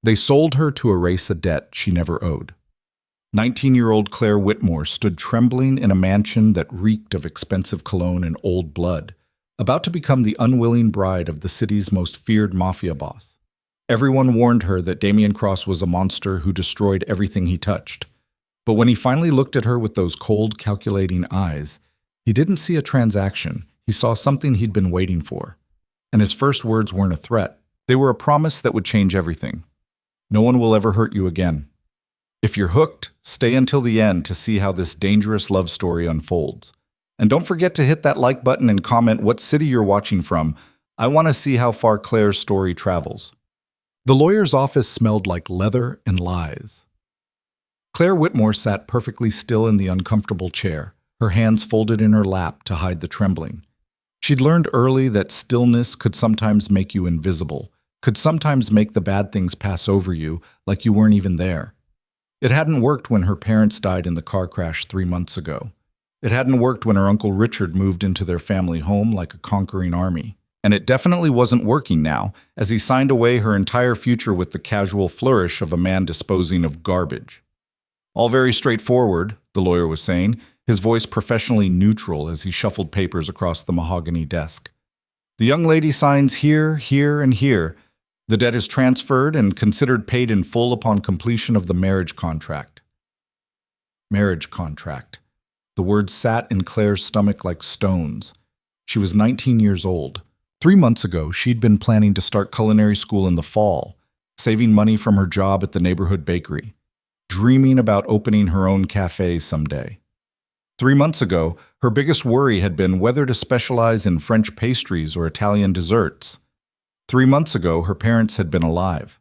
They sold her to erase a debt she never owed. 19-year-old Claire Whitmore stood trembling in a mansion that reeked of expensive cologne and old blood, about to become the unwilling bride of the city's most feared mafia boss. Everyone warned her that Damian Cross was a monster who destroyed everything he touched. But when he finally looked at her with those cold, calculating eyes, he didn't see a transaction. He saw something he'd been waiting for. And his first words weren't a threat. They were a promise that would change everything. No one will ever hurt you again. If you're hooked, stay until the end to see how this dangerous love story unfolds. And don't forget to hit that like button and comment what city you're watching from. I want to see how far Claire's story travels. The lawyer's office smelled like leather and lies. Claire Whitmore sat perfectly still in the uncomfortable chair, her hands folded in her lap to hide the trembling. She'd learned early that stillness could sometimes make you invisible, could sometimes make the bad things pass over you like you weren't even there. It hadn't worked when her parents died in the car crash 3 months ago. It hadn't worked when her Uncle Richard moved into their family home like a conquering army. And it definitely wasn't working now, as he signed away her entire future with the casual flourish of a man disposing of garbage. All very straightforward, the lawyer was saying, his voice professionally neutral as he shuffled papers across the mahogany desk. The young lady signs here, here, and here. The debt is transferred and considered paid in full upon completion of the marriage contract. Marriage contract. The words sat in Claire's stomach like stones. She was 19 years old. 3 months ago, she'd been planning to start culinary school in the fall, saving money from her job at the neighborhood bakery, dreaming about opening her own cafe someday. 3 months ago, her biggest worry had been whether to specialize in French pastries or Italian desserts. 3 months ago, her parents had been alive.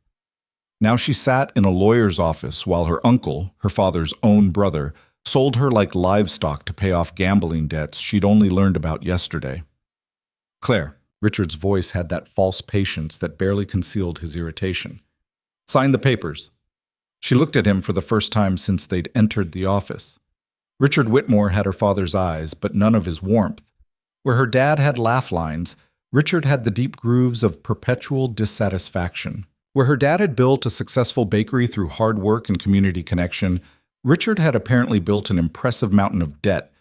Now she sat in a lawyer's office while her uncle, her father's own brother, sold her like livestock to pay off gambling debts she'd only learned about yesterday. Claire, Richard's voice had that false patience that barely concealed his irritation. Sign the papers. She looked at him for the first time since they'd entered the office. Richard Whitmore had her father's eyes, but none of his warmth. Where her dad had laugh lines, Richard had the deep grooves of perpetual dissatisfaction. Where her dad had built a successful bakery through hard work and community connection, Richard had apparently built an impressive mountain of debt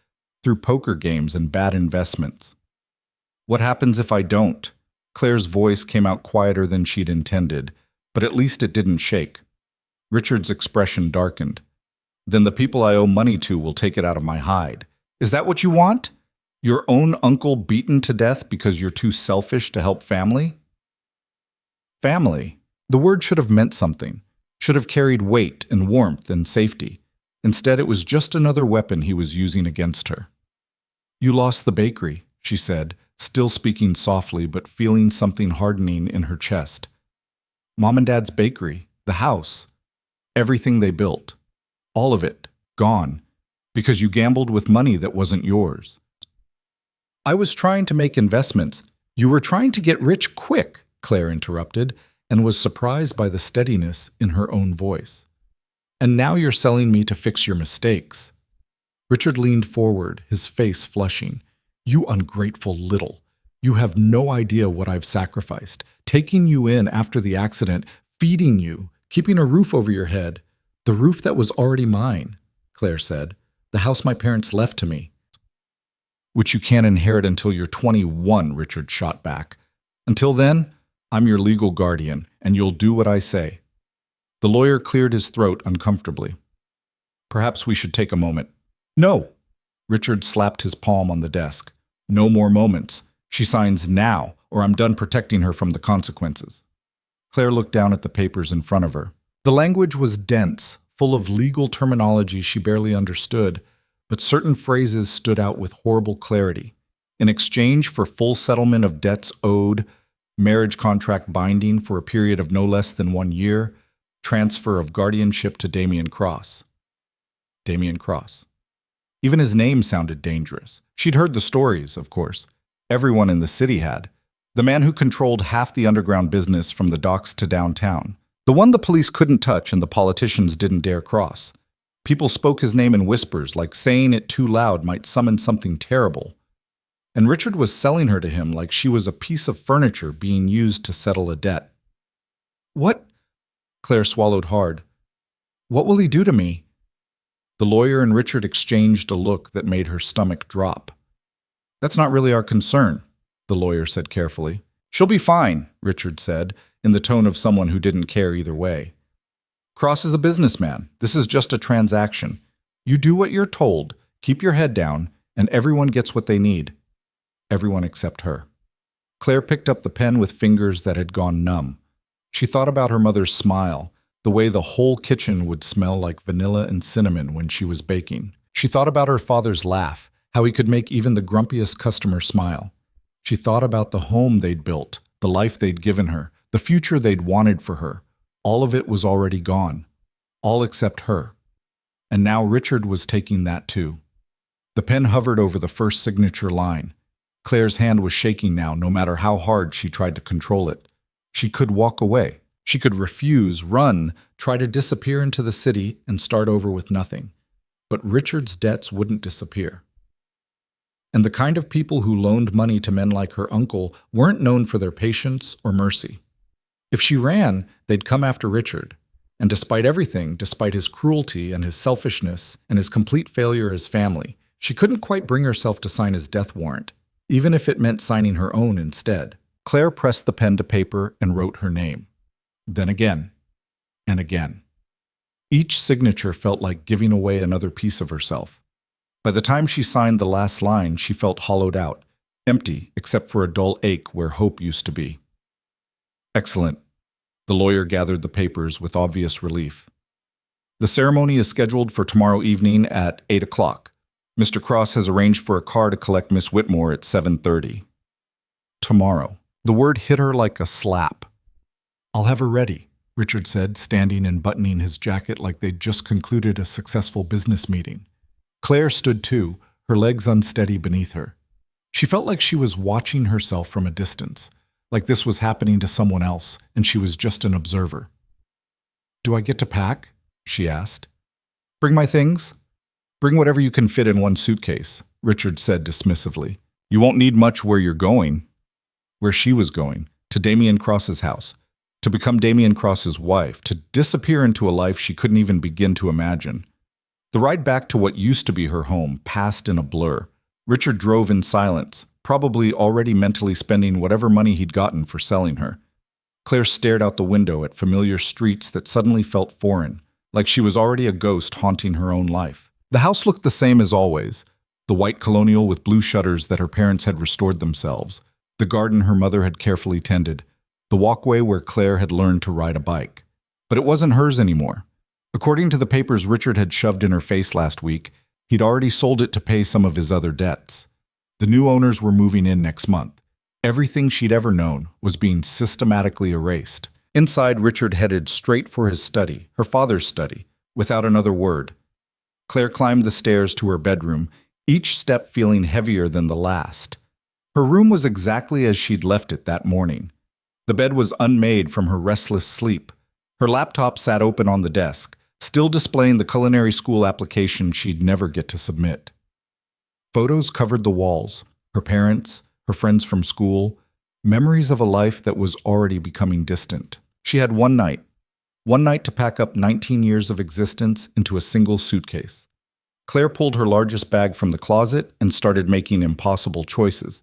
through poker games and bad investments. What happens if I don't? Claire's voice came out quieter than she'd intended, but at least it didn't shake. Richard's expression darkened. Then the people I owe money to will take it out of my hide. Is that what you want? Your own uncle beaten to death because you're too selfish to help family? Family. The word should have meant something, should have carried weight and warmth and safety. Instead, it was just another weapon he was using against her. You lost the bakery, she said, still speaking softly but feeling something hardening in her chest. Mom and Dad's bakery, the house, everything they built. All of it, gone, because you gambled with money that wasn't yours. I was trying to make investments. You were trying to get rich quick, Claire interrupted, and was surprised by the steadiness in her own voice. And now you're selling me to fix your mistakes. Richard leaned forward, his face flushing. You ungrateful little. You have no idea what I've sacrificed. Taking you in after the accident, feeding you, keeping a roof over your head. The roof that was already mine, Claire said. The house my parents left to me. Which you can't inherit until you're 21, Richard shot back. Until then, I'm your legal guardian, and you'll do what I say. The lawyer cleared his throat uncomfortably. Perhaps we should take a moment. No! Richard slapped his palm on the desk. No more moments. She signs now, or I'm done protecting her from the consequences. Claire looked down at the papers in front of her. The language was dense, full of legal terminology she barely understood, but certain phrases stood out with horrible clarity. In exchange for full settlement of debts owed, marriage contract binding for a period of no less than 1 year, transfer of guardianship to Damian Cross. Damian Cross. Even his name sounded dangerous. She'd heard the stories, of course. Everyone in the city had. The man who controlled half the underground business from the docks to downtown. The one the police couldn't touch and the politicians didn't dare cross. People spoke his name in whispers, like saying it too loud might summon something terrible. And Richard was selling her to him like she was a piece of furniture being used to settle a debt. What? Claire swallowed hard. What will he do to me? The lawyer and Richard exchanged a look that made her stomach drop. That's not really our concern, the lawyer said carefully. She'll be fine, Richard said, in the tone of someone who didn't care either way. Cross is a businessman. This is just a transaction. You do what you're told, keep your head down, and everyone gets what they need. Everyone except her. Claire picked up the pen with fingers that had gone numb. She thought about her mother's smile, the way the whole kitchen would smell like vanilla and cinnamon when she was baking. She thought about her father's laugh, how he could make even the grumpiest customer smile. She thought about the home they'd built, the life they'd given her, the future they'd wanted for her. All of it was already gone. All except her. And now Richard was taking that too. The pen hovered over the first signature line. Claire's hand was shaking now, no matter how hard she tried to control it. She could walk away. She could refuse, run, try to disappear into the city and start over with nothing. But Richard's debts wouldn't disappear. And the kind of people who loaned money to men like her uncle weren't known for their patience or mercy. If she ran, they'd come after Richard. And despite everything, despite his cruelty and his selfishness and his complete failure as family, she couldn't quite bring herself to sign his death warrant, even if it meant signing her own instead. Claire pressed the pen to paper and wrote her name. Then again, and again. Each signature felt like giving away another piece of herself. By the time she signed the last line, she felt hollowed out, empty except for a dull ache where hope used to be. Excellent. The lawyer gathered the papers with obvious relief. The ceremony is scheduled for tomorrow evening at 8 o'clock. Mr. Cross has arranged for a car to collect Miss Whitmore at 7:30. Tomorrow. The word hit her like a slap. I'll have her ready, Richard said, standing and buttoning his jacket like they'd just concluded a successful business meeting. Claire stood too, her legs unsteady beneath her. She felt like she was watching herself from a distance, like this was happening to someone else, and she was just an observer. Do I get to pack? She asked. Bring my things? Bring whatever you can fit in one suitcase, Richard said dismissively. You won't need much where you're going. Where she was going, to Damien Cross's house, to become Damien Cross's wife, to disappear into a life she couldn't even begin to imagine. The ride back to what used to be her home passed in a blur. Richard drove in silence, probably already mentally spending whatever money he'd gotten for selling her. Claire stared out the window at familiar streets that suddenly felt foreign, like she was already a ghost haunting her own life. The house looked the same as always, the white colonial with blue shutters that her parents had restored themselves, the garden her mother had carefully tended, the walkway where Claire had learned to ride a bike. But it wasn't hers anymore. According to the papers Richard had shoved in her face last week, he'd already sold it to pay some of his other debts. The new owners were moving in next month. Everything she'd ever known was being systematically erased. Inside, Richard headed straight for his study, her father's study, without another word. Claire climbed the stairs to her bedroom, each step feeling heavier than the last. Her room was exactly as she'd left it that morning. The bed was unmade from her restless sleep. Her laptop sat open on the desk, still displaying the culinary school application she'd never get to submit. Photos covered the walls, her parents, her friends from school, memories of a life that was already becoming distant. She had one night to pack up 19 years of existence into a single suitcase. Claire pulled her largest bag from the closet and started making impossible choices.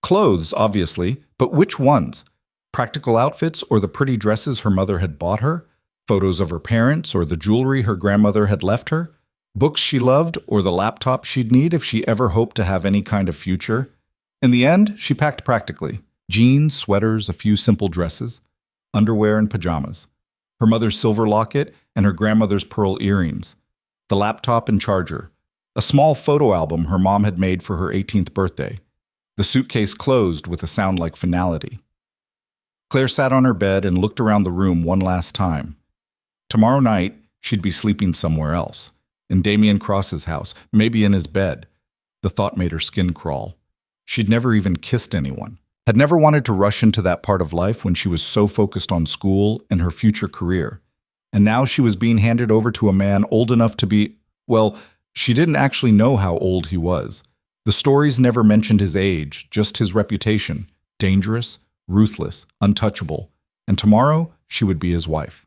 Clothes, obviously, but which ones? Practical outfits or the pretty dresses her mother had bought her? Photos of her parents or the jewelry her grandmother had left her? Books she loved or the laptop she'd need if she ever hoped to have any kind of future? In the end, she packed practically. Jeans, sweaters, a few simple dresses, underwear and pajamas. Her mother's silver locket and her grandmother's pearl earrings. The laptop and charger. A small photo album her mom had made for her 18th birthday. The suitcase closed with a sound like finality. Claire sat on her bed and looked around the room one last time. Tomorrow night, she'd be sleeping somewhere else. In Damien Cross's house, maybe in his bed. The thought made her skin crawl. She'd never even kissed anyone. Had never wanted to rush into that part of life when she was so focused on school and her future career. And now she was being handed over to a man old enough to be, well, she didn't actually know how old he was. The stories never mentioned his age, just his reputation. Dangerous, ruthless, untouchable. And tomorrow, she would be his wife.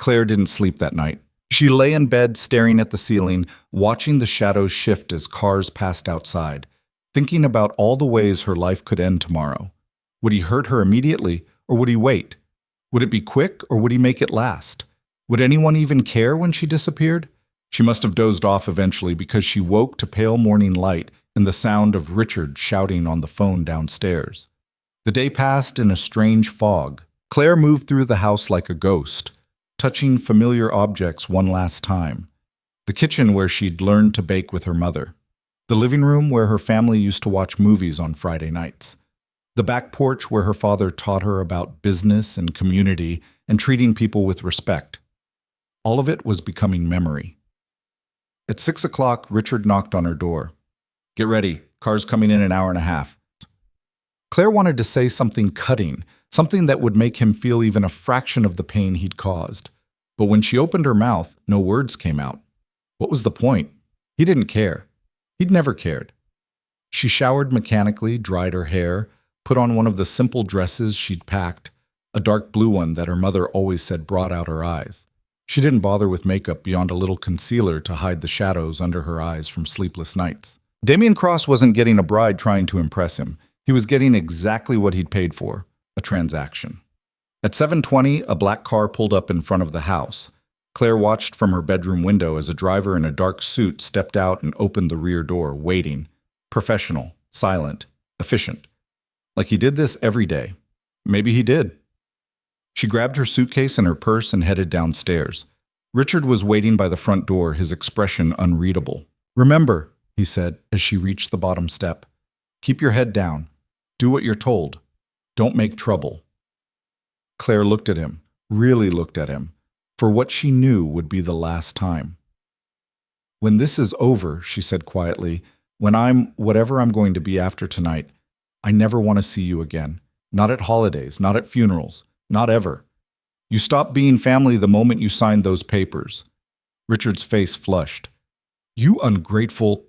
Claire didn't sleep that night. She lay in bed staring at the ceiling, watching the shadows shift as cars passed outside, thinking about all the ways her life could end tomorrow. Would he hurt her immediately, or would he wait? Would it be quick, or would he make it last? Would anyone even care when she disappeared? She must have dozed off eventually because she woke to pale morning light and the sound of Richard shouting on the phone downstairs. The day passed in a strange fog. Claire moved through the house like a ghost, touching familiar objects one last time. The kitchen where she'd learned to bake with her mother. The living room where her family used to watch movies on Friday nights. The back porch where her father taught her about business and community and treating people with respect. All of it was becoming memory. At 6 o'clock, Richard knocked on her door. "Get ready. Car's coming in an hour and a half." Claire wanted to say something cutting, something that would make him feel even a fraction of the pain he'd caused. But when she opened her mouth, no words came out. What was the point? He didn't care. He'd never cared. She showered mechanically, dried her hair, put on one of the simple dresses she'd packed, a dark blue one that her mother always said brought out her eyes. She didn't bother with makeup beyond a little concealer to hide the shadows under her eyes from sleepless nights. Damien Cross wasn't getting a bride trying to impress him. He was getting exactly what he'd paid for, a transaction. At 7:20, a black car pulled up in front of the house. Claire watched from her bedroom window as a driver in a dark suit stepped out and opened the rear door, waiting. Professional, silent, efficient. Like he did this every day. Maybe he did. She grabbed her suitcase and her purse and headed downstairs. Richard was waiting by the front door, his expression unreadable. "Remember," he said as she reached the bottom step, "keep your head down. Do what you're told. Don't make trouble." Claire looked at him, really looked at him, for what she knew would be the last time. "When this is over," she said quietly, "when I'm whatever I'm going to be after tonight, I never want to see you again. Not at holidays, not at funerals. Not ever. You stopped being family the moment you signed those papers." Richard's face flushed. "You ungrateful—"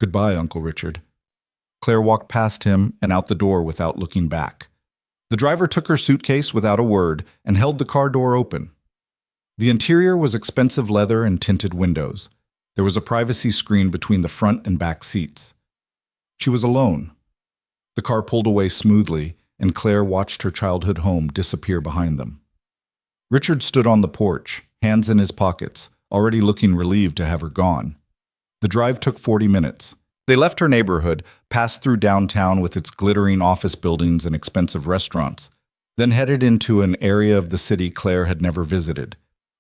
"Goodbye, Uncle Richard." Claire walked past him and out the door without looking back. The driver took her suitcase without a word and held the car door open. The interior was expensive leather and tinted windows. There was a privacy screen between the front and back seats. She was alone. The car pulled away smoothly, and Claire watched her childhood home disappear behind them. Richard stood on the porch, hands in his pockets, already looking relieved to have her gone. The drive took 40 minutes. They left her neighborhood, passed through downtown with its glittering office buildings and expensive restaurants, then headed into an area of the city Claire had never visited.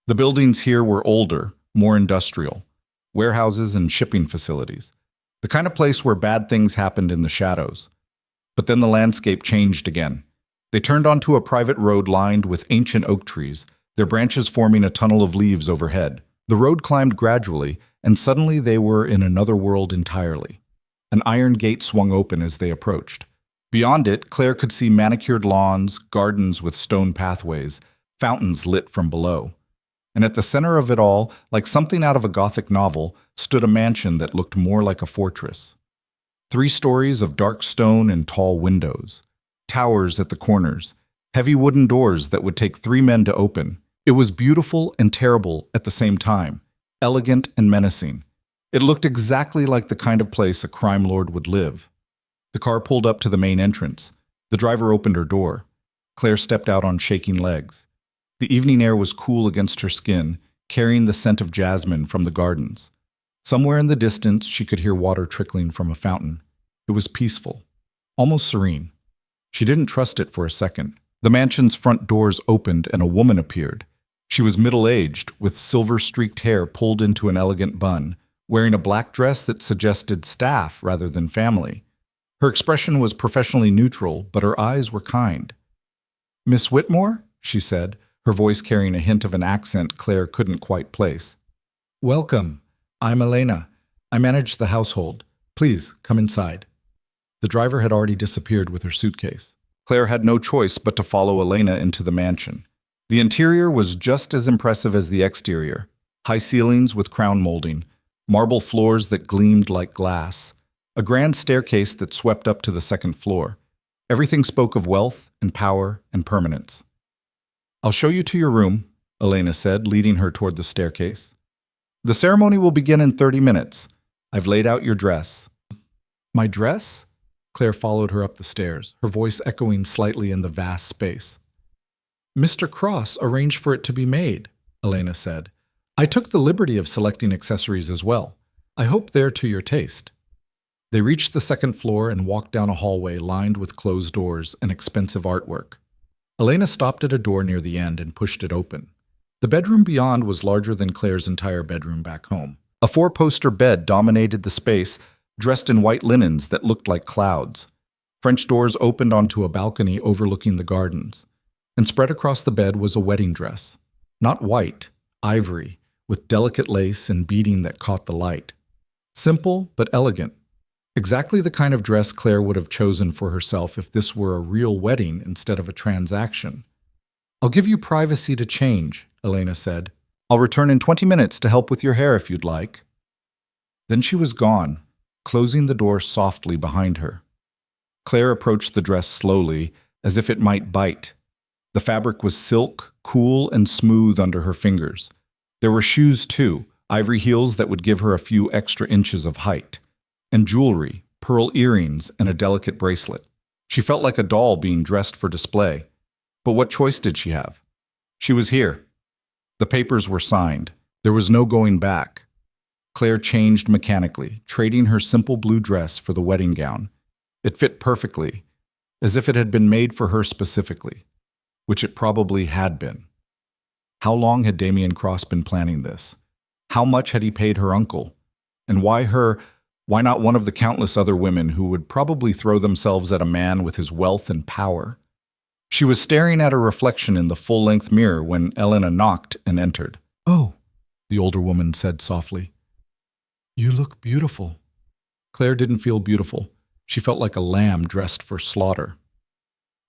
The buildings here were older, more industrial, warehouses and shipping facilities, the kind of place where bad things happened in the shadows. But then the landscape changed again. They turned onto a private road lined with ancient oak trees, their branches forming a tunnel of leaves overhead. The road climbed gradually, and suddenly they were in another world entirely. An iron gate swung open as they approached. Beyond it, Claire could see manicured lawns, gardens with stone pathways, fountains lit from below. And at the center of it all, like something out of a Gothic novel, stood a mansion that looked more like a fortress. 3 stories of dark stone and tall windows. Towers at the corners. Heavy wooden doors that would take 3 men to open. It was beautiful and terrible at the same time. Elegant and menacing. It looked exactly like the kind of place a crime lord would live. The car pulled up to the main entrance. The driver opened her door. Claire stepped out on shaking legs. The evening air was cool against her skin, carrying the scent of jasmine from the gardens. Somewhere in the distance, she could hear water trickling from a fountain. It was peaceful, almost serene. She didn't trust it for a second. The mansion's front doors opened and a woman appeared. She was middle-aged, with silver-streaked hair pulled into an elegant bun, wearing a black dress that suggested staff rather than family. Her expression was professionally neutral, but her eyes were kind. "Miss Whitmore?" she said, her voice carrying a hint of an accent Claire couldn't quite place. "Welcome. I'm Elena. I manage the household. Please, come inside." The driver had already disappeared with her suitcase. Claire had no choice but to follow Elena into the mansion. The interior was just as impressive as the exterior. High ceilings with crown molding, marble floors that gleamed like glass, a grand staircase that swept up to the second floor. Everything spoke of wealth and power and permanence. "I'll show you to your room," Elena said, leading her toward the staircase. The ceremony will begin in 30 minutes. I've laid out your dress. My dress? Claire followed her up the stairs, her voice echoing slightly in the vast space. Mr. Cross arranged for it to be made, Elena said. I took the liberty of selecting accessories as well. I hope they're to your taste. They reached the second floor and walked down a hallway lined with closed doors and expensive artwork. Elena stopped at a door near the end and pushed it open. The bedroom beyond was larger than Claire's entire bedroom back home. A four-poster bed dominated the space, dressed in white linens that looked like clouds. French doors opened onto a balcony overlooking the gardens, and spread across the bed was a wedding dress. Not white, ivory, with delicate lace and beading that caught the light. Simple but elegant. Exactly the kind of dress Claire would have chosen for herself if this were a real wedding instead of a transaction. I'll give you privacy to change, Elena said. I'll return in 20 minutes to help with your hair if you'd like. Then she was gone, closing the door softly behind her. Claire approached the dress slowly, as if it might bite. The fabric was silk, cool and smooth under her fingers. There were shoes too, ivory heels that would give her a few extra inches of height, and jewelry, pearl earrings, and a delicate bracelet. She felt like a doll being dressed for display. But what choice did she have? She was here. The papers were signed. There was no going back. Claire changed mechanically, trading her simple blue dress for the wedding gown. It fit perfectly, as if it had been made for her specifically, which it probably had been. How long had Damien Cross been planning this? How much had he paid her uncle? And why her? Why not one of the countless other women who would probably throw themselves at a man with his wealth and power? She was staring at her reflection in the full-length mirror when Elena knocked and entered. "Oh," the older woman said softly. "You look beautiful." Claire didn't feel beautiful. She felt like a lamb dressed for slaughter.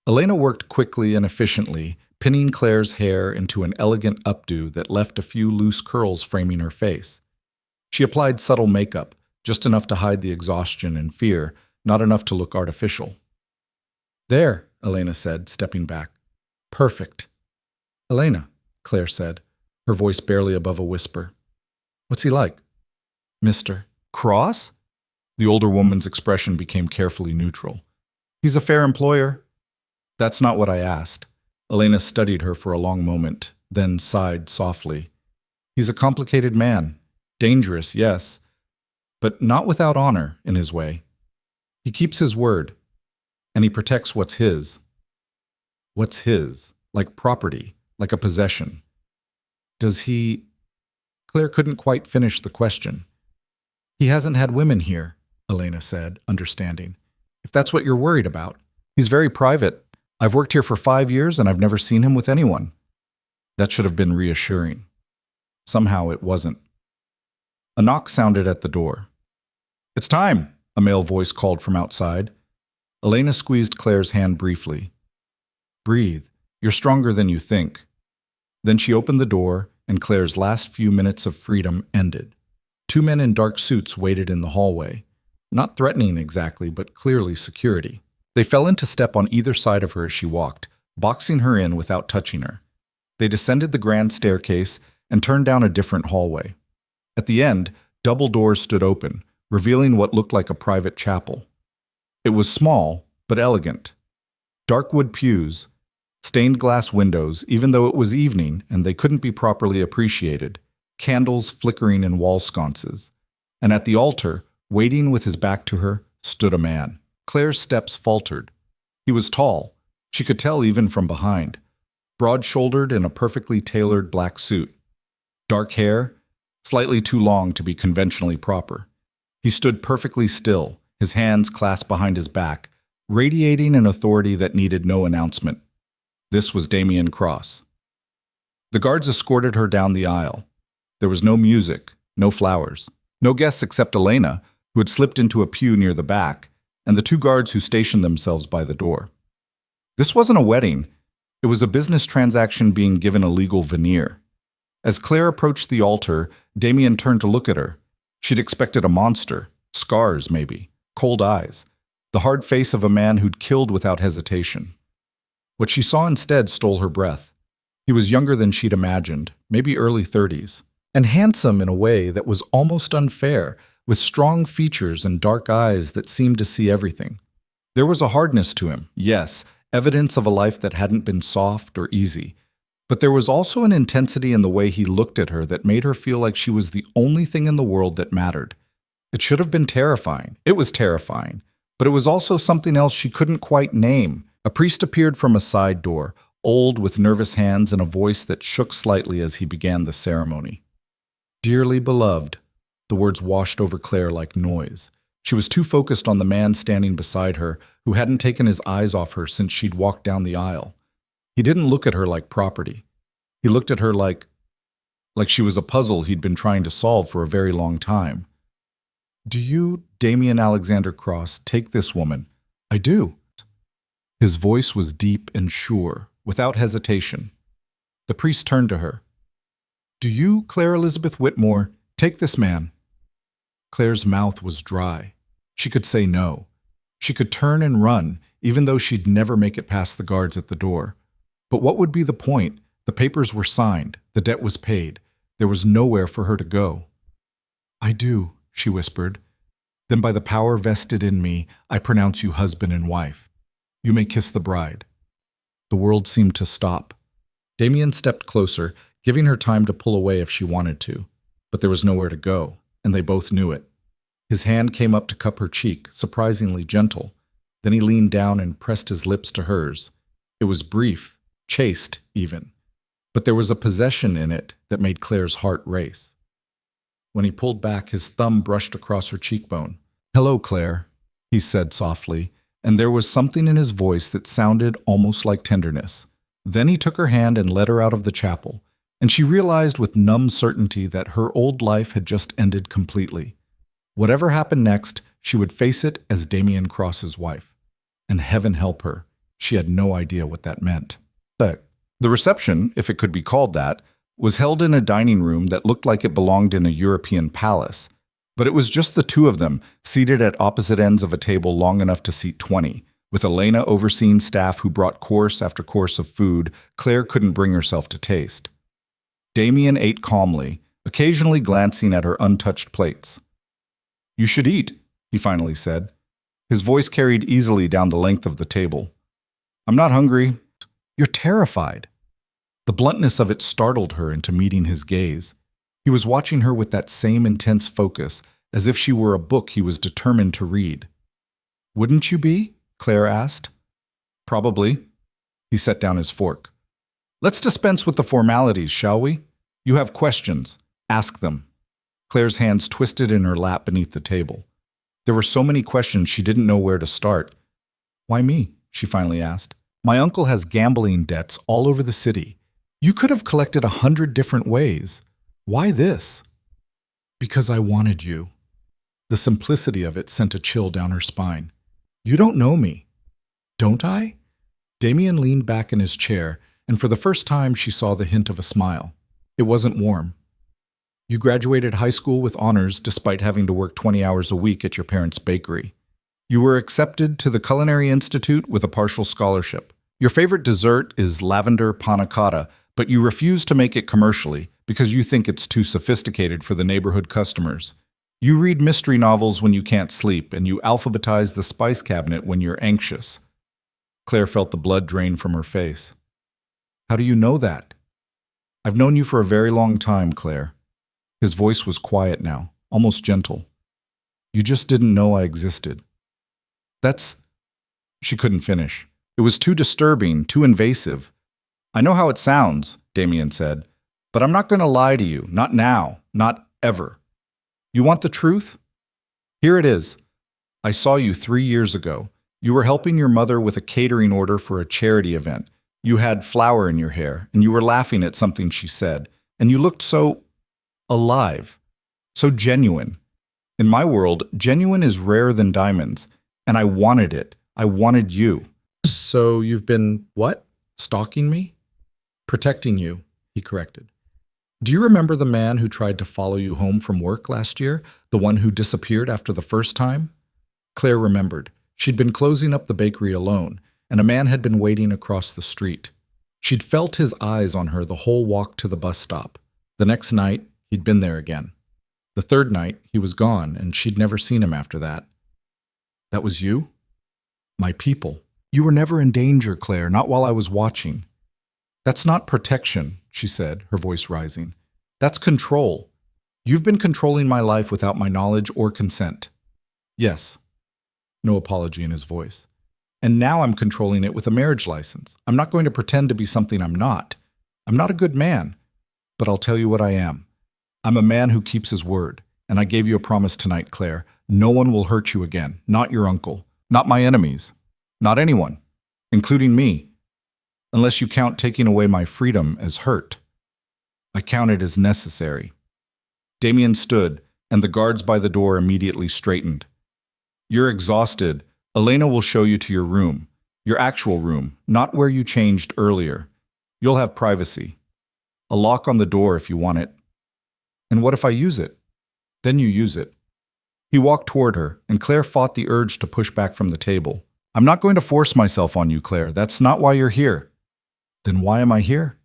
Elena worked quickly and efficiently, pinning Claire's hair into an elegant updo that left a few loose curls framing her face. She applied subtle makeup, just enough to hide the exhaustion and fear, not enough to look artificial. "There," Elena said, stepping back. "Perfect." "Elena," Claire said, her voice barely above a whisper. "What's he like?" "Mr. Cross?" The older woman's expression became carefully neutral. "He's a fair employer." "That's not what I asked." Elena studied her for a long moment, then sighed softly. "He's a complicated man. Dangerous, yes, but not without honor in his way. He keeps his word, and he protects what's his." What's his? Like property, like a possession. Does he? Claire couldn't quite finish the question. "He hasn't had women here," Elena said, understanding. "If that's what you're worried about. He's very private. I've worked here for 5 years and I've never seen him with anyone." That should have been reassuring. Somehow it wasn't. A knock sounded at the door. "It's time," a male voice called from outside. Elena squeezed Claire's hand briefly. "Breathe. You're stronger than you think." Then she opened the door, and Claire's last few minutes of freedom ended. 2 men in dark suits waited in the hallway. Not threatening exactly, but clearly security. They fell into step on either side of her as she walked, boxing her in without touching her. They descended the grand staircase and turned down a different hallway. At the end, double doors stood open, revealing what looked like a private chapel. It was small, but elegant. Dark wood pews, stained glass windows, even though it was evening and they couldn't be properly appreciated, candles flickering in wall sconces. And at the altar, waiting with his back to her, stood a man. Claire's steps faltered. He was tall, she could tell even from behind, broad-shouldered in a perfectly tailored black suit. Dark hair, slightly too long to be conventionally proper. He stood perfectly still, his hands clasped behind his back, radiating an authority that needed no announcement. This was Damien Cross. The guards escorted her down the aisle. There was no music, no flowers, no guests except Elena, who had slipped into a pew near the back, and the 2 guards who stationed themselves by the door. This wasn't a wedding. It was a business transaction being given a legal veneer. As Claire approached the altar, Damien turned to look at her. She'd expected a monster, scars maybe, cold eyes, the hard face of a man who'd killed without hesitation. What she saw instead stole her breath. He was younger than she'd imagined, maybe early 30s, and handsome in a way that was almost unfair, with strong features and dark eyes that seemed to see everything. There was a hardness to him, yes, evidence of a life that hadn't been soft or easy. But there was also an intensity in the way he looked at her that made her feel like she was the only thing in the world that mattered. It should have been terrifying. It was terrifying. But it was also something else she couldn't quite name. A priest appeared from a side door, old with nervous hands and a voice that shook slightly as he began the ceremony. "Dearly beloved," the words washed over Claire like noise. She was too focused on the man standing beside her, who hadn't taken his eyes off her since she'd walked down the aisle. He didn't look at her like property. He looked at her like she was a puzzle he'd been trying to solve for a very long time. "Do you, Damien Alexander Cross, take this woman?" "I do." His voice was deep and sure, without hesitation. The priest turned to her. "Do you, Claire Elizabeth Whitmore, take this man?" Claire's mouth was dry. She could say no. She could turn and run, even though she'd never make it past the guards at the door. But what would be the point? The papers were signed. The debt was paid. There was nowhere for her to go. "I do," she whispered. "Then by the power vested in me, I pronounce you husband and wife. You may kiss the bride." The world seemed to stop. Damien stepped closer, giving her time to pull away if she wanted to. But there was nowhere to go, and they both knew it. His hand came up to cup her cheek, surprisingly gentle. Then he leaned down and pressed his lips to hers. It was brief, chaste even. But there was a possession in it that made Claire's heart race. When he pulled back, his thumb brushed across her cheekbone. "Hello, Claire," he said softly, and there was something in his voice that sounded almost like tenderness. Then he took her hand and led her out of the chapel, and she realized with numb certainty that her old life had just ended completely. Whatever happened next, she would face it as Damien Cross's wife. And heaven help her, she had no idea what that meant. But the reception, if it could be called that, was held in a dining room that looked like it belonged in a European palace. But it was just the two of them, seated at opposite ends of a table long enough to seat 20. With Elena overseeing staff who brought course after course of food Claire couldn't bring herself to taste. Damien ate calmly, occasionally glancing at her untouched plates. "You should eat," he finally said. His voice carried easily down the length of the table. "I'm not hungry." "You're terrified." The bluntness of it startled her into meeting his gaze. He was watching her with that same intense focus, as if she were a book he was determined to read. "Wouldn't you be?" Claire asked. "Probably." He set down his fork. "Let's dispense with the formalities, shall we? You have questions. Ask them." Claire's hands twisted in her lap beneath the table. There were so many questions she didn't know where to start. "Why me?" she finally asked. "My uncle has gambling debts all over the city. You could have collected 100 different ways. Why this?" "Because I wanted you." The simplicity of it sent a chill down her spine. "You don't know me." "Don't I?" Damien leaned back in his chair, and for the first time she saw the hint of a smile. It wasn't warm. "You graduated high school with honors despite having to work 20 hours a week at your parents' bakery. You were accepted to the Culinary Institute with a partial scholarship. Your favorite dessert is lavender panna cotta, but you refuse to make it commercially because you think it's too sophisticated for the neighborhood customers. You read mystery novels when you can't sleep, and you alphabetize the spice cabinet when you're anxious." Claire felt the blood drain from her face. "How do you know that?" "I've known you for a very long time, Claire." His voice was quiet now, almost gentle. "You just didn't know I existed." "That's—" She couldn't finish. It was too disturbing, too invasive. "I know how it sounds," Damien said, "but I'm not going to lie to you. Not now. Not ever. You want the truth? Here it is. I saw you 3 years ago. You were helping your mother with a catering order for a charity event. You had flour in your hair, and you were laughing at something she said, and you looked so alive, so genuine. In my world, genuine is rarer than diamonds, and I wanted it. I wanted you." "So you've been, what? Stalking me?" "Protecting you," he corrected. "Do you remember the man who tried to follow you home from work last year? The one who disappeared after the first time?" Claire remembered. She'd been closing up the bakery alone, and a man had been waiting across the street. She'd felt his eyes on her the whole walk to the bus stop. The next night, he'd been there again. The third night, he was gone, and she'd never seen him after that. That was you? My people. You were never in danger, Claire, not while I was watching. That's not protection, she said, her voice rising. That's control. You've been controlling my life without my knowledge or consent. Yes. No apology in his voice. And now I'm controlling it with a marriage license. I'm not going to pretend to be something I'm not. I'm not a good man, but I'll tell you what I am. I'm a man who keeps his word, and I gave you a promise tonight, Claire. No one will hurt you again, not your uncle, not my enemies, not anyone, including me, unless you count taking away my freedom as hurt. I count it as necessary. Damien stood, and the guards by the door immediately straightened. You're exhausted. Elena will show you to your room, your actual room, not where you changed earlier. You'll have privacy. A lock on the door if you want it. And what if I use it? Then you use it. He walked toward her, and Claire fought the urge to push back from the table. I'm not going to force myself on you, Claire. That's not why you're here. Then why am I here?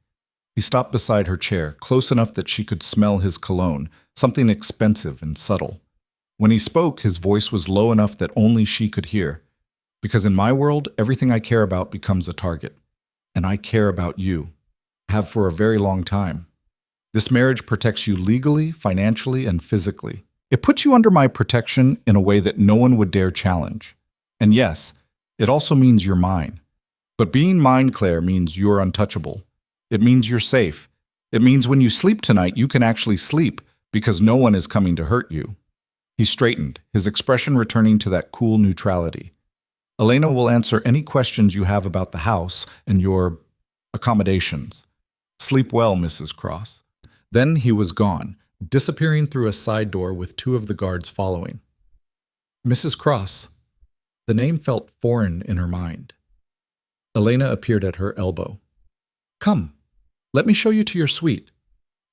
He stopped beside her chair, close enough that she could smell his cologne, something expensive and subtle. When he spoke, his voice was low enough that only she could hear. Because in my world, everything I care about becomes a target. And I care about you. Have for a very long time. This marriage protects you legally, financially, and physically. It puts you under my protection in a way that no one would dare challenge. And yes, it also means you're mine. But being mine, Claire, means you're untouchable. It means you're safe. It means when you sleep tonight, you can actually sleep because no one is coming to hurt you. He straightened, his expression returning to that cool neutrality. Elena will answer any questions you have about the house and your accommodations. Sleep well, Mrs. Cross. Then he was gone, disappearing through a side door with two of the guards following. Mrs. Cross. The name felt foreign in her mind. Elena appeared at her elbow. Come, let me show you to your suite.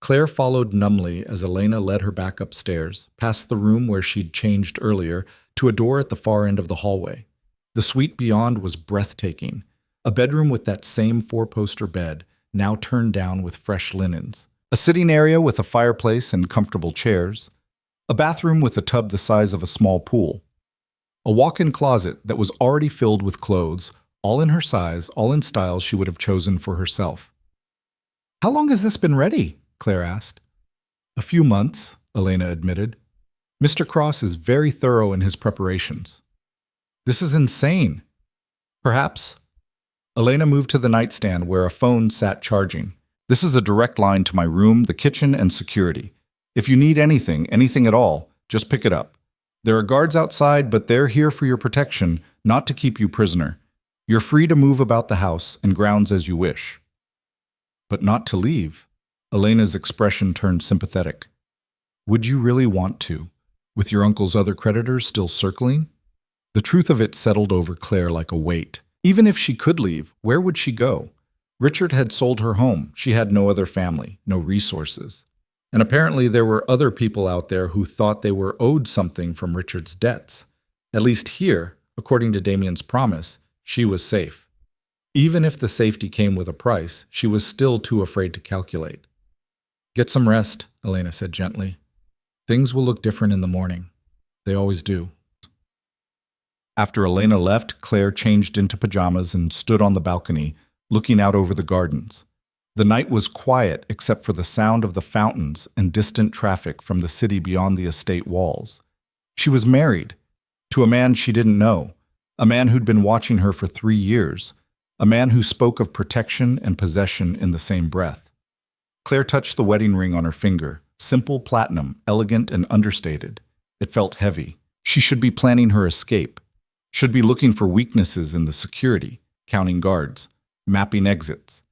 Claire followed numbly as Elena led her back upstairs, past the room where she'd changed earlier, to a door at the far end of the hallway. The suite beyond was breathtaking, a bedroom with that same four-poster bed, now turned down with fresh linens, a sitting area with a fireplace and comfortable chairs, a bathroom with a tub the size of a small pool, a walk-in closet that was already filled with clothes, all in her size, all in styles she would have chosen for herself. How long has this been ready? Claire asked. A few months, Elena admitted. Mr. Cross is very thorough in his preparations. This is insane. Perhaps. Elena moved to the nightstand where a phone sat charging. This is a direct line to my room, the kitchen, and security. If you need anything, anything at all, just pick it up. There are guards outside, but they're here for your protection, not to keep you prisoner. You're free to move about the house and grounds as you wish. But not to leave. Elena's expression turned sympathetic. Would you really want to, with your uncle's other creditors still circling? The truth of it settled over Claire like a weight. Even if she could leave, where would she go? Richard had sold her home. She had no other family, no resources. And apparently there were other people out there who thought they were owed something from Richard's debts. At least here, according to Damien's promise, she was safe. Even if the safety came with a price, she was still too afraid to calculate. Get some rest, Elena said gently. Things will look different in the morning. They always do. After Elena left, Claire changed into pajamas and stood on the balcony, looking out over the gardens. The night was quiet except for the sound of the fountains and distant traffic from the city beyond the estate walls. She was married, to a man she didn't know, a man who'd been watching her for 3 years, a man who spoke of protection and possession in the same breath. Claire touched the wedding ring on her finger, simple platinum, elegant and understated. It felt heavy. She should be planning her escape, should be looking for weaknesses in the security, counting guards, mapping exits.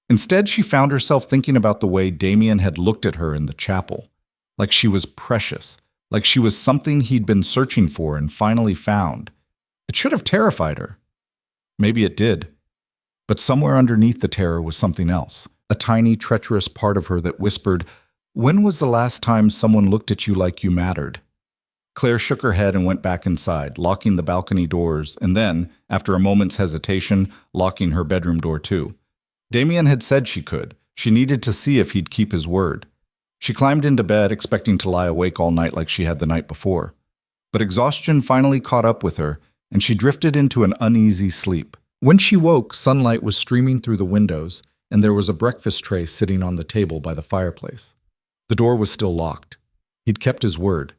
Instead, she found herself thinking about the way Damien had looked at her in the chapel, like she was precious, like she was something he'd been searching for and finally found. It should have terrified her. Maybe it did. But somewhere underneath the terror was something else, a tiny, treacherous part of her that whispered, "When was the last time someone looked at you like you mattered?" Claire shook her head and went back inside, locking the balcony doors, and then, after a moment's hesitation, locking her bedroom door too. Damien had said she could. She needed to see if he'd keep his word. She climbed into bed, expecting to lie awake all night like she had the night before. But exhaustion finally caught up with her, and she drifted into an uneasy sleep. When she woke, sunlight was streaming through the windows, and there was a breakfast tray sitting on the table by the fireplace. The door was still locked. He'd kept his word.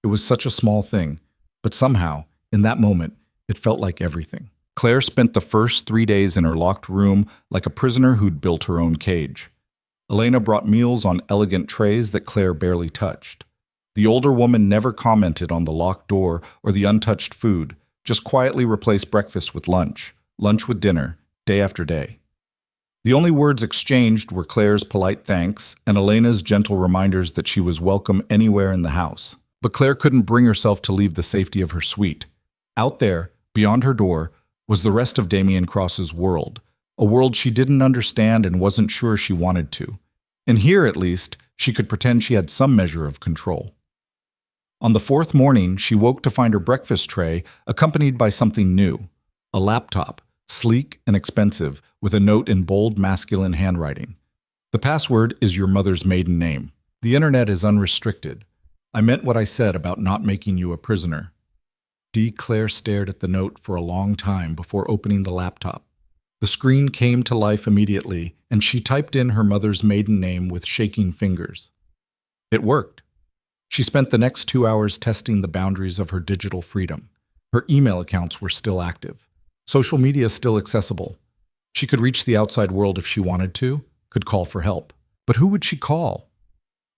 It was such a small thing, but somehow, in that moment, it felt like everything. Claire spent the first 3 days in her locked room like a prisoner who'd built her own cage. Elena brought meals on elegant trays that Claire barely touched. The older woman never commented on the locked door or the untouched food, just quietly replaced breakfast with lunch, lunch with dinner, day after day. The only words exchanged were Claire's polite thanks and Elena's gentle reminders that she was welcome anywhere in the house. But Claire couldn't bring herself to leave the safety of her suite. Out there, beyond her door, was the rest of Damien Cross's world, a world she didn't understand and wasn't sure she wanted to. And here, at least, she could pretend she had some measure of control. On the fourth morning, she woke to find her breakfast tray accompanied by something new, a laptop, sleek and expensive, with a note in bold masculine handwriting. The password is your mother's maiden name. The internet is unrestricted. I meant what I said about not making you a prisoner. Claire stared at the note for a long time before opening the laptop. The screen came to life immediately, and she typed in her mother's maiden name with shaking fingers. It worked. She spent the next 2 hours testing the boundaries of her digital freedom. Her email accounts were still active. Social media still accessible. She could reach the outside world if she wanted to, could call for help. But who would she call?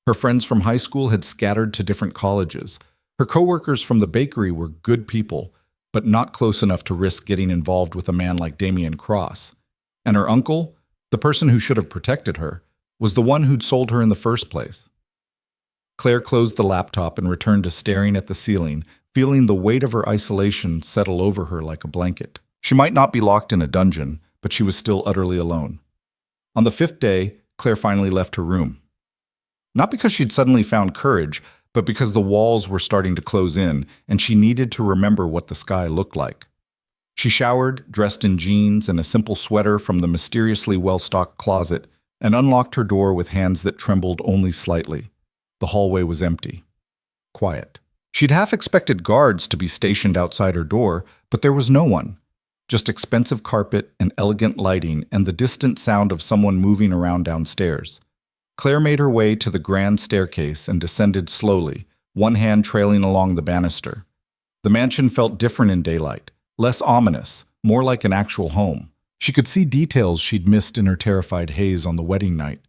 Her friends from high school had scattered to different colleges. Her coworkers from the bakery were good people, but not close enough to risk getting involved with a man like Damien Cross. And her uncle, the person who should have protected her, was the one who'd sold her in the first place. Claire closed the laptop and returned to staring at the ceiling, feeling the weight of her isolation settle over her like a blanket. She might not be locked in a dungeon, but she was still utterly alone. On the 5th day, Claire finally left her room. Not because she'd suddenly found courage, but because the walls were starting to close in, and she needed to remember what the sky looked like. She showered, dressed in jeans and a simple sweater from the mysteriously well-stocked closet, and unlocked her door with hands that trembled only slightly. The hallway was empty. Quiet. She'd half expected guards to be stationed outside her door, but there was no one. Just expensive carpet and elegant lighting and the distant sound of someone moving around downstairs. Claire made her way to the grand staircase and descended slowly, one hand trailing along the banister. The mansion felt different in daylight, less ominous, more like an actual home. She could see details she'd missed in her terrified haze on the wedding night.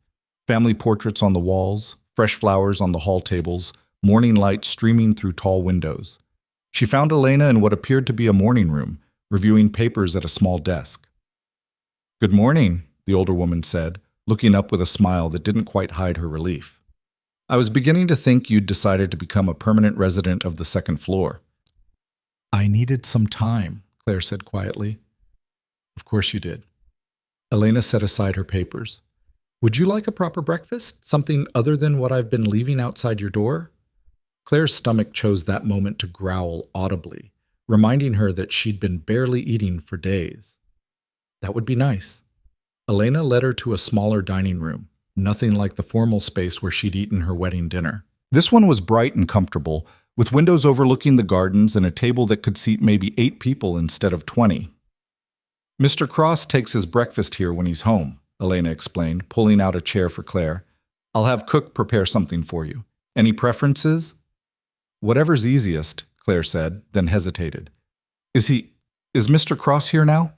Family portraits on the walls, fresh flowers on the hall tables, morning light streaming through tall windows. She found Elena in what appeared to be a morning room, reviewing papers at a small desk. "Good morning," the older woman said, looking up with a smile that didn't quite hide her relief. "I was beginning to think you'd decided to become a permanent resident of the 2nd floor." "I needed some time," Claire said quietly. "Of course you did." Elena set aside her papers. "Would you like a proper breakfast? Something other than what I've been leaving outside your door?" Claire's stomach chose that moment to growl audibly, reminding her that she'd been barely eating for days. "That would be nice." Elena led her to a smaller dining room, nothing like the formal space where she'd eaten her wedding dinner. This one was bright and comfortable, with windows overlooking the gardens and a table that could seat maybe 8 people instead of 20. "Mr. Cross takes his breakfast here when he's home," Elena explained, pulling out a chair for Claire. "I'll have Cook prepare something for you. Any preferences?" "Whatever's easiest," Claire said, then hesitated. Is Mr. Cross here now?"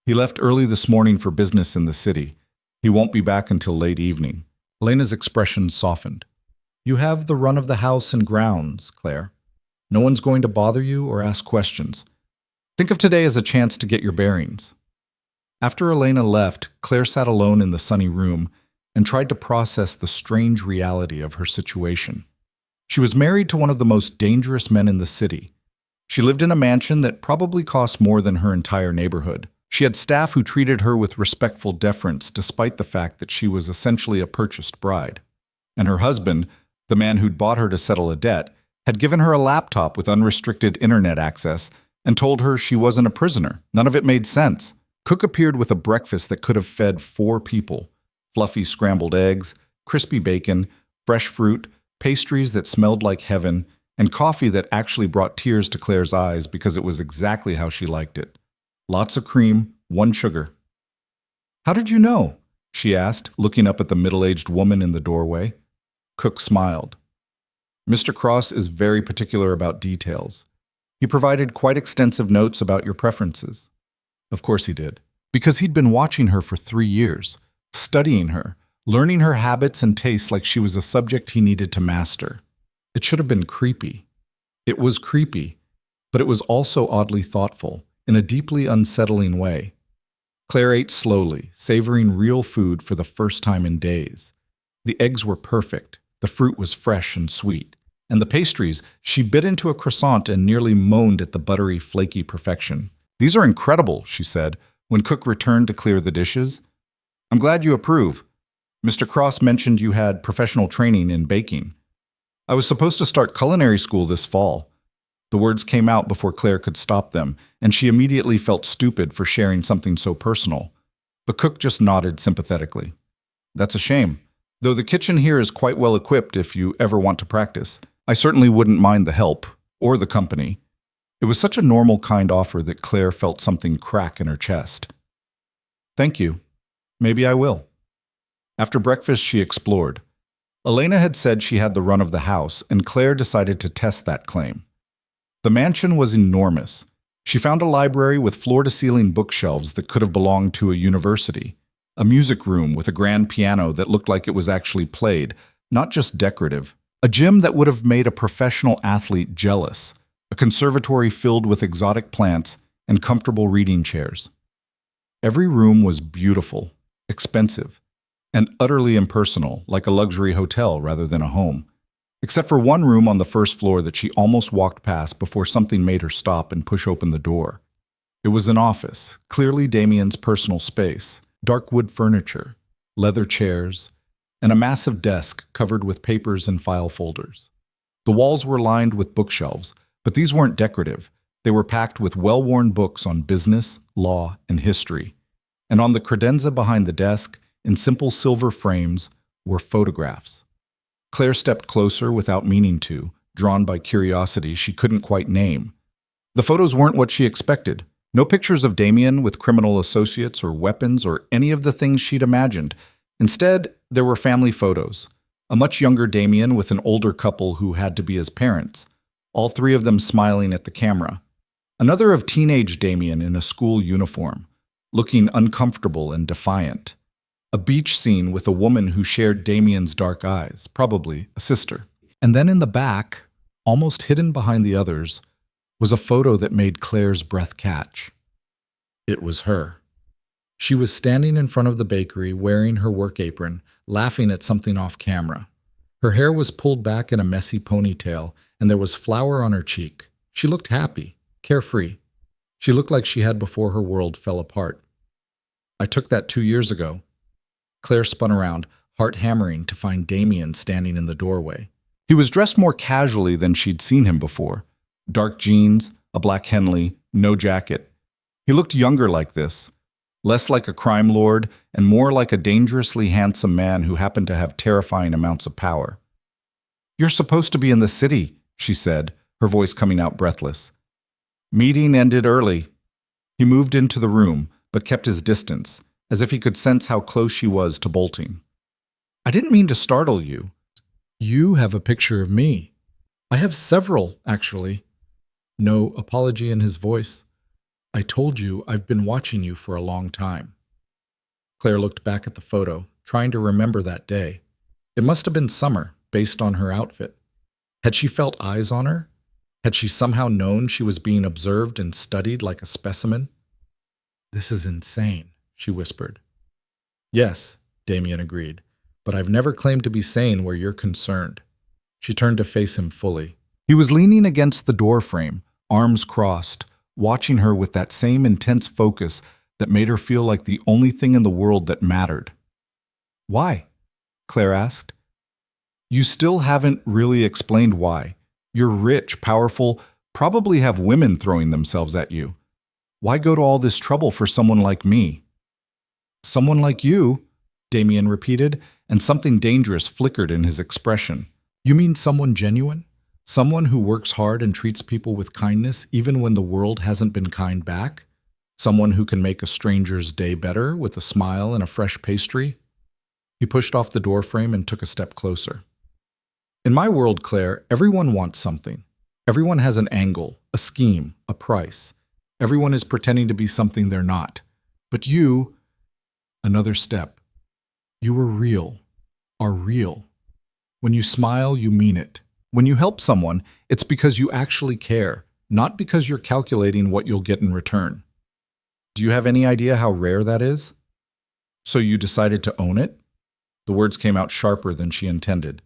"He left early this morning for business in the city. He won't be back until late evening." Elena's expression softened. "You have the run of the house and grounds, Claire. No one's going to bother you or ask questions. Think of today as a chance to get your bearings." After Elena left, Claire sat alone in the sunny room and tried to process the strange reality of her situation. She was married to one of the most dangerous men in the city. She lived in a mansion that probably cost more than her entire neighborhood. She had staff who treated her with respectful deference despite the fact that she was essentially a purchased bride. And her husband, the man who'd bought her to settle a debt, had given her a laptop with unrestricted internet access and told her she wasn't a prisoner. None of it made sense. Cook appeared with a breakfast that could have fed 4 people: fluffy scrambled eggs, crispy bacon, fresh fruit, pastries that smelled like heaven, and coffee that actually brought tears to Claire's eyes because it was exactly how she liked it. Lots of cream, 1 sugar. "How did you know?" she asked, looking up at the middle-aged woman in the doorway. Cook smiled. "Mr. Cross is very particular about details. He provided quite extensive notes about your preferences." Of course he did, because he'd been watching her for 3 years, studying her, learning her habits and tastes like she was a subject he needed to master. It should have been creepy. It was creepy, but it was also oddly thoughtful, in a deeply unsettling way. Claire ate slowly, savoring real food for the first time in days. The eggs were perfect, the fruit was fresh and sweet, and the pastries, she bit into a croissant and nearly moaned at the buttery, flaky perfection. "These are incredible," she said, when Cook returned to clear the dishes. "I'm glad you approve. Mr. Cross mentioned you had professional training in baking. I was supposed to start culinary school this fall." The words came out before Claire could stop them, and she immediately felt stupid for sharing something so personal. But Cook just nodded sympathetically. "That's a shame. Though the kitchen here is quite well equipped if you ever want to practice. I certainly wouldn't mind the help, or the company." It was such a normal, kind offer that Claire felt something crack in her chest. "Thank you. Maybe I will." After breakfast, she explored. Elena had said she had the run of the house, and Claire decided to test that claim. The mansion was enormous. She found a library with floor-to-ceiling bookshelves that could have belonged to a university, a music room with a grand piano that looked like it was actually played, not just decorative, a gym that would have made a professional athlete jealous, a conservatory filled with exotic plants, and comfortable reading chairs. Every room was beautiful, expensive, and utterly impersonal, like a luxury hotel rather than a home. Except for one room on the first floor that she almost walked past before something made her stop and push open the door. It was an office, clearly Damien's personal space, dark wood furniture, leather chairs, and a massive desk covered with papers and file folders. The walls were lined with bookshelves, but these weren't decorative. They were packed with well-worn books on business, law, and history. And on the credenza behind the desk, in simple silver frames, were photographs. Claire stepped closer without meaning to, drawn by curiosity she couldn't quite name. The photos weren't what she expected. No pictures of Damien with criminal associates or weapons or any of the things she'd imagined. Instead, there were family photos. A much younger Damien with an older couple who had to be his parents, all 3 of them smiling at the camera. Another of teenage Damien in a school uniform, looking uncomfortable and defiant. A beach scene with a woman who shared Damien's dark eyes, probably a sister. And then in the back, almost hidden behind the others, was a photo that made Claire's breath catch. It was her. She was standing in front of the bakery wearing her work apron, laughing at something off camera. Her hair was pulled back in a messy ponytail, and there was flour on her cheek. She looked happy, carefree. She looked like she had before her world fell apart. "I took that 2 years ago." Claire spun around, heart hammering, to find Damien standing in the doorway. He was dressed more casually than she'd seen him before. Dark jeans, a black Henley, no jacket. He looked younger like this, less like a crime lord and more like a dangerously handsome man who happened to have terrifying amounts of power. "You're supposed to be in the city," she said, her voice coming out breathless. "Meeting ended early." He moved into the room, but kept his distance, as if he could sense how close she was to bolting. "I didn't mean to startle you. You have a picture of me. I have several, actually." No apology in his voice. "I told you I've been watching you for a long time." Claire looked back at the photo, trying to remember that day. It must have been summer, based on her outfit. Had she felt eyes on her? Had she somehow known she was being observed and studied like a specimen? "This is insane," she whispered. "Yes," Damien agreed, "but I've never claimed to be sane where you're concerned." She turned to face him fully. He was leaning against the door frame, arms crossed, watching her with that same intense focus that made her feel like the only thing in the world that mattered. "Why?" Claire asked. "You still haven't really explained why. You're rich, powerful, probably have women throwing themselves at you. Why go to all this trouble for someone like me? Someone like you, Damien repeated, and something dangerous flickered in his expression. You mean someone genuine? Someone who works hard and treats people with kindness even when the world hasn't been kind back? Someone who can make a stranger's day better with a smile and a fresh pastry? He pushed off the doorframe and took a step closer. In my world, Claire, everyone wants something. Everyone has an angle, a scheme, a price. Everyone is pretending to be something they're not. But you, another step. You are real. When you smile, you mean it. When you help someone, it's because you actually care, not because you're calculating what you'll get in return. Do you have any idea how rare that is? So you decided to own it? The words came out sharper than she intended.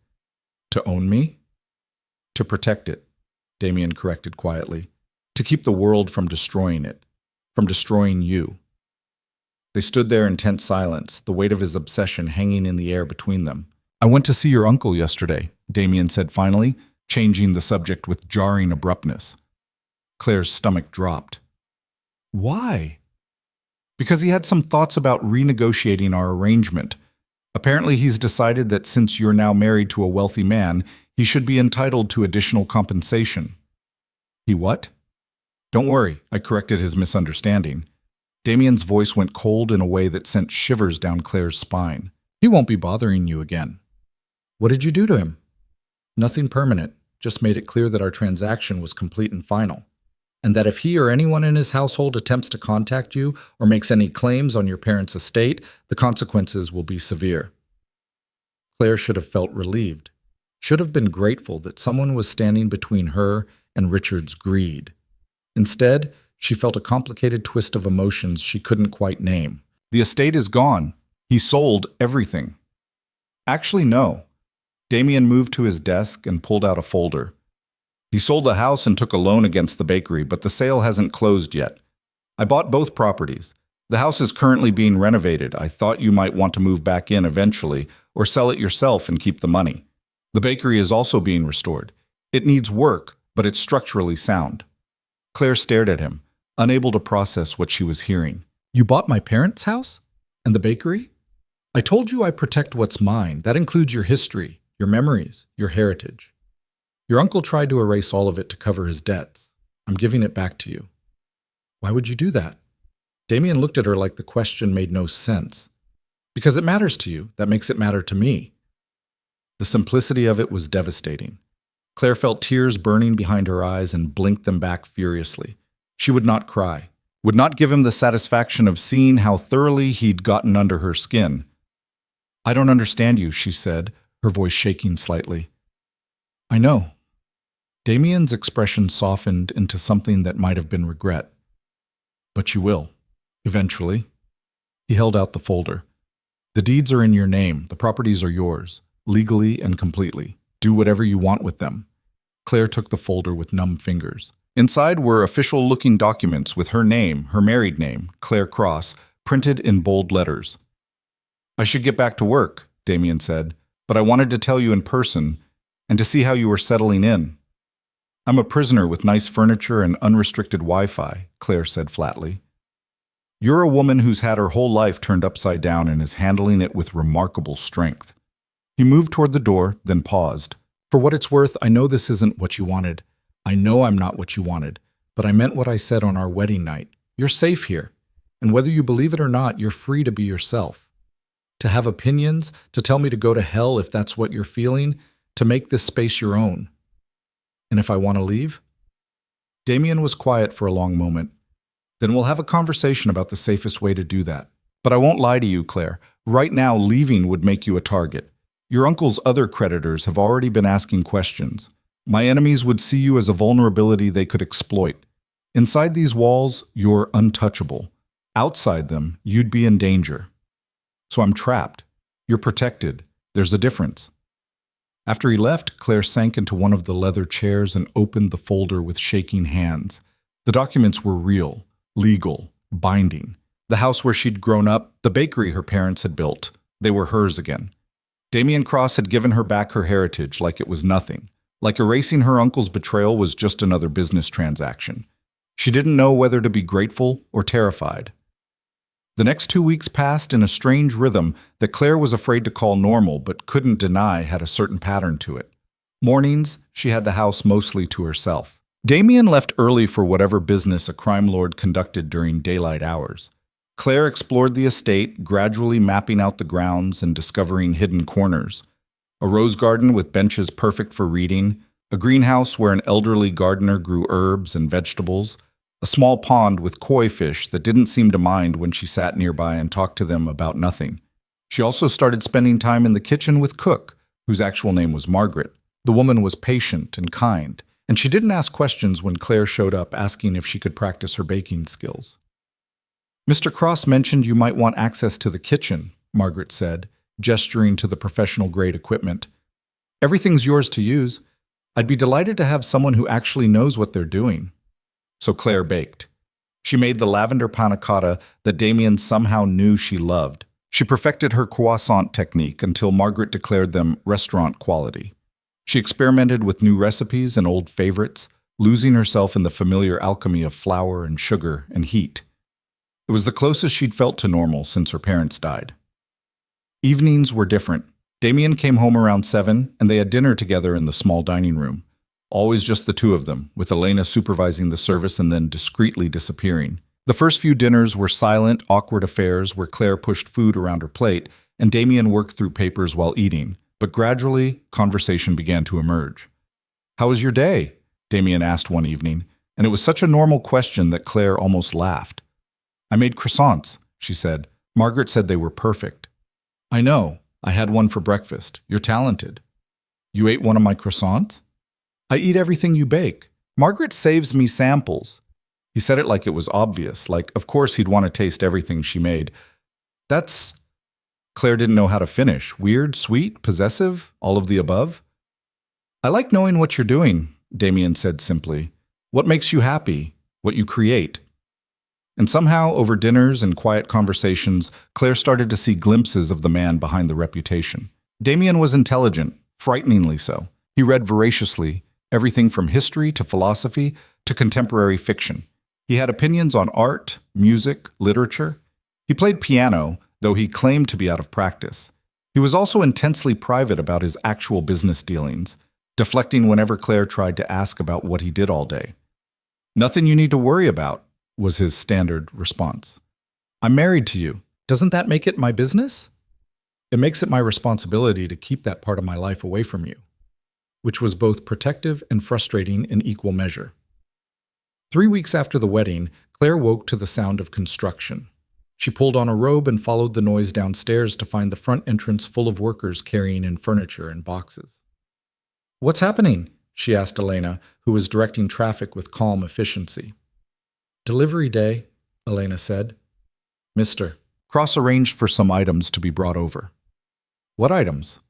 To own me? To protect it, Damien corrected quietly. To keep the world from destroying it, from destroying you. They stood there in tense silence, the weight of his obsession hanging in the air between them. I went to see your uncle yesterday, Damien said finally, changing the subject with jarring abruptness. Claire's stomach dropped. Why? Because he had some thoughts about renegotiating our arrangement. Apparently he's decided that since you're now married to a wealthy man, he should be entitled to additional compensation. He what? Don't worry, I corrected his misunderstanding. Damien's voice went cold in a way that sent shivers down Claire's spine. He won't be bothering you again. What did you do to him? Nothing permanent, just made it clear that our transaction was complete and final, and that if he or anyone in his household attempts to contact you or makes any claims on your parents' estate, the consequences will be severe. Claire should have felt relieved, should have been grateful that someone was standing between her and Richard's greed. Instead, she felt a complicated twist of emotions she couldn't quite name. The estate is gone. He sold everything. Actually, no. Damien moved to his desk and pulled out a folder. He sold the house and took a loan against the bakery, but the sale hasn't closed yet. I bought both properties. The house is currently being renovated. I thought you might want to move back in eventually, or sell it yourself and keep the money. The bakery is also being restored. It needs work, but it's structurally sound. Claire stared at him, unable to process what she was hearing. You bought my parents' house? And the bakery? I told you I protect what's mine. That includes your history, your memories, your heritage. Your uncle tried to erase all of it to cover his debts. I'm giving it back to you. Why would you do that? Damien looked at her like the question made no sense. Because it matters to you. That makes it matter to me. The simplicity of it was devastating. Claire felt tears burning behind her eyes and blinked them back furiously. She would not cry, would not give him the satisfaction of seeing how thoroughly he'd gotten under her skin. I don't understand you, she said, her voice shaking slightly. I know. Damien's expression softened into something that might have been regret. But you will, eventually. He held out the folder. The deeds are in your name. The properties are yours, legally and completely. Do whatever you want with them. Claire took the folder with numb fingers. Inside were official-looking documents with her name, her married name, Claire Cross, printed in bold letters. I should get back to work, Damien said, but I wanted to tell you in person and to see how you were settling in. I'm a prisoner with nice furniture and unrestricted Wi-Fi, Claire said flatly. You're a woman who's had her whole life turned upside down and is handling it with remarkable strength. He moved toward the door, then paused. For what it's worth, I know this isn't what you wanted. I know I'm not what you wanted, but I meant what I said on our wedding night. You're safe here, and whether you believe it or not, you're free to be yourself. To have opinions, to tell me to go to hell if that's what you're feeling, to make this space your own. And if I want to leave? Damien was quiet for a long moment. Then we'll have a conversation about the safest way to do that. But I won't lie to you, Claire. Right now, leaving would make you a target. Your uncle's other creditors have already been asking questions. My enemies would see you as a vulnerability they could exploit. Inside these walls, you're untouchable. Outside them, you'd be in danger. So I'm trapped. You're protected. There's a difference. After he left, Claire sank into one of the leather chairs and opened the folder with shaking hands. The documents were real, legal, binding. The house where she'd grown up, the bakery her parents had built, they were hers again. Damien Cross had given her back her heritage like it was nothing, like erasing her uncle's betrayal was just another business transaction. She didn't know whether to be grateful or terrified. The next 2 weeks passed in a strange rhythm that Claire was afraid to call normal but couldn't deny had a certain pattern to it. Mornings, she had the house mostly to herself. Damien left early for whatever business a crime lord conducted during daylight hours. Claire explored the estate, gradually mapping out the grounds and discovering hidden corners. A rose garden with benches perfect for reading, a greenhouse where an elderly gardener grew herbs and vegetables, a small pond with koi fish that didn't seem to mind when she sat nearby and talked to them about nothing. She also started spending time in the kitchen with Cook, whose actual name was Margaret. The woman was patient and kind, and she didn't ask questions when Claire showed up asking if she could practice her baking skills. "Mr. Cross mentioned you might want access to the kitchen," Margaret said, gesturing to the professional-grade equipment. "Everything's yours to use. I'd be delighted to have someone who actually knows what they're doing." So Claire baked. She made the lavender panna cotta that Damien somehow knew she loved. She perfected her croissant technique until Margaret declared them restaurant quality. She experimented with new recipes and old favorites, losing herself in the familiar alchemy of flour and sugar and heat. It was the closest she'd felt to normal since her parents died. Evenings were different. Damien came home around 7, and they had dinner together in the small dining room. Always just the two of them, with Elena supervising the service and then discreetly disappearing. The first few dinners were silent, awkward affairs where Claire pushed food around her plate, and Damien worked through papers while eating. But gradually, conversation began to emerge. "How was your day?" Damien asked one evening, and it was such a normal question that Claire almost laughed. "I made croissants," she said. "Margaret said they were perfect." "I know. I had one for breakfast. You're talented." "You ate one of my croissants?" "I eat everything you bake. Margaret saves me samples." He said it like it was obvious, like of course he'd want to taste everything she made. "That's..." Claire didn't know how to finish. Weird, sweet, possessive, all of the above? "I like knowing what you're doing," Damien said simply. "What makes you happy? What you create?" And somehow, over dinners and quiet conversations, Claire started to see glimpses of the man behind the reputation. Damien was intelligent, frighteningly so. He read voraciously, everything from history to philosophy to contemporary fiction. He had opinions on art, music, literature. He played piano, though he claimed to be out of practice. He was also intensely private about his actual business dealings, deflecting whenever Claire tried to ask about what he did all day. "Nothing you need to worry about," was his standard response. "I'm married to you. Doesn't that make it my business?" "It makes it my responsibility to keep that part of my life away from you," which was both protective and frustrating in equal measure. 3 weeks after the wedding, Claire woke to the sound of construction. She pulled on a robe and followed the noise downstairs to find the front entrance full of workers carrying in furniture and boxes. "What's happening?" she asked Elena, who was directing traffic with calm efficiency. "Delivery day," Elena said. "Mr. Cross arranged for some items to be brought over." "What items?"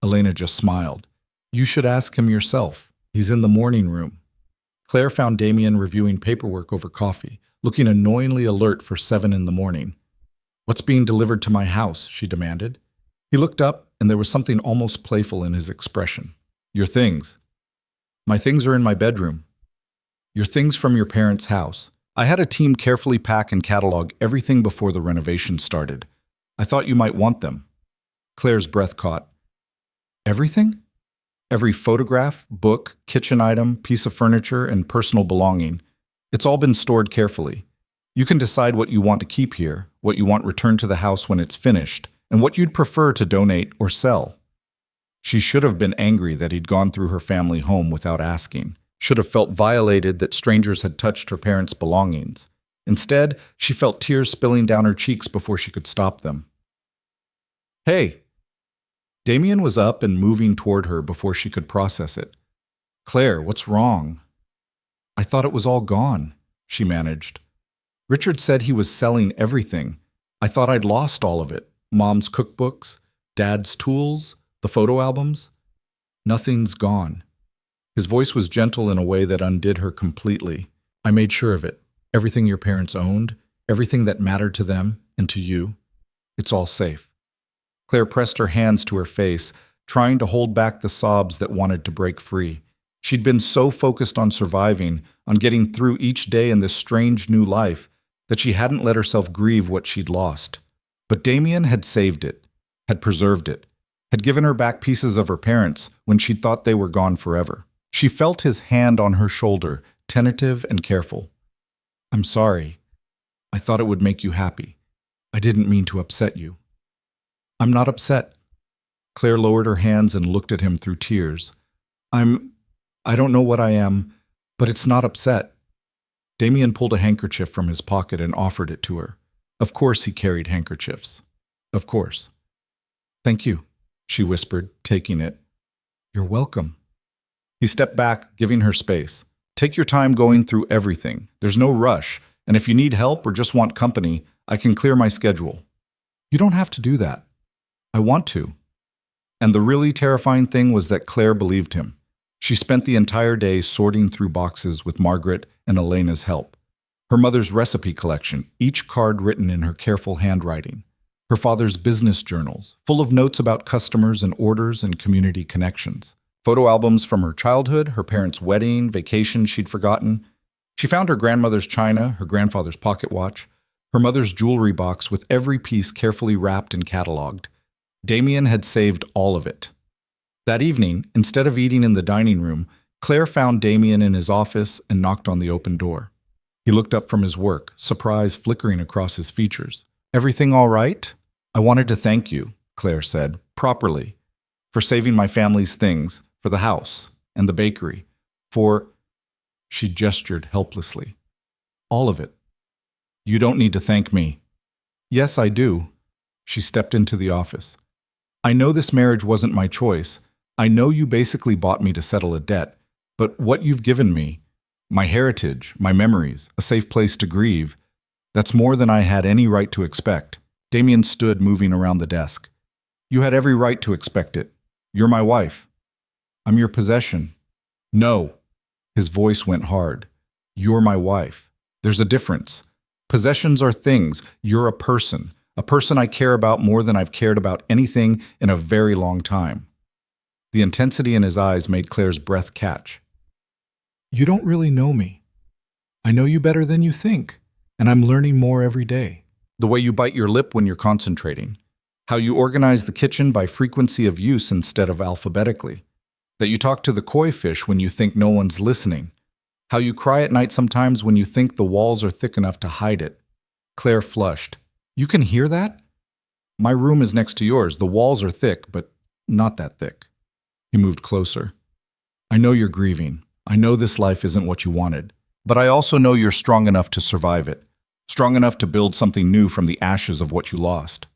Elena just smiled. "You should ask him yourself. He's in the morning room." Claire found Damien reviewing paperwork over coffee, looking annoyingly alert for 7 in the morning. "What's being delivered to my house?" she demanded. He looked up, and there was something almost playful in his expression. "Your things." "My things are in my bedroom." "Your things from your parents' house. I had a team carefully pack and catalog everything before the renovation started. I thought you might want them." Claire's breath caught. "Everything?" "Every photograph, book, kitchen item, piece of furniture, and personal belonging. It's all been stored carefully. You can decide what you want to keep here, what you want returned to the house when it's finished, and what you'd prefer to donate or sell." She should have been angry that he'd gone through her family home without asking, should have felt violated that strangers had touched her parents' belongings. Instead, she felt tears spilling down her cheeks before she could stop them. "Hey!" Damien was up and moving toward her before she could process it. "Claire, what's wrong?" "I thought it was all gone," she managed. "Richard said he was selling everything. I thought I'd lost all of it. Mom's cookbooks, Dad's tools, the photo albums. Nothing's gone." His voice was gentle in a way that undid her completely. "I made sure of it. Everything your parents owned, everything that mattered to them and to you. It's all safe." Claire pressed her hands to her face, trying to hold back the sobs that wanted to break free. She'd been so focused on surviving, on getting through each day in this strange new life, that she hadn't let herself grieve what she'd lost. But Damien had saved it, had preserved it, had given her back pieces of her parents when she'd thought they were gone forever. She felt his hand on her shoulder, tentative and careful. "I'm sorry. I thought it would make you happy. I didn't mean to upset you." "I'm not upset." Claire lowered her hands and looked at him through tears. I don't know what I am, but it's not upset." Damien pulled a handkerchief from his pocket and offered it to her. Of course he carried handkerchiefs. Of course. "Thank you," she whispered, taking it. "You're welcome." He stepped back, giving her space. "Take your time going through everything. There's no rush, and if you need help or just want company, I can clear my schedule." "You don't have to do that." "I want to." And the really terrifying thing was that Claire believed him. She spent the entire day sorting through boxes with Margaret and Elena's help. Her mother's recipe collection, each card written in her careful handwriting. Her father's business journals, full of notes about customers and orders and community connections. Photo albums from her childhood, her parents' wedding, vacation she'd forgotten. She found her grandmother's china, her grandfather's pocket watch, her mother's jewelry box with every piece carefully wrapped and cataloged. Damien had saved all of it. That evening, instead of eating in the dining room, Claire found Damien in his office and knocked on the open door. He looked up from his work, surprise flickering across his features. "Everything all right?" "I wanted to thank you," Claire said, properly, "for saving my family's things, for the house and the bakery, for—" She gestured helplessly. "All of it." "You don't need to thank me." "Yes, I do." She stepped into the office. "I know this marriage wasn't my choice. I know you basically bought me to settle a debt, but what you've given me, my heritage, my memories, a safe place to grieve, that's more than I had any right to expect." Damien stood, moving around the desk. "You had every right to expect it. You're my wife. I'm your possession." "No." His voice went hard. "You're my wife. There's a difference. Possessions are things. You're a person I care about more than I've cared about anything in a very long time." The intensity in his eyes made Claire's breath catch. "You don't really know me. I know you better than you think, and I'm learning more every day. The way you bite your lip when you're concentrating. How you organize the kitchen by frequency of use instead of alphabetically. That you talk to the koi fish when you think no one's listening. How you cry at night sometimes when you think the walls are thick enough to hide it." Claire flushed. "You can hear that?" "My room is next to yours. The walls are thick, but not that thick." He moved closer. "I know you're grieving. I know this life isn't what you wanted. But I also know you're strong enough to survive it. Strong enough to build something new from the ashes of what you lost."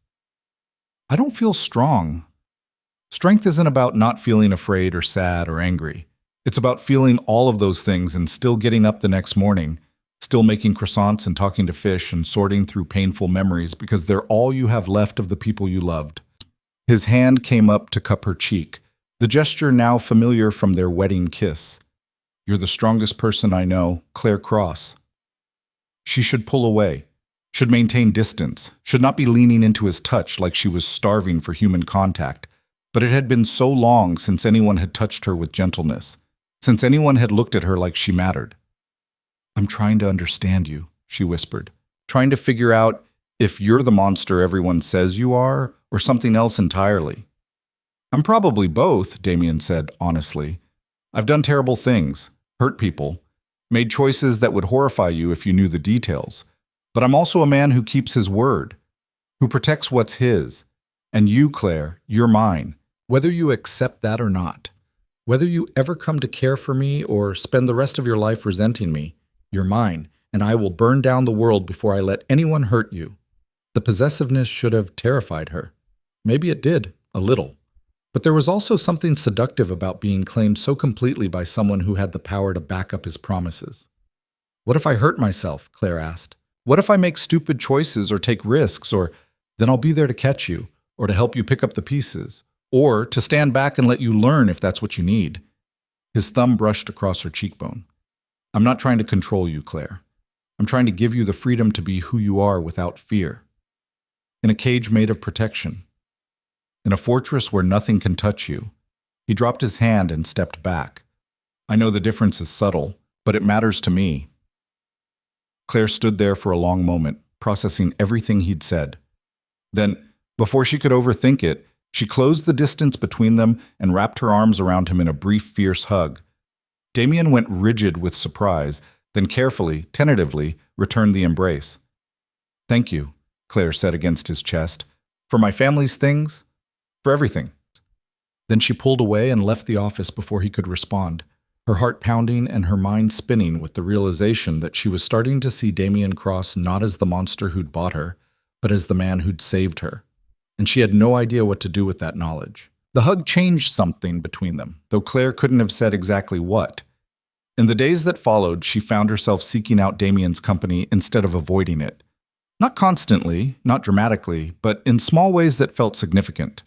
"I don't feel strong." Strength isn't about not feeling afraid or sad or angry. It's about feeling all of those things and still getting up the next morning, still making croissants and talking to fish and sorting through painful memories because they're all you have left of the people you loved. His hand came up to cup her cheek, the gesture now familiar from their wedding kiss. "You're the strongest person I know, Claire Cross." She should pull away, should maintain distance, should not be leaning into his touch like she was starving for human contact. But it had been so long since anyone had touched her with gentleness, since anyone had looked at her like she mattered. "I'm trying to understand you," she whispered, "trying to figure out if you're the monster everyone says you are, or something else entirely." "I'm probably both," Damien said honestly. "I've done terrible things, hurt people, made choices that would horrify you if you knew the details. But I'm also a man who keeps his word, who protects what's his. And you, Claire, you're mine, whether you accept that or not. Whether you ever come to care for me or spend the rest of your life resenting me, you're mine, and I will burn down the world before I let anyone hurt you." The possessiveness should have terrified her. Maybe it did, a little. But there was also something seductive about being claimed so completely by someone who had the power to back up his promises. "What if I hurt myself?" Claire asked. "What if I make stupid choices or take risks, or then I'll be there to catch you, or to help you pick up the pieces, or to stand back and let you learn if that's what you need?" His thumb brushed across her cheekbone. "I'm not trying to control you, Claire. I'm trying to give you the freedom to be who you are without fear. In a cage made of protection. In a fortress where nothing can touch you." He dropped his hand and stepped back. I know the difference is subtle, but it matters to me. Claire stood there for a long moment, processing everything he'd said. Then, before she could overthink it, she closed the distance between them and wrapped her arms around him in a brief, fierce hug. Damien went rigid with surprise, then carefully, tentatively, returned the embrace. "Thank you," Claire said against his chest. "For my family's things? For everything." Then she pulled away and left the office before he could respond, her heart pounding and her mind spinning with the realization that she was starting to see Damien Cross not as the monster who'd bought her, but as the man who'd saved her. And she had no idea what to do with that knowledge. The hug changed something between them, though Claire couldn't have said exactly what. In the days that followed, she found herself seeking out Damien's company instead of avoiding it. Not constantly, not dramatically, but in small ways that felt significant.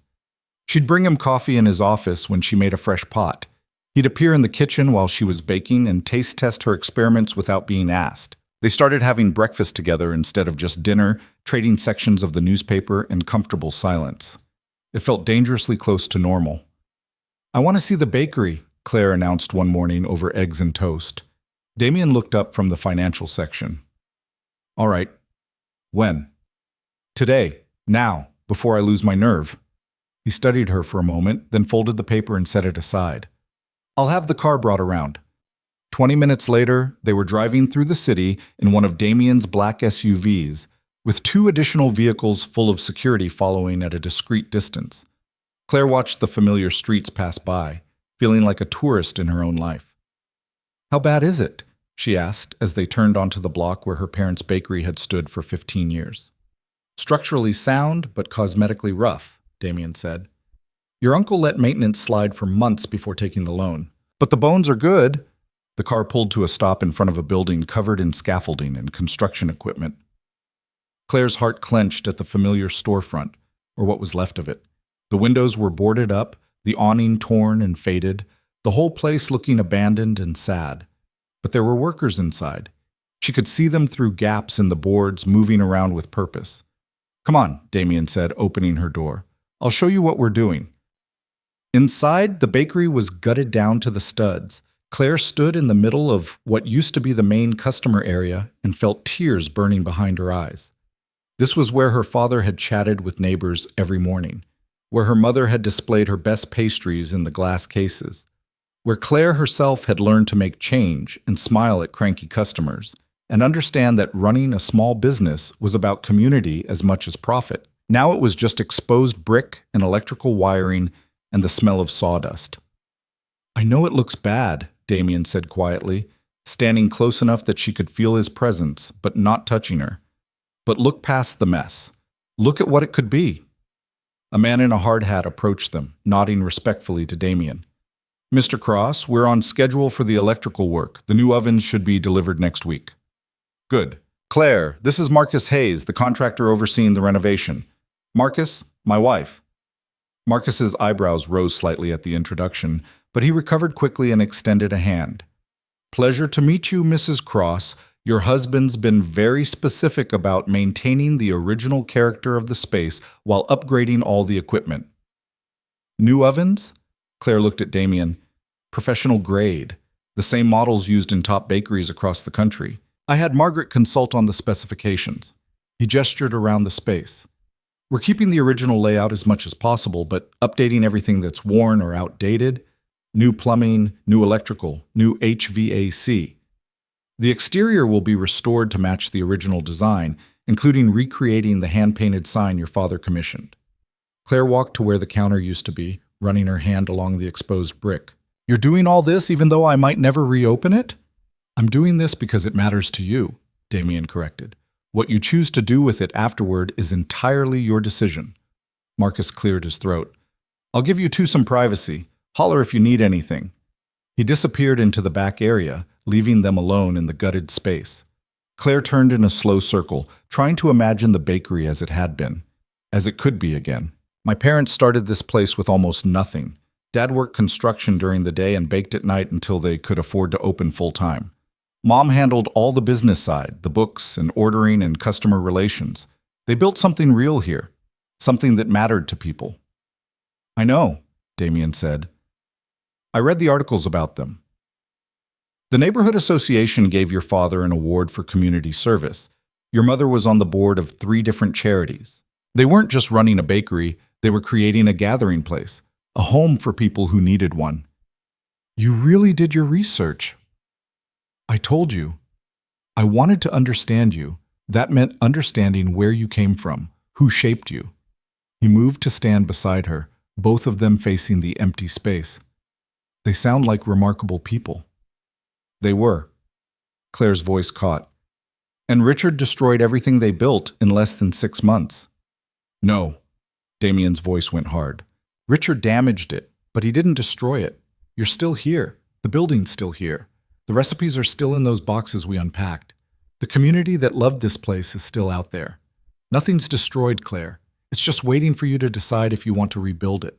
She'd bring him coffee in his office when she made a fresh pot. He'd appear in the kitchen while she was baking and taste test her experiments without being asked. They started having breakfast together instead of just dinner, trading sections of the newspaper in comfortable silence. It felt dangerously close to normal. "I want to see the bakery," Claire announced one morning over eggs and toast. Damien looked up from the financial section. "All right. When?" "Today. Now. Before I lose my nerve." He studied her for a moment, then folded the paper and set it aside. "I'll have the car brought around." 20 minutes later, they were driving through the city in one of Damien's black SUVs, with 2 additional vehicles full of security following at a discreet distance. Claire watched the familiar streets pass by, feeling like a tourist in her own life. "How bad is it?" she asked as they turned onto the block where her parents' bakery had stood for 15 years. "Structurally sound, but cosmetically rough," Damien said. "Your uncle let maintenance slide for months before taking the loan. But the bones are good." The car pulled to a stop in front of a building covered in scaffolding and construction equipment. Claire's heart clenched at the familiar storefront, or what was left of it. The windows were boarded up, the awning torn and faded, the whole place looking abandoned and sad. But there were workers inside. She could see them through gaps in the boards, moving around with purpose. "Come on," Damien said, opening her door. "I'll show you what we're doing." Inside, the bakery was gutted down to the studs. Claire stood in the middle of what used to be the main customer area and felt tears burning behind her eyes. This was where her father had chatted with neighbors every morning, where her mother had displayed her best pastries in the glass cases, where Claire herself had learned to make change and smile at cranky customers, and understand that running a small business was about community as much as profit. Now it was just exposed brick and electrical wiring and the smell of sawdust. "I know it looks bad," Damien said quietly, standing close enough that she could feel his presence, but not touching her. "But look past the mess. Look at what it could be." A man in a hard hat approached them, nodding respectfully to Damien. "Mr. Cross, we're on schedule for the electrical work. The new ovens should be delivered next week." "Good. Claire, this is Marcus Hayes, the contractor overseeing the renovation. Marcus, my wife." Marcus's eyebrows rose slightly at the introduction, but he recovered quickly and extended a hand. "Pleasure to meet you, Mrs. Cross. Your husband's been very specific about maintaining the original character of the space while upgrading all the equipment." "New ovens?" Claire looked at Damien. "Professional grade. The same models used in top bakeries across the country. I had Margaret consult on the specifications." He gestured around the space. "We're keeping the original layout as much as possible, but updating everything that's worn or outdated. New plumbing, new electrical, new HVAC. The exterior will be restored to match the original design, including recreating the hand-painted sign your father commissioned." Claire walked to where the counter used to be, running her hand along the exposed brick. "You're doing all this even though I might never reopen it?" "I'm doing this because it matters to you," Damien corrected. "What you choose to do with it afterward is entirely your decision." Marcus cleared his throat. "I'll give you two some privacy. Holler if you need anything." He disappeared into the back area, leaving them alone in the gutted space. Claire turned in a slow circle, trying to imagine the bakery as it had been, as it could be again. "My parents started this place with almost nothing. Dad worked construction during the day and baked at night until they could afford to open full-time. Mom handled all the business side, the books and ordering and customer relations. They built something real here, something that mattered to people." "I know," Damien said. "I read the articles about them. The neighborhood association gave your father an award for community service. Your mother was on the board of 3 different charities. They weren't just running a bakery, they were creating a gathering place, a home for people who needed one. You really did your research. I told you. I wanted to understand you. That meant understanding where you came from, who shaped you. He moved to stand beside her, both of them facing the empty space. They sound like remarkable people. They were. Claire's voice caught. And Richard destroyed everything they built in less than 6 months. No. Damien's voice went hard. Richard damaged it, but he didn't destroy it. You're still here. The building's still here. The recipes are still in those boxes we unpacked. The community that loved this place is still out there. Nothing's destroyed, Claire. It's just waiting for you to decide if you want to rebuild it.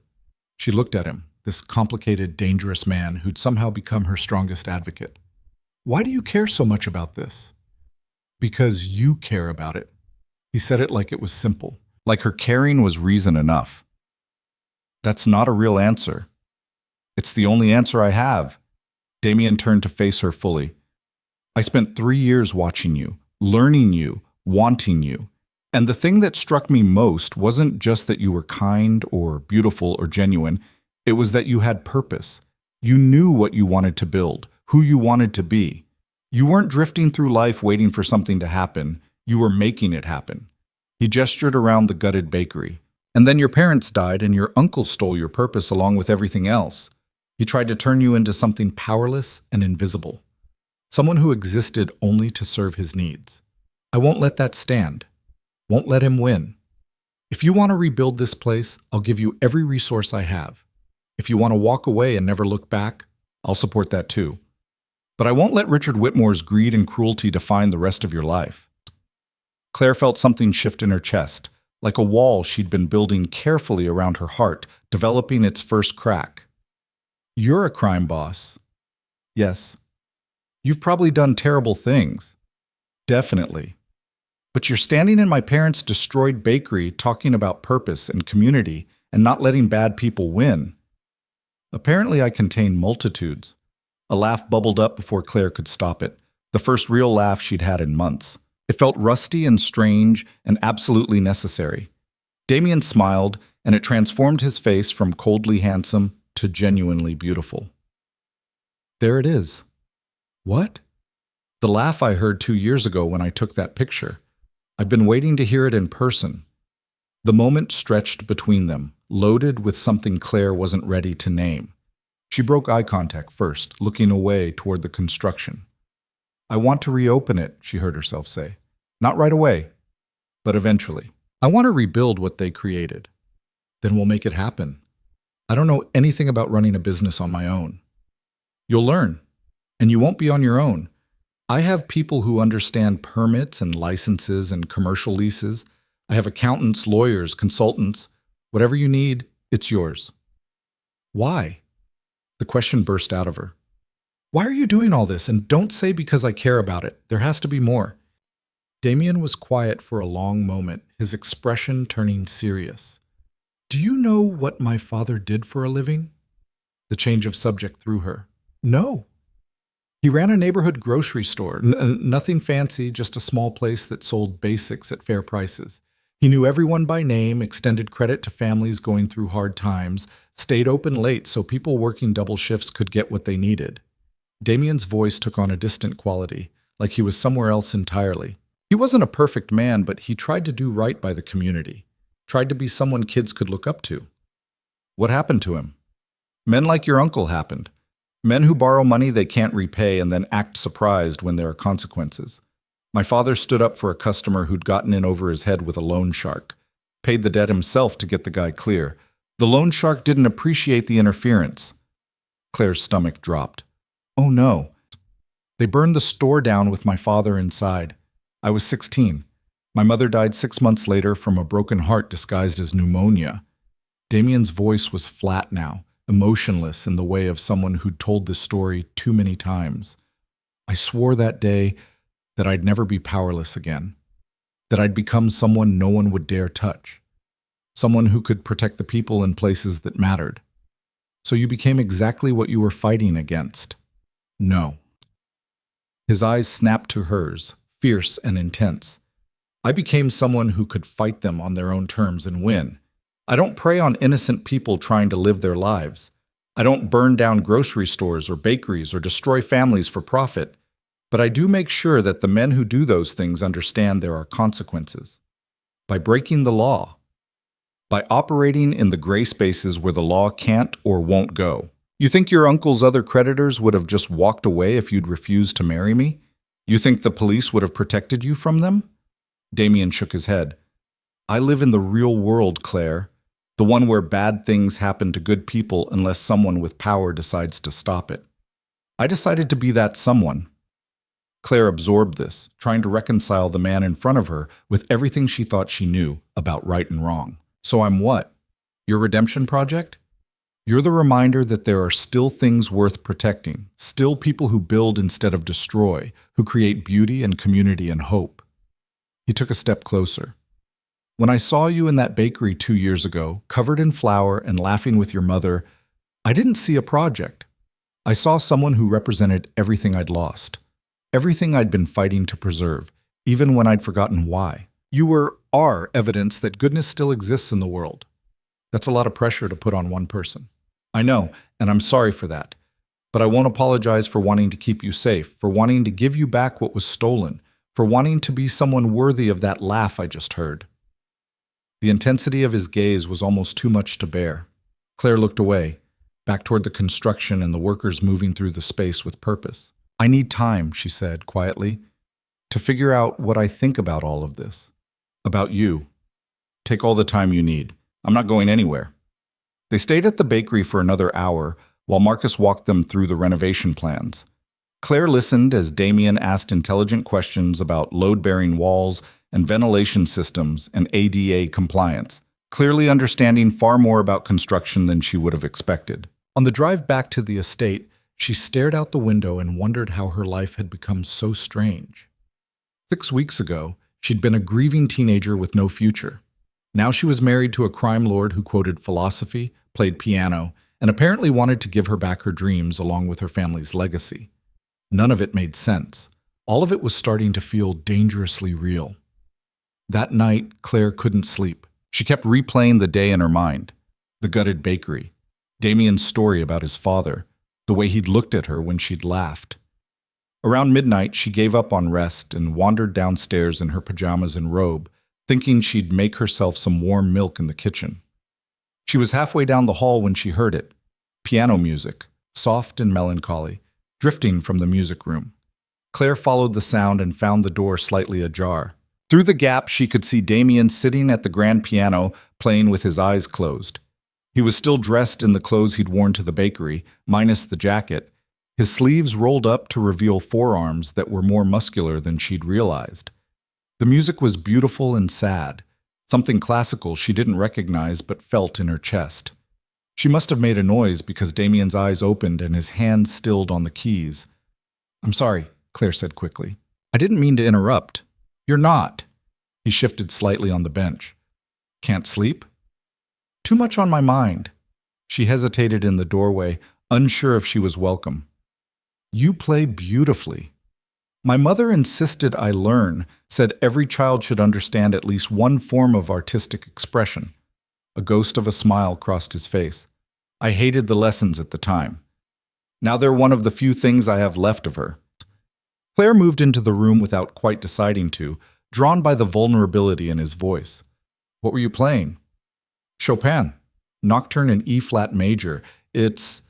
She looked at him, this complicated, dangerous man who'd somehow become her strongest advocate. Why do you care so much about this? Because you care about it. He said it like it was simple, like her caring was reason enough. That's not a real answer. It's the only answer I have. Damien turned to face her fully. I spent 3 years watching you, learning you, wanting you. And the thing that struck me most wasn't just that you were kind or beautiful or genuine. It was that you had purpose. You knew what you wanted to build, who you wanted to be. You weren't drifting through life waiting for something to happen. You were making it happen. He gestured around the gutted bakery. And then your parents died and your uncle stole your purpose along with everything else. He tried to turn you into something powerless and invisible. Someone who existed only to serve his needs. I won't let that stand. Won't let him win. If you want to rebuild this place, I'll give you every resource I have. If you want to walk away and never look back, I'll support that too. But I won't let Richard Whitmore's greed and cruelty define the rest of your life. Claire felt something shift in her chest, like a wall she'd been building carefully around her heart, developing its first crack. You're a crime boss. Yes. You've probably done terrible things. Definitely. But you're standing in my parents' destroyed bakery talking about purpose and community and not letting bad people win. Apparently I contain multitudes. A laugh bubbled up before Claire could stop it, the first real laugh she'd had in months. It felt rusty and strange and absolutely necessary. Damien smiled, and it transformed his face from coldly handsome to genuinely beautiful. There it is. What? The laugh I heard 2 years ago when I took that picture. I've been waiting to hear it in person. The moment stretched between them, loaded with something Claire wasn't ready to name. She broke eye contact first, looking away toward the construction. I want to reopen it, she heard herself say. Not right away, but eventually. I want to rebuild what they created. Then we'll make it happen. I don't know anything about running a business on my own. You'll learn, and you won't be on your own. I have people who understand permits and licenses and commercial leases. I have accountants, lawyers, consultants. Whatever you need, it's yours. Why? The question burst out of her. Why are you doing all this? And don't say because I care about it. There has to be more. Damien was quiet for a long moment, his expression turning serious. Do you know what my father did for a living? The change of subject threw her. No. He ran a neighborhood grocery store, nothing fancy, just a small place that sold basics at fair prices. He knew everyone by name, extended credit to families going through hard times, stayed open late so people working double shifts could get what they needed. Damien's voice took on a distant quality, like he was somewhere else entirely. He wasn't a perfect man, but he tried to do right by the community, tried to be someone kids could look up to. What happened to him? Men like your uncle happened. Men who borrow money they can't repay and then act surprised when there are consequences. My father stood up for a customer who'd gotten in over his head with a loan shark, paid the debt himself to get the guy clear. The loan shark didn't appreciate the interference. Claire's stomach dropped. Oh no. They burned the store down with my father inside. I was 16. My mother died 6 months later from a broken heart disguised as pneumonia. Damien's voice was flat now, emotionless in the way of someone who'd told this story too many times. I swore that day that I'd never be powerless again, that I'd become someone no one would dare touch, someone who could protect the people and places that mattered. So you became exactly what you were fighting against. No. His eyes snapped to hers, fierce and intense. I became someone who could fight them on their own terms and win. I don't prey on innocent people trying to live their lives. I don't burn down grocery stores or bakeries or destroy families for profit. But I do make sure that the men who do those things understand there are consequences. By breaking the law. By operating in the gray spaces where the law can't or won't go. You think your uncle's other creditors would have just walked away if you'd refused to marry me? You think the police would have protected you from them? Damien shook his head. I live in the real world, Claire. The one where bad things happen to good people unless someone with power decides to stop it. I decided to be that someone. Claire absorbed this, trying to reconcile the man in front of her with everything she thought she knew about right and wrong. So I'm what? Your redemption project? You're the reminder that there are still things worth protecting, still people who build instead of destroy, who create beauty and community and hope. He took a step closer. When I saw you in that bakery 2 years ago, covered in flour and laughing with your mother, I didn't see a project. I saw someone who represented everything I'd lost, everything I'd been fighting to preserve, even when I'd forgotten why. You are evidence that goodness still exists in the world. That's a lot of pressure to put on one person. I know, and I'm sorry for that. But I won't apologize for wanting to keep you safe, for wanting to give you back what was stolen, for wanting to be someone worthy of that laugh I just heard. The intensity of his gaze was almost too much to bear. Claire looked away, back toward the construction and the workers moving through the space with purpose. I need time, she said quietly, to figure out what I think about all of this. About you. Take all the time you need. I'm not going anywhere. They stayed at the bakery for another hour while Marcus walked them through the renovation plans. Claire listened as Damien asked intelligent questions about load-bearing walls and ventilation systems and ADA compliance, clearly understanding far more about construction than she would have expected. On the drive back to the estate, she stared out the window and wondered how her life had become so strange. 6 weeks ago, she'd been a grieving teenager with no future. Now she was married to a crime lord who quoted philosophy, played piano, and apparently wanted to give her back her dreams along with her family's legacy. None of it made sense. All of it was starting to feel dangerously real. That night, Claire couldn't sleep. She kept replaying the day in her mind. The gutted bakery, Damien's story about his father, the way he'd looked at her when she'd laughed. Around midnight, she gave up on rest and wandered downstairs in her pajamas and robe, thinking she'd make herself some warm milk in the kitchen. She was halfway down the hall when she heard it. Piano music, soft and melancholy, drifting from the music room. Claire followed the sound and found the door slightly ajar. Through the gap, she could see Damien sitting at the grand piano, playing with his eyes closed. He was still dressed in the clothes he'd worn to the bakery, minus the jacket, his sleeves rolled up to reveal forearms that were more muscular than she'd realized. The music was beautiful and sad, something classical she didn't recognize but felt in her chest. She must have made a noise because Damien's eyes opened and his hand stilled on the keys. "I'm sorry," Claire said quickly. "I didn't mean to interrupt." "You're not." He shifted slightly on the bench. "Can't sleep?" "Too much on my mind." She hesitated in the doorway, unsure if she was welcome. "You play beautifully." "My mother insisted I learn, said every child should understand at least one form of artistic expression." A ghost of a smile crossed his face. "I hated the lessons at the time. Now they're one of the few things I have left of her." Claire moved into the room without quite deciding to, drawn by the vulnerability in his voice. "What were you playing?" "Chopin. Nocturne in E-flat major. It's—"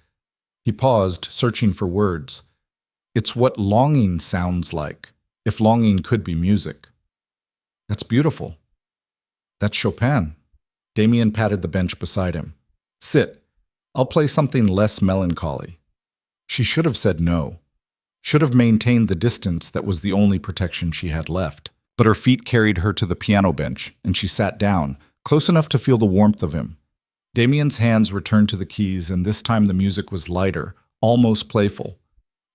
He paused, searching for words. "It's what longing sounds like, if longing could be music." "That's beautiful." "That's Chopin." Damien patted the bench beside him. "Sit. I'll play something less melancholy." She should have said no. Should have maintained the distance that was the only protection she had left. But her feet carried her to the piano bench, and she sat down, close enough to feel the warmth of him. Damien's hands returned to the keys, and this time the music was lighter, almost playful.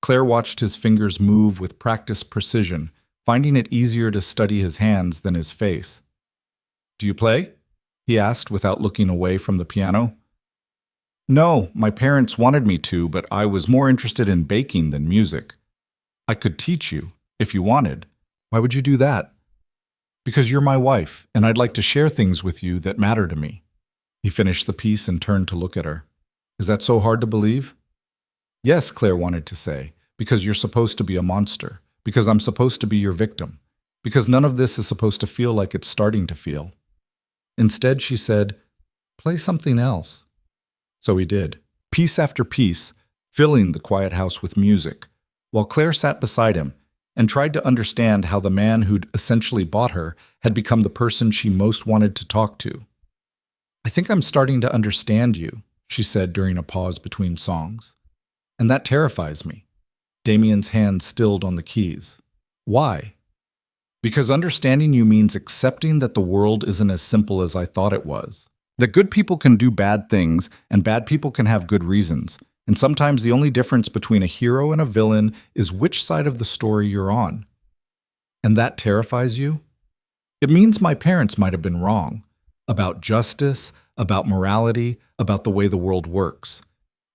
Claire watched his fingers move with practiced precision, finding it easier to study his hands than his face. "Do you play?" he asked without looking away from the piano. "No, my parents wanted me to, but I was more interested in baking than music." I could teach you, if you wanted. Why would you do that? Because you're my wife, and I'd like to share things with you that matter to me. He finished the piece and turned to look at her. Is that so hard to believe? Yes, Claire wanted to say, because you're supposed to be a monster, because I'm supposed to be your victim, because none of this is supposed to feel like it's starting to feel. Instead, she said, play something else. So he did, piece after piece, filling the quiet house with music, while Claire sat beside him and tried to understand how the man who'd essentially bought her had become the person she most wanted to talk to. I think I'm starting to understand you, she said during a pause between songs. And that terrifies me. Damien's hand stilled on the keys. Why? Because understanding you means accepting that the world isn't as simple as I thought it was. That good people can do bad things, and bad people can have good reasons. And sometimes the only difference between a hero and a villain is which side of the story you're on. And that terrifies you? It means my parents might have been wrong. About justice, about morality, about the way the world works.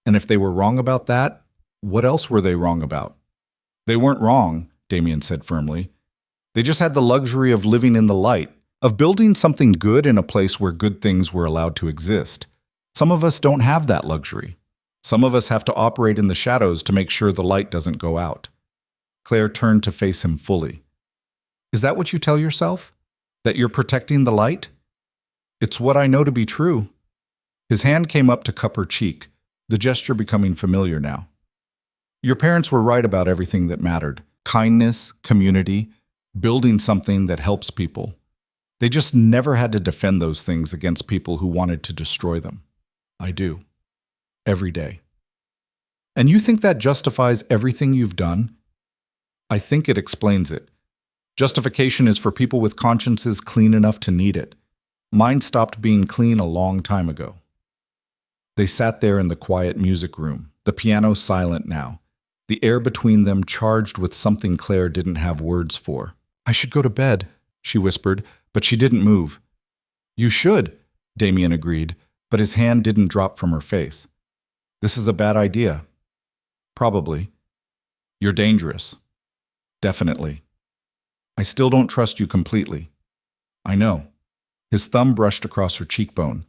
And if they were wrong about that, what else were they wrong about? They weren't wrong, Damien said firmly. They just had the luxury of living in the light, of building something good in a place where good things were allowed to exist. Some of us don't have that luxury. Some of us have to operate in the shadows to make sure the light doesn't go out. Claire turned to face him fully. Is that what you tell yourself? That you're protecting the light? It's what I know to be true. His hand came up to cup her cheek, the gesture becoming familiar now. Your parents were right about everything that mattered. Kindness, community, building something that helps people. They just never had to defend those things against people who wanted to destroy them. I do. Every day. And you think that justifies everything you've done? I think it explains it. Justification is for people with consciences clean enough to need it. Mine stopped being clean a long time ago. They sat there in the quiet music room, the piano silent now, the air between them charged with something Claire didn't have words for. I should go to bed, she whispered, but she didn't move. You should, Damien agreed, but his hand didn't drop from her face. This is a bad idea. Probably. You're dangerous. Definitely. I still don't trust you completely. I know. His thumb brushed across her cheekbone.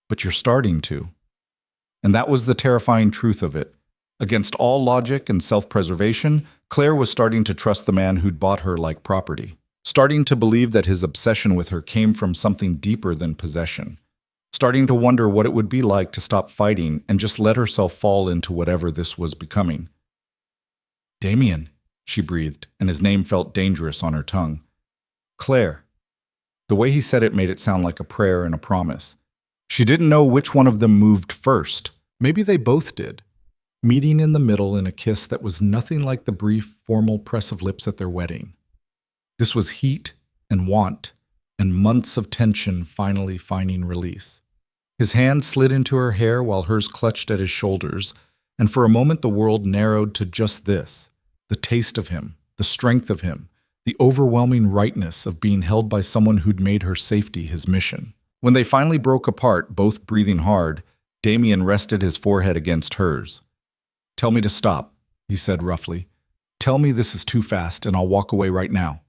But you're starting to. And that was the terrifying truth of it. Against all logic and self-preservation, Claire was starting to trust the man who'd bought her like property. Starting to believe that his obsession with her came from something deeper than possession. Starting to wonder what it would be like to stop fighting and just let herself fall into whatever this was becoming. Damien, she breathed, and his name felt dangerous on her tongue. Claire. The way he said it made it sound like a prayer and a promise. She didn't know which one of them moved first. Maybe they both did. Meeting in the middle in a kiss that was nothing like the brief, formal press of lips at their wedding. This was heat and want, and months of tension finally finding release. His hand slid into her hair while hers clutched at his shoulders, and for a moment the world narrowed to just this, the taste of him, the strength of him, the overwhelming rightness of being held by someone who'd made her safety his mission. When they finally broke apart, both breathing hard, Damien rested his forehead against hers. Tell me to stop, he said roughly. Tell me this is too fast and I'll walk away right now.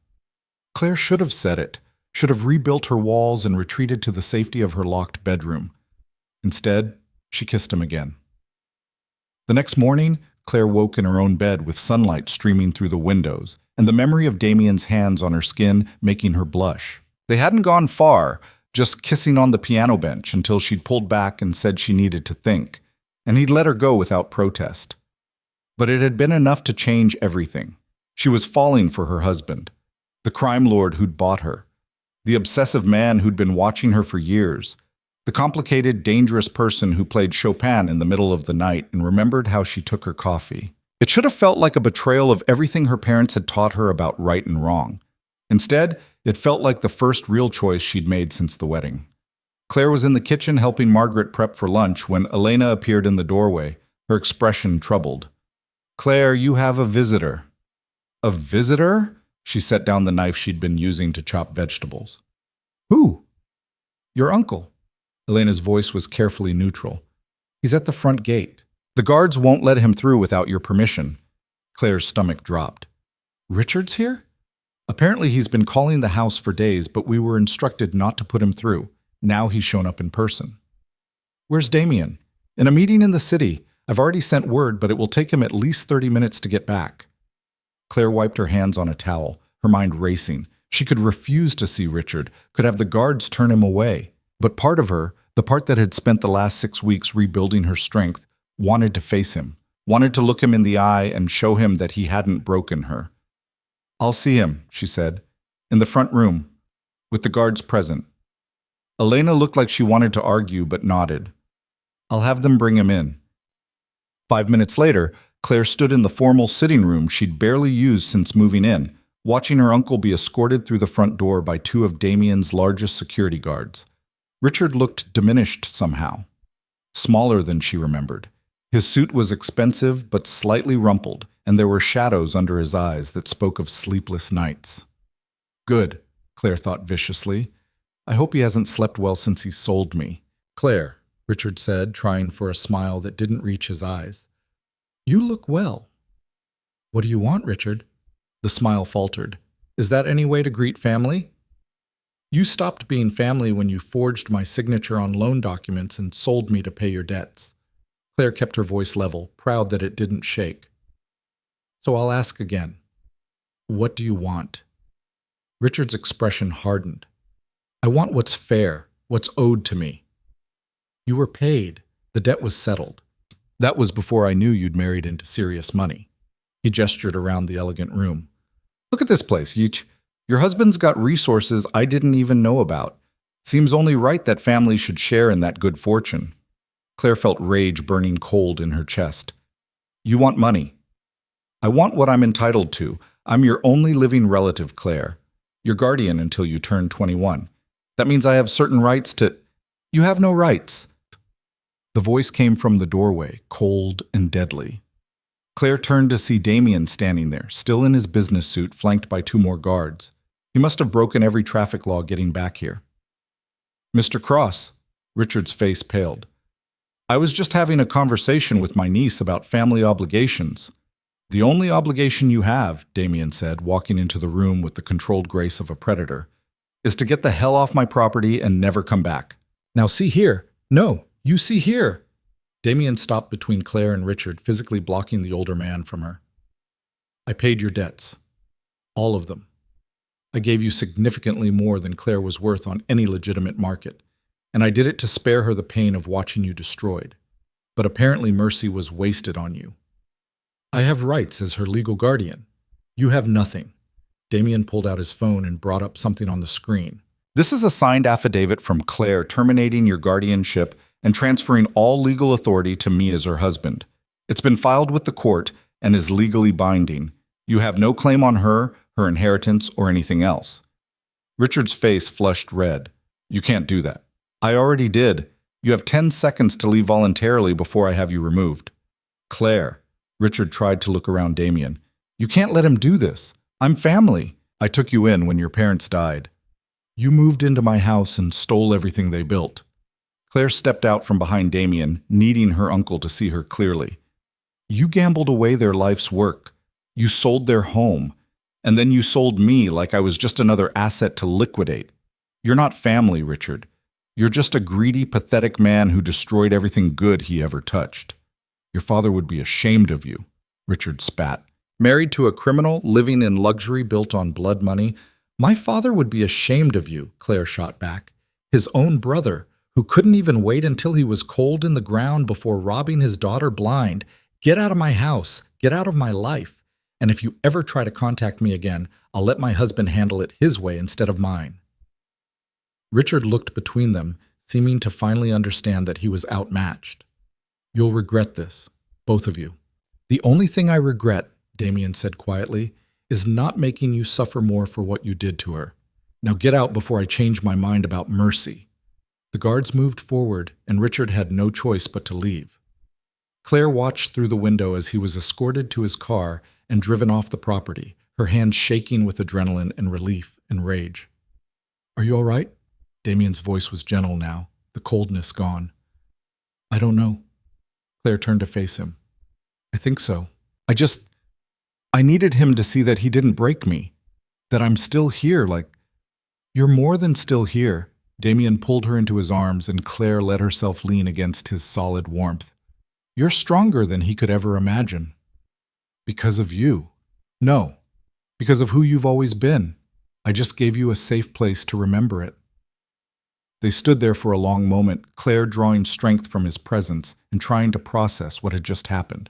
Claire should have said it, should have rebuilt her walls and retreated to the safety of her locked bedroom. Instead, she kissed him again. The next morning, Claire woke in her own bed with sunlight streaming through the windows, and the memory of Damien's hands on her skin making her blush. They hadn't gone far, just kissing on the piano bench until she'd pulled back and said she needed to think, and he'd let her go without protest. But it had been enough to change everything. She was falling for her husband, the crime lord who'd bought her, the obsessive man who'd been watching her for years, the complicated, dangerous person who played Chopin in the middle of the night and remembered how she took her coffee. It should have felt like a betrayal of everything her parents had taught her about right and wrong. Instead, it felt like the first real choice she'd made since the wedding. Claire was in the kitchen helping Margaret prep for lunch when Elena appeared in the doorway, her expression troubled. Claire, you have a visitor. A visitor? She set down the knife she'd been using to chop vegetables. Who? Your uncle. Elena's voice was carefully neutral. He's at the front gate. The guards won't let him through without your permission. Claire's stomach dropped. Richard's here? Apparently he's been calling the house for days, but we were instructed not to put him through. Now he's shown up in person. Where's Damien? In a meeting in the city. I've already sent word, but it will take him at least 30 minutes to get back. Claire wiped her hands on a towel, her mind racing. She could refuse to see Richard, could have the guards turn him away. But part of her, the part that had spent the last 6 weeks rebuilding her strength, wanted to face him, wanted to look him in the eye and show him that he hadn't broken her. I'll see him, she said, in the front room, with the guards present. Elena looked like she wanted to argue, but nodded. I'll have them bring him in. 5 minutes later, Claire stood in the formal sitting room she'd barely used since moving in, watching her uncle be escorted through the front door by 2 of Damien's largest security guards. Richard looked diminished somehow, smaller than she remembered. His suit was expensive but slightly rumpled, and there were shadows under his eyes that spoke of sleepless nights. Good, Claire thought viciously. I hope he hasn't slept well since he sold me. Claire, Richard said, trying for a smile that didn't reach his eyes. You look well. What do you want, Richard? The smile faltered. Is that any way to greet family? You stopped being family when you forged my signature on loan documents and sold me to pay your debts. Claire kept her voice level, proud that it didn't shake. So I'll ask again. What do you want? Richard's expression hardened. I want what's fair, what's owed to me. You were paid. The debt was settled. That was before I knew you'd married into serious money. He gestured around the elegant room. Look at this place, Yeech. Your husband's got resources I didn't even know about. Seems only right that families should share in that good fortune. Claire felt rage burning cold in her chest. You want money. I want what I'm entitled to. I'm your only living relative, Claire. Your guardian until you turn 21. That means I have certain rights to... You have no rights. The voice came from the doorway, cold and deadly. Claire turned to see Damien standing there, still in his business suit, flanked by 2 more guards. He must have broken every traffic law getting back here. Mr. Cross, Richard's face paled. I was just having a conversation with my niece about family obligations. The only obligation you have, Damien said, walking into the room with the controlled grace of a predator, is to get the hell off my property and never come back. Now see here. No, you see here. Damien stopped between Claire and Richard, physically blocking the older man from her. I paid your debts. All of them. I gave you significantly more than Claire was worth on any legitimate market, and I did it to spare her the pain of watching you destroyed. But apparently mercy was wasted on you. I have rights as her legal guardian. You have nothing. Damien pulled out his phone and brought up something on the screen. This is a signed affidavit from Claire terminating your guardianship and transferring all legal authority to me as her husband. It's been filed with the court and is legally binding. You have no claim on her, her inheritance, or anything else. Richard's face flushed red. You can't do that. I already did. You have 10 seconds to leave voluntarily before I have you removed. Claire. Richard tried to look around Damien. You can't let him do this. I'm family. I took you in when your parents died. You moved into my house and stole everything they built. Claire stepped out from behind Damien, needing her uncle to see her clearly. You gambled away their life's work. You sold their home. And then you sold me like I was just another asset to liquidate. You're not family, Richard. You're just a greedy, pathetic man who destroyed everything good he ever touched. Your father would be ashamed of you, Richard spat. Married to a criminal, living in luxury built on blood money, my father would be ashamed of you, Claire shot back. His own brother, who couldn't even wait until he was cold in the ground before robbing his daughter blind. Get out of my house. Get out of my life. And if you ever try to contact me again, I'll let my husband handle it his way instead of mine. Richard looked between them, seeming to finally understand that he was outmatched. You'll regret this, both of you. The only thing I regret, Damien said quietly, is not making you suffer more for what you did to her. Now get out before I change my mind about mercy. The guards moved forward, and Richard had no choice but to leave. Claire watched through the window as he was escorted to his car and driven off the property, her hands shaking with adrenaline and relief and rage. Are you all right? Damien's voice was gentle now, the coldness gone. I don't know. Claire turned to face him. I think so. I needed him to see that he didn't break me, that I'm still here, like, you're more than still here. Damien pulled her into his arms and Claire let herself lean against his solid warmth. You're stronger than he could ever imagine. Because of you. No, because of who you've always been. I just gave you a safe place to remember it. They stood there for a long moment, Claire drawing strength from his presence and trying to process what had just happened.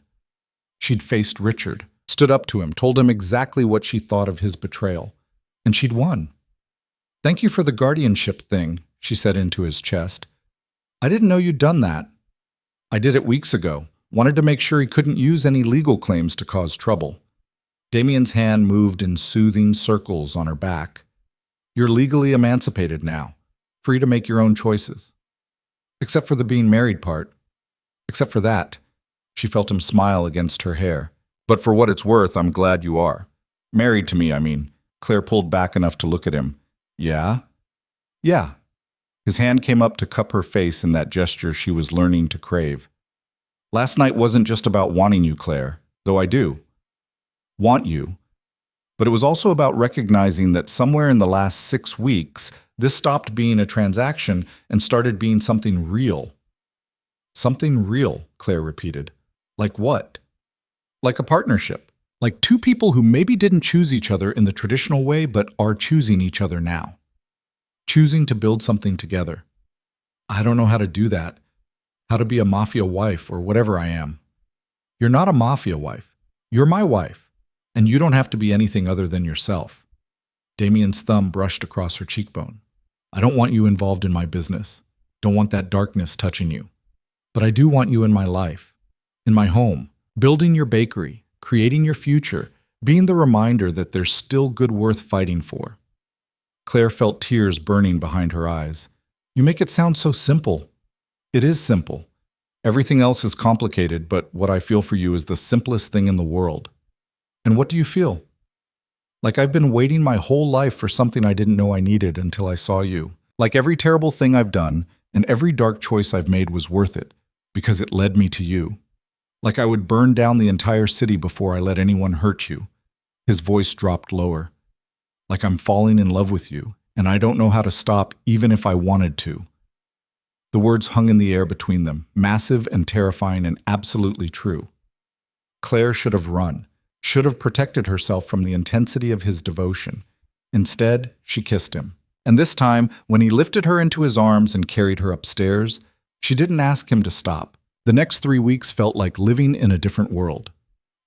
She'd faced Richard, stood up to him, told him exactly what she thought of his betrayal, and she'd won. Thank you for the guardianship thing, she said into his chest. I didn't know you'd done that. I did it weeks ago. Wanted to make sure he couldn't use any legal claims to cause trouble. Damien's hand moved in soothing circles on her back. You're legally emancipated now, free to make your own choices. Except for the being married part. Except for that. She felt him smile against her hair. But for what it's worth, I'm glad you are. Married to me, I mean. Claire pulled back enough to look at him. Yeah? Yeah. His hand came up to cup her face in that gesture she was learning to crave. Last night wasn't just about wanting you, Claire, though I do. Want you. But it was also about recognizing that somewhere in the last 6 weeks, this stopped being a transaction and started being something real. Something real, Claire repeated. Like what? Like a partnership. Like two people who maybe didn't choose each other in the traditional way, but are choosing each other now. Choosing to build something together. I don't know how to do that. How to be a Mafia wife or whatever I am. You're not a Mafia wife. You're my wife. And you don't have to be anything other than yourself. Damien's thumb brushed across her cheekbone. I don't want you involved in my business. Don't want that darkness touching you. But I do want you in my life. In my home. Building your bakery. Creating your future, being the reminder that there's still good worth fighting for. Claire felt tears burning behind her eyes. You make it sound so simple. It is simple. Everything else is complicated, but what I feel for you is the simplest thing in the world. And what do you feel? Like I've been waiting my whole life for something I didn't know I needed until I saw you. Like every terrible thing I've done and every dark choice I've made was worth it, because it led me to you. Like I would burn down the entire city before I let anyone hurt you. His voice dropped lower. Like I'm falling in love with you, and I don't know how to stop even if I wanted to. The words hung in the air between them, massive and terrifying and absolutely true. Claire should have run, should have protected herself from the intensity of his devotion. Instead, she kissed him. And this time, when he lifted her into his arms and carried her upstairs, she didn't ask him to stop. The next 3 weeks felt like living in a different world.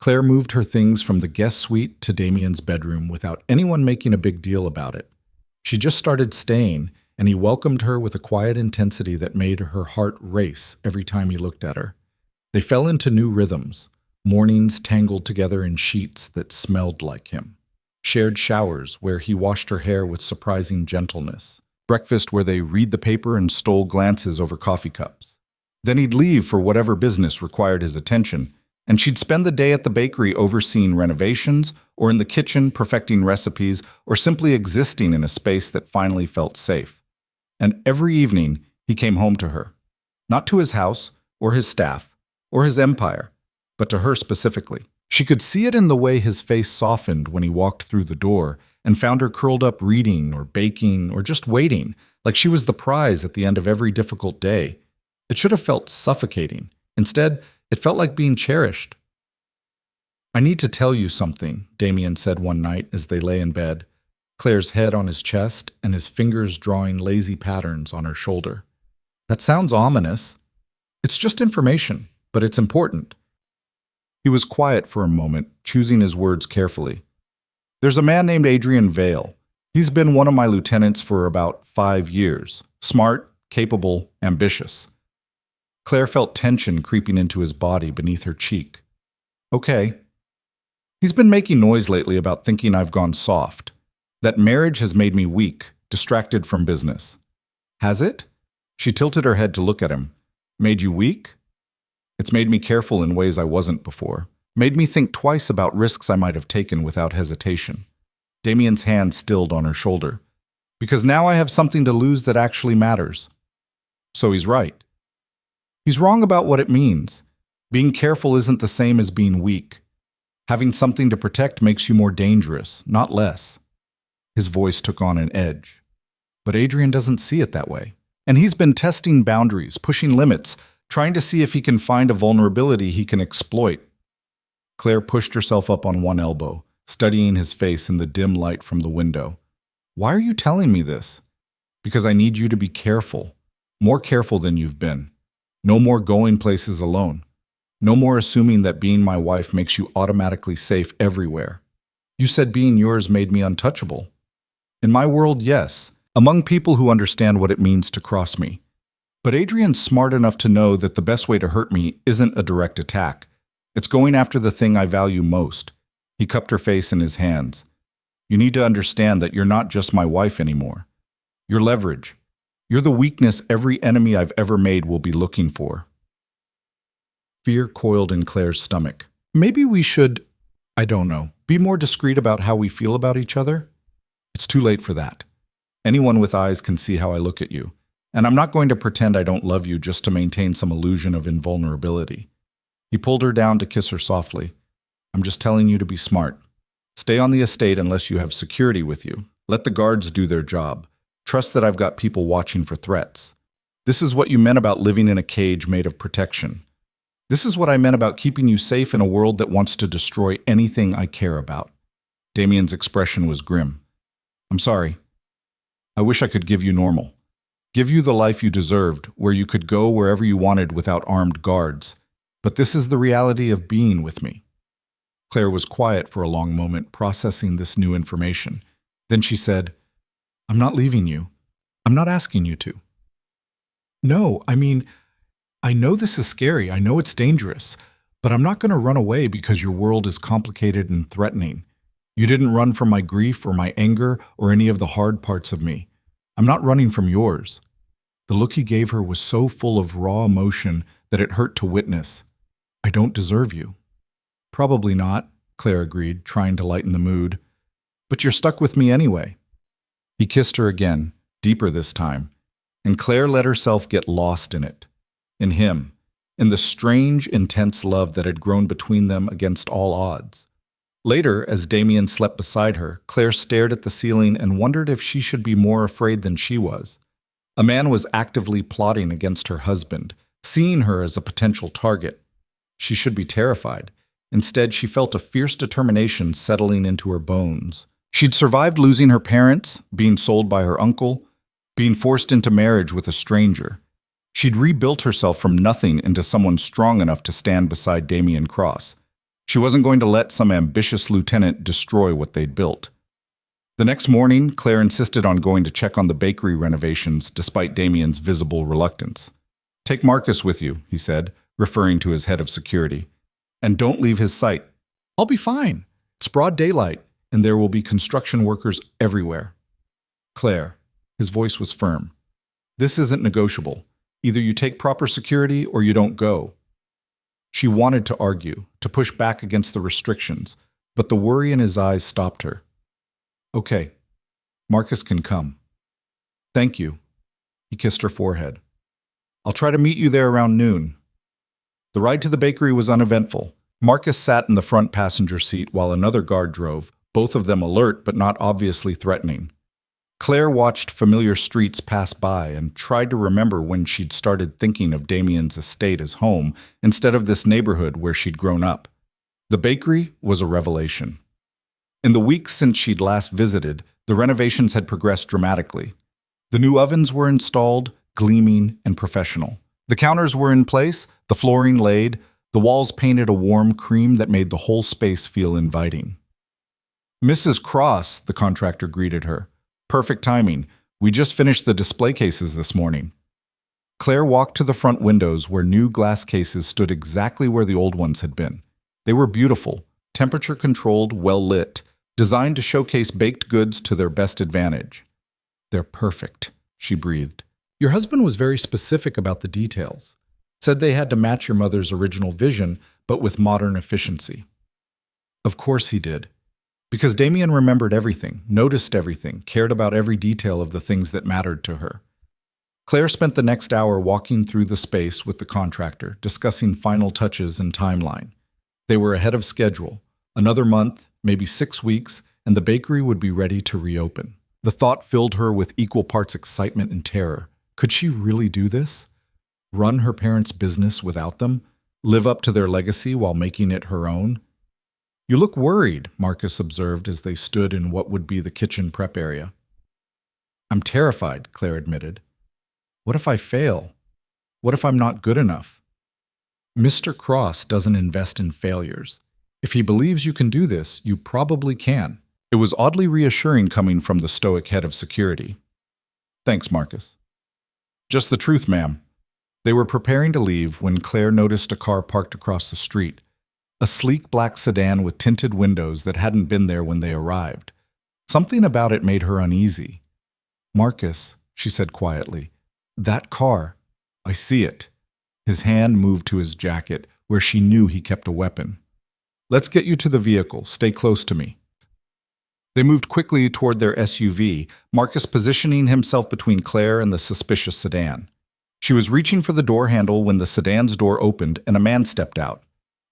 Claire moved her things from the guest suite to Damien's bedroom without anyone making a big deal about it. She just started staying, and he welcomed her with a quiet intensity that made her heart race every time he looked at her. They fell into new rhythms, mornings tangled together in sheets that smelled like him, shared showers where he washed her hair with surprising gentleness, breakfast where they read the paper and stole glances over coffee cups. Then he'd leave for whatever business required his attention, and she'd spend the day at the bakery overseeing renovations, or in the kitchen perfecting recipes, or simply existing in a space that finally felt safe. And every evening, he came home to her. Not to his house, or his staff, or his empire, but to her specifically. She could see it in the way his face softened when he walked through the door, and found her curled up reading, or baking, or just waiting, like she was the prize at the end of every difficult day. It should have felt suffocating. Instead, it felt like being cherished. I need to tell you something, Damien said one night as they lay in bed, Claire's head on his chest and his fingers drawing lazy patterns on her shoulder. That sounds ominous. It's just information, but it's important. He was quiet for a moment, choosing his words carefully. There's a man named Adrian Vale. He's been one of my lieutenants for about 5 years. Smart, capable, ambitious. Claire felt tension creeping into his body beneath her cheek. Okay. He's been making noise lately about thinking I've gone soft. That marriage has made me weak, distracted from business. Has it? She tilted her head to look at him. Made you weak? It's made me careful in ways I wasn't before. Made me think twice about risks I might have taken without hesitation. Damien's hand stilled on her shoulder. Because now I have something to lose that actually matters. So he's right. He's wrong about what it means. Being careful isn't the same as being weak. Having something to protect makes you more dangerous, not less. His voice took on an edge. But Adrian doesn't see it that way. And he's been testing boundaries, pushing limits, trying to see if he can find a vulnerability he can exploit. Claire pushed herself up on one elbow, studying his face in the dim light from the window. Why are you telling me this? Because I need you to be careful. More careful than you've been. No more going places alone. No more assuming that being my wife makes you automatically safe everywhere. You said being yours made me untouchable. In my world, yes. Among people who understand what it means to cross me. But Adrian's smart enough to know that the best way to hurt me isn't a direct attack. It's going after the thing I value most. He cupped her face in his hands. You need to understand that you're not just my wife anymore. You're leverage. You're the weakness every enemy I've ever made will be looking for. Fear coiled in Claire's stomach. Maybe we should, I don't know, be more discreet about how we feel about each other? It's too late for that. Anyone with eyes can see how I look at you. And I'm not going to pretend I don't love you just to maintain some illusion of invulnerability. He pulled her down to kiss her softly. I'm just telling you to be smart. Stay on the estate unless you have security with you. Let the guards do their job. Trust that I've got people watching for threats. This is what you meant about living in a cage made of protection. This is what I meant about keeping you safe in a world that wants to destroy anything I care about. Damien's expression was grim. I'm sorry. I wish I could give you normal. Give you the life you deserved, where you could go wherever you wanted without armed guards. But this is the reality of being with me. Claire was quiet for a long moment, processing this new information. Then she said, I'm not leaving you. I'm not asking you to. No, I know this is scary. I know it's dangerous. But I'm not going to run away because your world is complicated and threatening. You didn't run from my grief or my anger or any of the hard parts of me. I'm not running from yours. The look he gave her was so full of raw emotion that it hurt to witness. I don't deserve you. Probably not, Claire agreed, trying to lighten the mood. But you're stuck with me anyway. He kissed her again, deeper this time, and Claire let herself get lost in it. In him, in the strange, intense love that had grown between them against all odds. Later, as Damien slept beside her, Claire stared at the ceiling and wondered if she should be more afraid than she was. A man was actively plotting against her husband, seeing her as a potential target. She should be terrified. Instead, she felt a fierce determination settling into her bones. She'd survived losing her parents, being sold by her uncle, being forced into marriage with a stranger. She'd rebuilt herself from nothing into someone strong enough to stand beside Damien Cross. She wasn't going to let some ambitious lieutenant destroy what they'd built. The next morning, Claire insisted on going to check on the bakery renovations despite Damien's visible reluctance. Take Marcus with you, he said, referring to his head of security. And don't leave his sight. I'll be fine. It's broad daylight, and there will be construction workers everywhere. Claire, his voice was firm. This isn't negotiable. Either you take proper security or you don't go. She wanted to argue, to push back against the restrictions, but the worry in his eyes stopped her. Okay, Marcus can come. Thank you. He kissed her forehead. I'll try to meet you there around noon. The ride to the bakery was uneventful. Marcus sat in the front passenger seat while another guard drove, both of them alert but not obviously threatening. Claire watched familiar streets pass by and tried to remember when she'd started thinking of Damien's estate as home instead of this neighborhood where she'd grown up. The bakery was a revelation. In the weeks since she'd last visited, the renovations had progressed dramatically. The new ovens were installed, gleaming and professional. The counters were in place, the flooring laid, the walls painted a warm cream that made the whole space feel inviting. Mrs. Cross, the contractor greeted her. Perfect timing. We just finished the display cases this morning. Claire walked to the front windows where new glass cases stood exactly where the old ones had been. They were beautiful, temperature-controlled, well-lit, designed to showcase baked goods to their best advantage. They're perfect, she breathed. Your husband was very specific about the details. Said they had to match your mother's original vision, but with modern efficiency. Of course he did. Because Damien remembered everything, noticed everything, cared about every detail of the things that mattered to her. Claire spent the next hour walking through the space with the contractor, discussing final touches and timeline. They were ahead of schedule, Another month, maybe 6 weeks, and the bakery would be ready to reopen. The thought filled her with equal parts excitement and terror. Could she really do this? Run her parents' business without them? Live up to their legacy while making it her own? "You look worried," Marcus observed as they stood in what would be the kitchen prep area. "I'm terrified," Claire admitted. "What if I fail? What if I'm not good enough?" Mr. Cross doesn't invest in failures. If he believes you can do this, you probably can. It was oddly reassuring coming from the stoic head of security. "Thanks, Marcus." "Just the truth, ma'am." They were preparing to leave when Claire noticed a car parked across the street, a sleek black sedan with tinted windows that hadn't been there when they arrived. Something about it made her uneasy. "Marcus," she said quietly, "that car, I see it." His hand moved to his jacket, where she knew he kept a weapon. "Let's get you to the vehicle. Stay close to me." They moved quickly toward their SUV, Marcus positioning himself between Claire and the suspicious sedan. She was reaching for the door handle when the sedan's door opened and a man stepped out.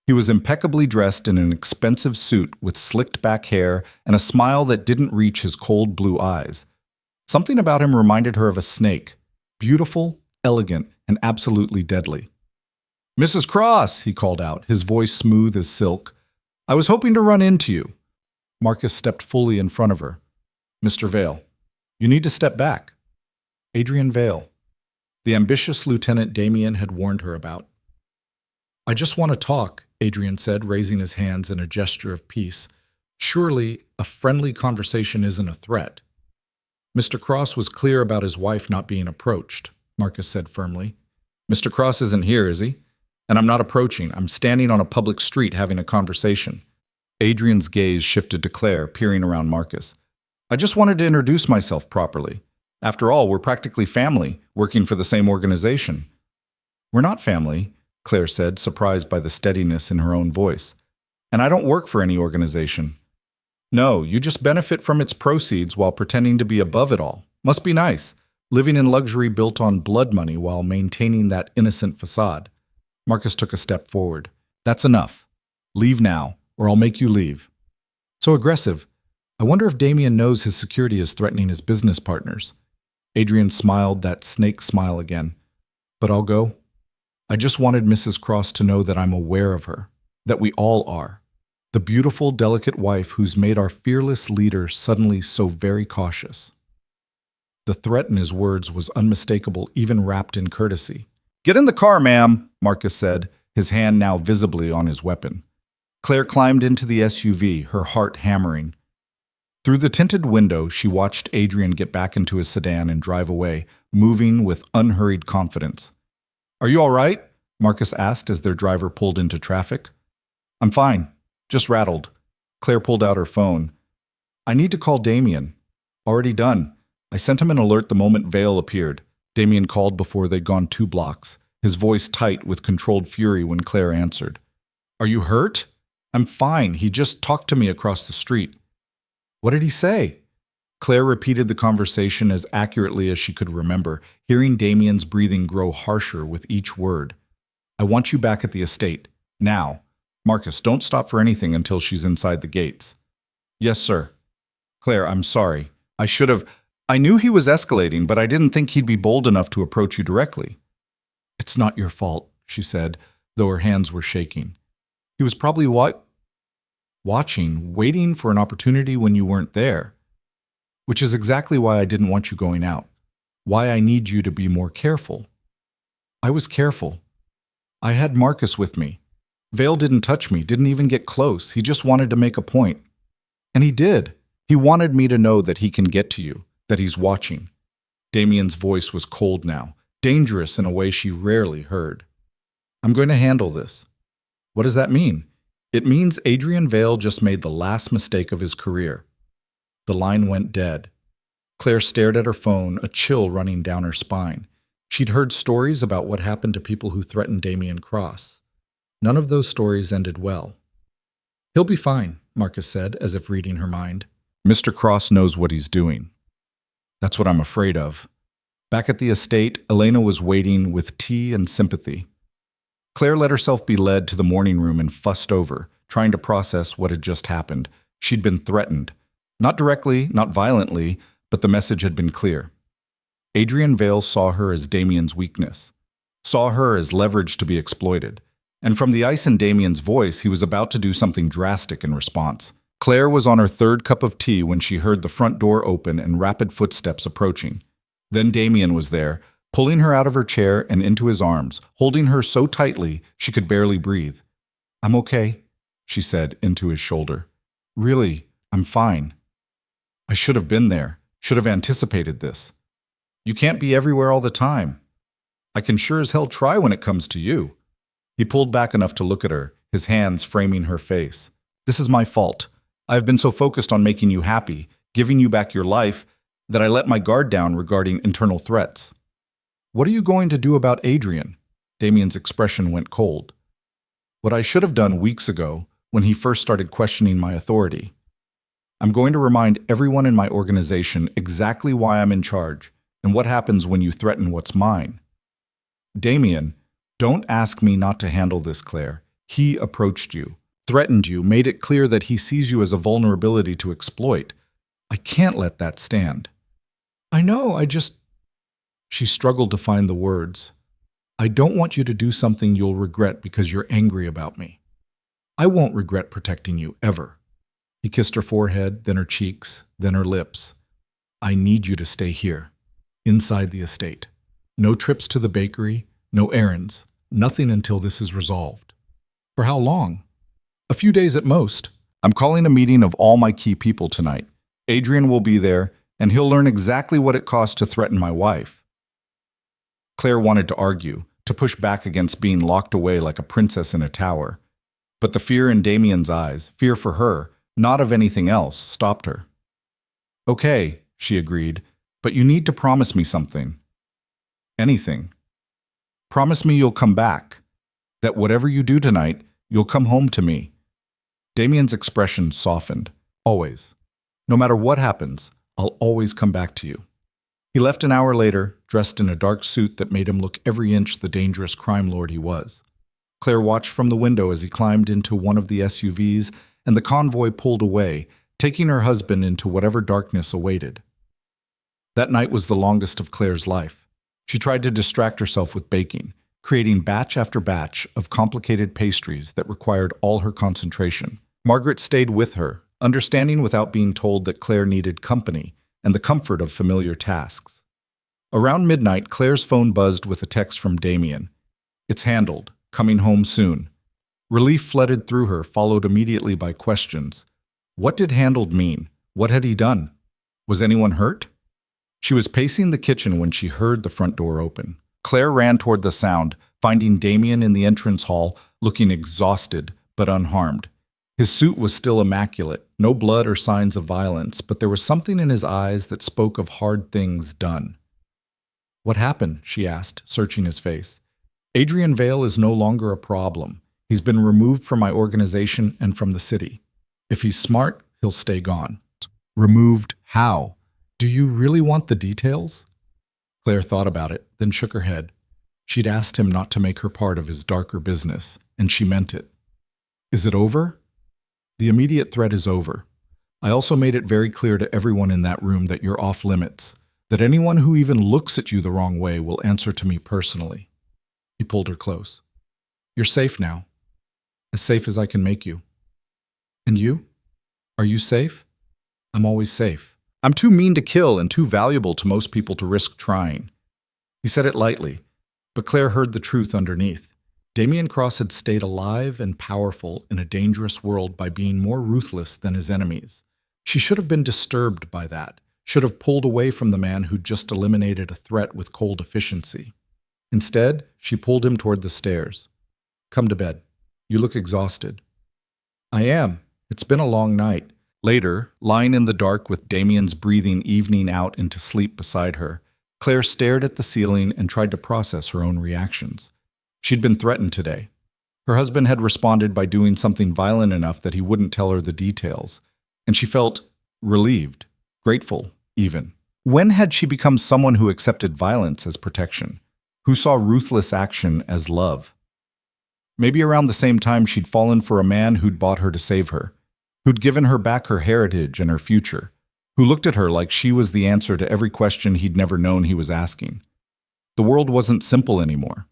He was impeccably dressed in an expensive suit with slicked back hair and a smile that didn't reach his cold blue eyes. Something about him reminded her of a snake, beautiful, elegant, and absolutely deadly. "Mrs. Cross," he called out, his voice smooth as silk. "I was hoping to run into you." Marcus stepped fully in front of her. "Mr. Vale, you need to step back." Adrian Vale, the ambitious Lieutenant Damien had warned her about. "I just want to talk," Adrian said, raising his hands in a gesture of peace. "Surely a friendly conversation isn't a threat." "Mr. Cross was clear about his wife not being approached," Marcus said firmly. "Mr. Cross isn't here, is he? And I'm not approaching. I'm standing on a public street having a conversation." Adrian's gaze shifted to Claire, peering around Marcus. "I just wanted to introduce myself properly. After all, we're practically family, working for the same organization." "We're not family," Claire said, surprised by the steadiness in her own voice. "And I don't work for any organization." "No, you just benefit from its proceeds while pretending to be above it all. Must be nice, living in luxury built on blood money while maintaining that innocent facade." Marcus took a step forward. "That's enough. Leave now, or I'll make you leave." "So aggressive. I wonder if Damien knows his security is threatening his business partners." Adrian smiled that snake smile again. "But I'll go. I just wanted Mrs. Cross to know that I'm aware of her, that we all are. The beautiful, delicate wife who's made our fearless leader suddenly so very cautious." The threat in his words was unmistakable, even wrapped in courtesy. "Get in the car, ma'am," Marcus said, his hand now visibly on his weapon. Claire climbed into the SUV, her heart hammering. Through the tinted window, she watched Adrian get back into his sedan and drive away, moving with unhurried confidence. "Are you all right?" Marcus asked as their driver pulled into traffic. "I'm fine. Just rattled." Claire pulled out her phone. "I need to call Damien." "Already done. I sent him an alert the moment Vale appeared." Damien called before they'd gone 2 blocks, his voice tight with controlled fury when Claire answered. "Are you hurt?" "I'm fine. He just talked to me across the street." "What did he say?" Claire repeated the conversation as accurately as she could remember, hearing Damien's breathing grow harsher with each word. "I want you back at the estate. Now. Marcus, don't stop for anything until she's inside the gates." "Yes, sir." "Claire, I'm sorry. I knew he was escalating, but I didn't think he'd be bold enough to approach you directly." "It's not your fault," she said, though her hands were shaking. "He was probably watching, waiting for an opportunity when you weren't there. Which is exactly why I didn't want you going out. Why I need you to be more careful." "I was careful. I had Marcus with me. Vale didn't touch me, didn't even get close. He just wanted to make a point. And he did. He wanted me to know that he can get to you, that he's watching." Damien's voice was cold now, dangerous in a way she rarely heard. "I'm going to handle this." "What does that mean?" "It means Adrian Vale just made the last mistake of his career." The line went dead. Claire stared at her phone, a chill running down her spine. She'd heard stories about what happened to people who threatened Damien Cross. None of those stories ended well. "He'll be fine," Marcus said, as if reading her mind. "Mr. Cross knows what he's doing." "That's what I'm afraid of." Back at the estate, Elena was waiting with tea and sympathy. Claire let herself be led to the morning room and fussed over, trying to process what had just happened. She'd been threatened. Not directly, not violently, but the message had been clear. Adrian Vale saw her as Damien's weakness, saw her as leverage to be exploited. And from the ice in Damien's voice, he was about to do something drastic in response. Claire was on her third cup of tea when she heard the front door open and rapid footsteps approaching. Then Damien was there, pulling her out of her chair and into his arms, holding her so tightly she could barely breathe. "I'm okay," she said into his shoulder. "Really, I'm fine. I should have been there, should have anticipated this. You can't be everywhere all the time. I can sure as hell try when it comes to you." He pulled back enough to look at her, his hands framing her face. "This is my fault. I've been so focused on making you happy, giving you back your life, that I let my guard down regarding internal threats." "What are you going to do about Adrian?" Damien's expression went cold. "What I should have done weeks ago, when he first started questioning my authority. I'm going to remind everyone in my organization exactly why I'm in charge and what happens when you threaten what's mine." "Damien, don't ask me not to handle this, Claire. He approached you, threatened you, made it clear that he sees you as a vulnerability to exploit. I can't let that stand." "I know, She struggled to find the words. "I don't want you to do something you'll regret because you're angry about me. I won't regret protecting you, ever." He kissed her forehead, then her cheeks, then her lips. "I need you to stay here, inside the estate. No trips to the bakery, no errands, nothing until this is resolved." "For how long?" "A few days at most. I'm calling a meeting of all my key people tonight. Adrian will be there, and he'll learn exactly what it costs to threaten my wife." Claire wanted to argue, to push back against being locked away like a princess in a tower. But the fear in Damien's eyes, fear for her, not of anything else, stopped her. "Okay," she agreed, "but you need to promise me something." "Anything." "Promise me you'll come back. That whatever you do tonight, you'll come home to me." Damien's expression softened. "Always. No matter what happens, I'll always come back to you." He left an hour later, dressed in a dark suit that made him look every inch the dangerous crime lord he was. Claire watched from the window as he climbed into one of the SUVs, and the convoy pulled away, taking her husband into whatever darkness awaited. That night was the longest of Claire's life. She tried to distract herself with baking, creating batch after batch of complicated pastries that required all her concentration. Margaret stayed with her, understanding without being told that Claire needed company and the comfort of familiar tasks. Around midnight, Claire's phone buzzed with a text from Damien. "It's handled. Coming home soon." Relief flooded through her, followed immediately by questions. What did handled mean? What had he done? Was anyone hurt? She was pacing the kitchen when she heard the front door open. Claire ran toward the sound, finding Damien in the entrance hall, looking exhausted but unharmed. His suit was still immaculate, no blood or signs of violence, but there was something in his eyes that spoke of hard things done. "What happened?" she asked, searching his face. "Adrian Vale is no longer a problem. He's been removed from my organization and from the city. If he's smart, he'll stay gone." "Removed how? Do you really want the details?" Claire thought about it, then shook her head. She'd asked him not to make her part of his darker business, and she meant it. "Is it over?" "The immediate threat is over. I also made it very clear to everyone in that room that you're off limits, that anyone who even looks at you the wrong way will answer to me personally." He pulled her close. "You're safe now. As safe as I can make you." "And you? Are you safe?" "I'm always safe. I'm too mean to kill and too valuable to most people to risk trying." He said it lightly, but Claire heard the truth underneath. Damien Cross had stayed alive and powerful in a dangerous world by being more ruthless than his enemies. She should have been disturbed by that, should have pulled away from the man who'd just eliminated a threat with cold efficiency. Instead, she pulled him toward the stairs. "Come to bed. You look exhausted." "I am. It's been a long night." Later, lying in the dark with Damien's breathing evening out into sleep beside her, Claire stared at the ceiling and tried to process her own reactions. She'd been threatened today. Her husband had responded by doing something violent enough that he wouldn't tell her the details, and she felt relieved, grateful, even. When had she become someone who accepted violence as protection, who saw ruthless action as love? Maybe around the same time she'd fallen for a man who'd bought her to save her, who'd given her back her heritage and her future, who looked at her like she was the answer to every question he'd never known he was asking. The world wasn't simple anymore.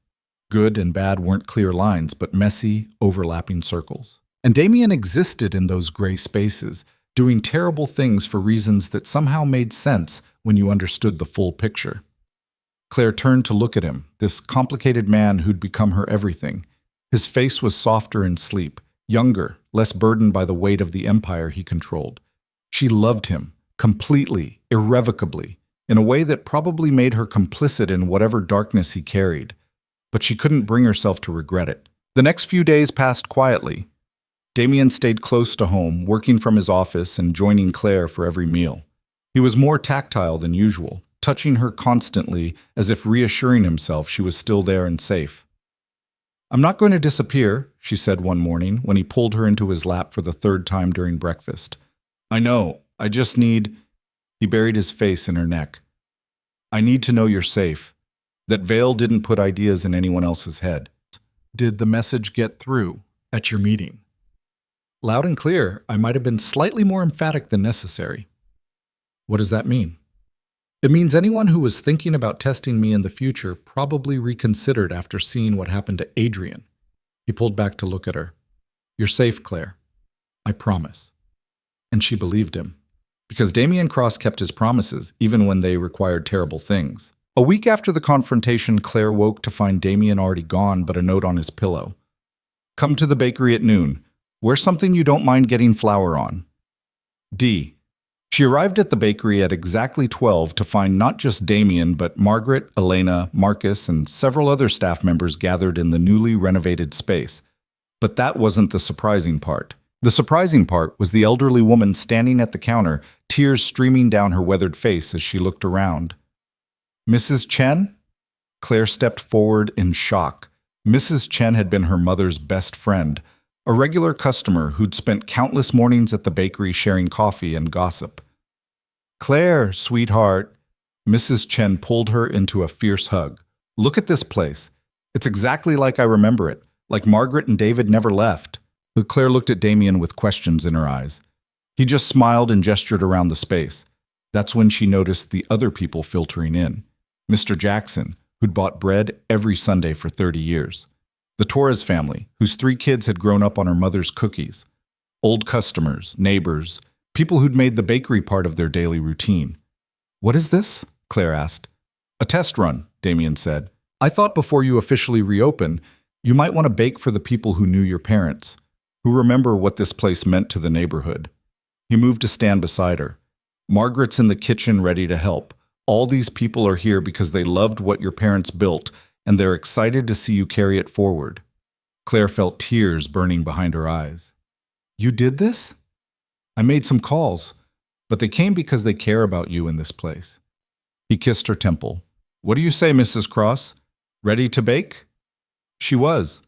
Good and bad weren't clear lines, but messy, overlapping circles. And Damien existed in those gray spaces, doing terrible things for reasons that somehow made sense when you understood the full picture. Claire turned to look at him, this complicated man who'd become her everything. His face was softer in sleep, younger, less burdened by the weight of the empire he controlled. She loved him, completely, irrevocably, in a way that probably made her complicit in whatever darkness he carried. But she couldn't bring herself to regret it. The next few days passed quietly. Damien stayed close to home, working from his office and joining Claire for every meal. He was more tactile than usual, touching her constantly as if reassuring himself she was still there and safe. "I'm not going to disappear," she said one morning when he pulled her into his lap for the third time during breakfast. "I know, I just need—" He buried his face in her neck. "I need to know you're safe. That Vale didn't put ideas in anyone else's head. Did the message get through at your meeting?" "Loud and clear. I might have been slightly more emphatic than necessary." "What does that mean?" "It means anyone who was thinking about testing me in the future probably reconsidered after seeing what happened to Adrian." He pulled back to look at her. "You're safe, Claire. I promise." And she believed him. Because Damien Cross kept his promises, even when they required terrible things. A week after the confrontation, Claire woke to find Damien already gone, but a note on his pillow. "Come to the bakery at noon. Wear something you don't mind getting flour on. D." She arrived at the bakery at exactly 12 to find not just Damien, but Margaret, Elena, Marcus, and several other staff members gathered in the newly renovated space. But that wasn't the surprising part. The surprising part was the elderly woman standing at the counter, tears streaming down her weathered face as she looked around. "Mrs. Chen?" Claire stepped forward in shock. Mrs. Chen had been her mother's best friend, a regular customer who'd spent countless mornings at the bakery sharing coffee and gossip. "Claire, sweetheart." Mrs. Chen pulled her into a fierce hug. "Look at this place. It's exactly like I remember it, like Margaret and David never left." But Claire looked at Damien with questions in her eyes. He just smiled and gestured around the space. That's when she noticed the other people filtering in. Mr. Jackson, who'd bought bread every Sunday for 30 years. The Torres family, whose 3 kids had grown up on her mother's cookies. Old customers, neighbors, people who'd made the bakery part of their daily routine. "What is this?" Claire asked. "A test run," Damien said. "I thought before you officially reopen, you might want to bake for the people who knew your parents, who remember what this place meant to the neighborhood." He moved to stand beside her. "Margaret's in the kitchen ready to help. All these people are here because they loved what your parents built, and they're excited to see you carry it forward." Claire felt tears burning behind her eyes. "You did this?" "I made some calls, but they came because they care about you in this place." He kissed her temple. "What do you say, Mrs. Cross? Ready to bake?" She was.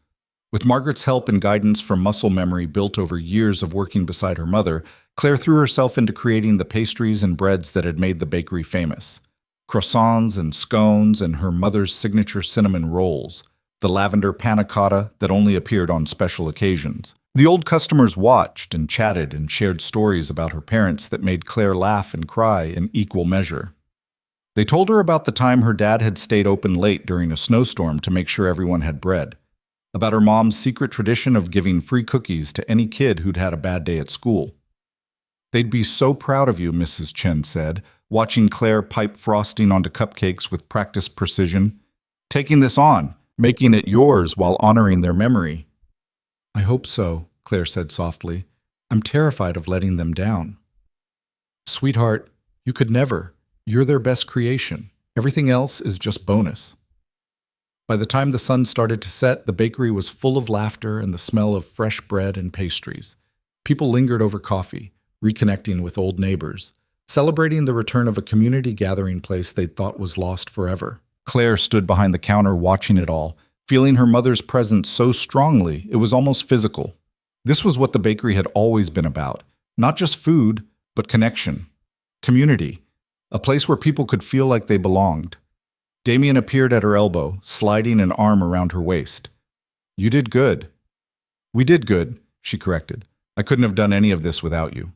With Margaret's help and guidance from muscle memory built over years of working beside her mother, Claire threw herself into creating the pastries and breads that had made the bakery famous. Croissants and scones and her mother's signature cinnamon rolls, the lavender panna cotta that only appeared on special occasions. The old customers watched and chatted and shared stories about her parents that made Claire laugh and cry in equal measure. They told her about the time her dad had stayed open late during a snowstorm to make sure everyone had bread, about her mom's secret tradition of giving free cookies to any kid who'd had a bad day at school. "They'd be so proud of you," Mrs. Chen said, watching Claire pipe frosting onto cupcakes with practiced precision. "Taking this on, making it yours while honoring their memory." "I hope so," Claire said softly. "I'm terrified of letting them down." "Sweetheart, you could never. You're their best creation. Everything else is just bonus." By the time the sun started to set, the bakery was full of laughter and the smell of fresh bread and pastries. People lingered over coffee, reconnecting with old neighbors, celebrating the return of a community gathering place they'd thought was lost forever. Claire stood behind the counter watching it all, feeling her mother's presence so strongly it was almost physical. This was what the bakery had always been about, not just food, but connection, community, a place where people could feel like they belonged. Damien appeared at her elbow, sliding an arm around her waist. You did good. We did good, she corrected. I couldn't have done any of this without you.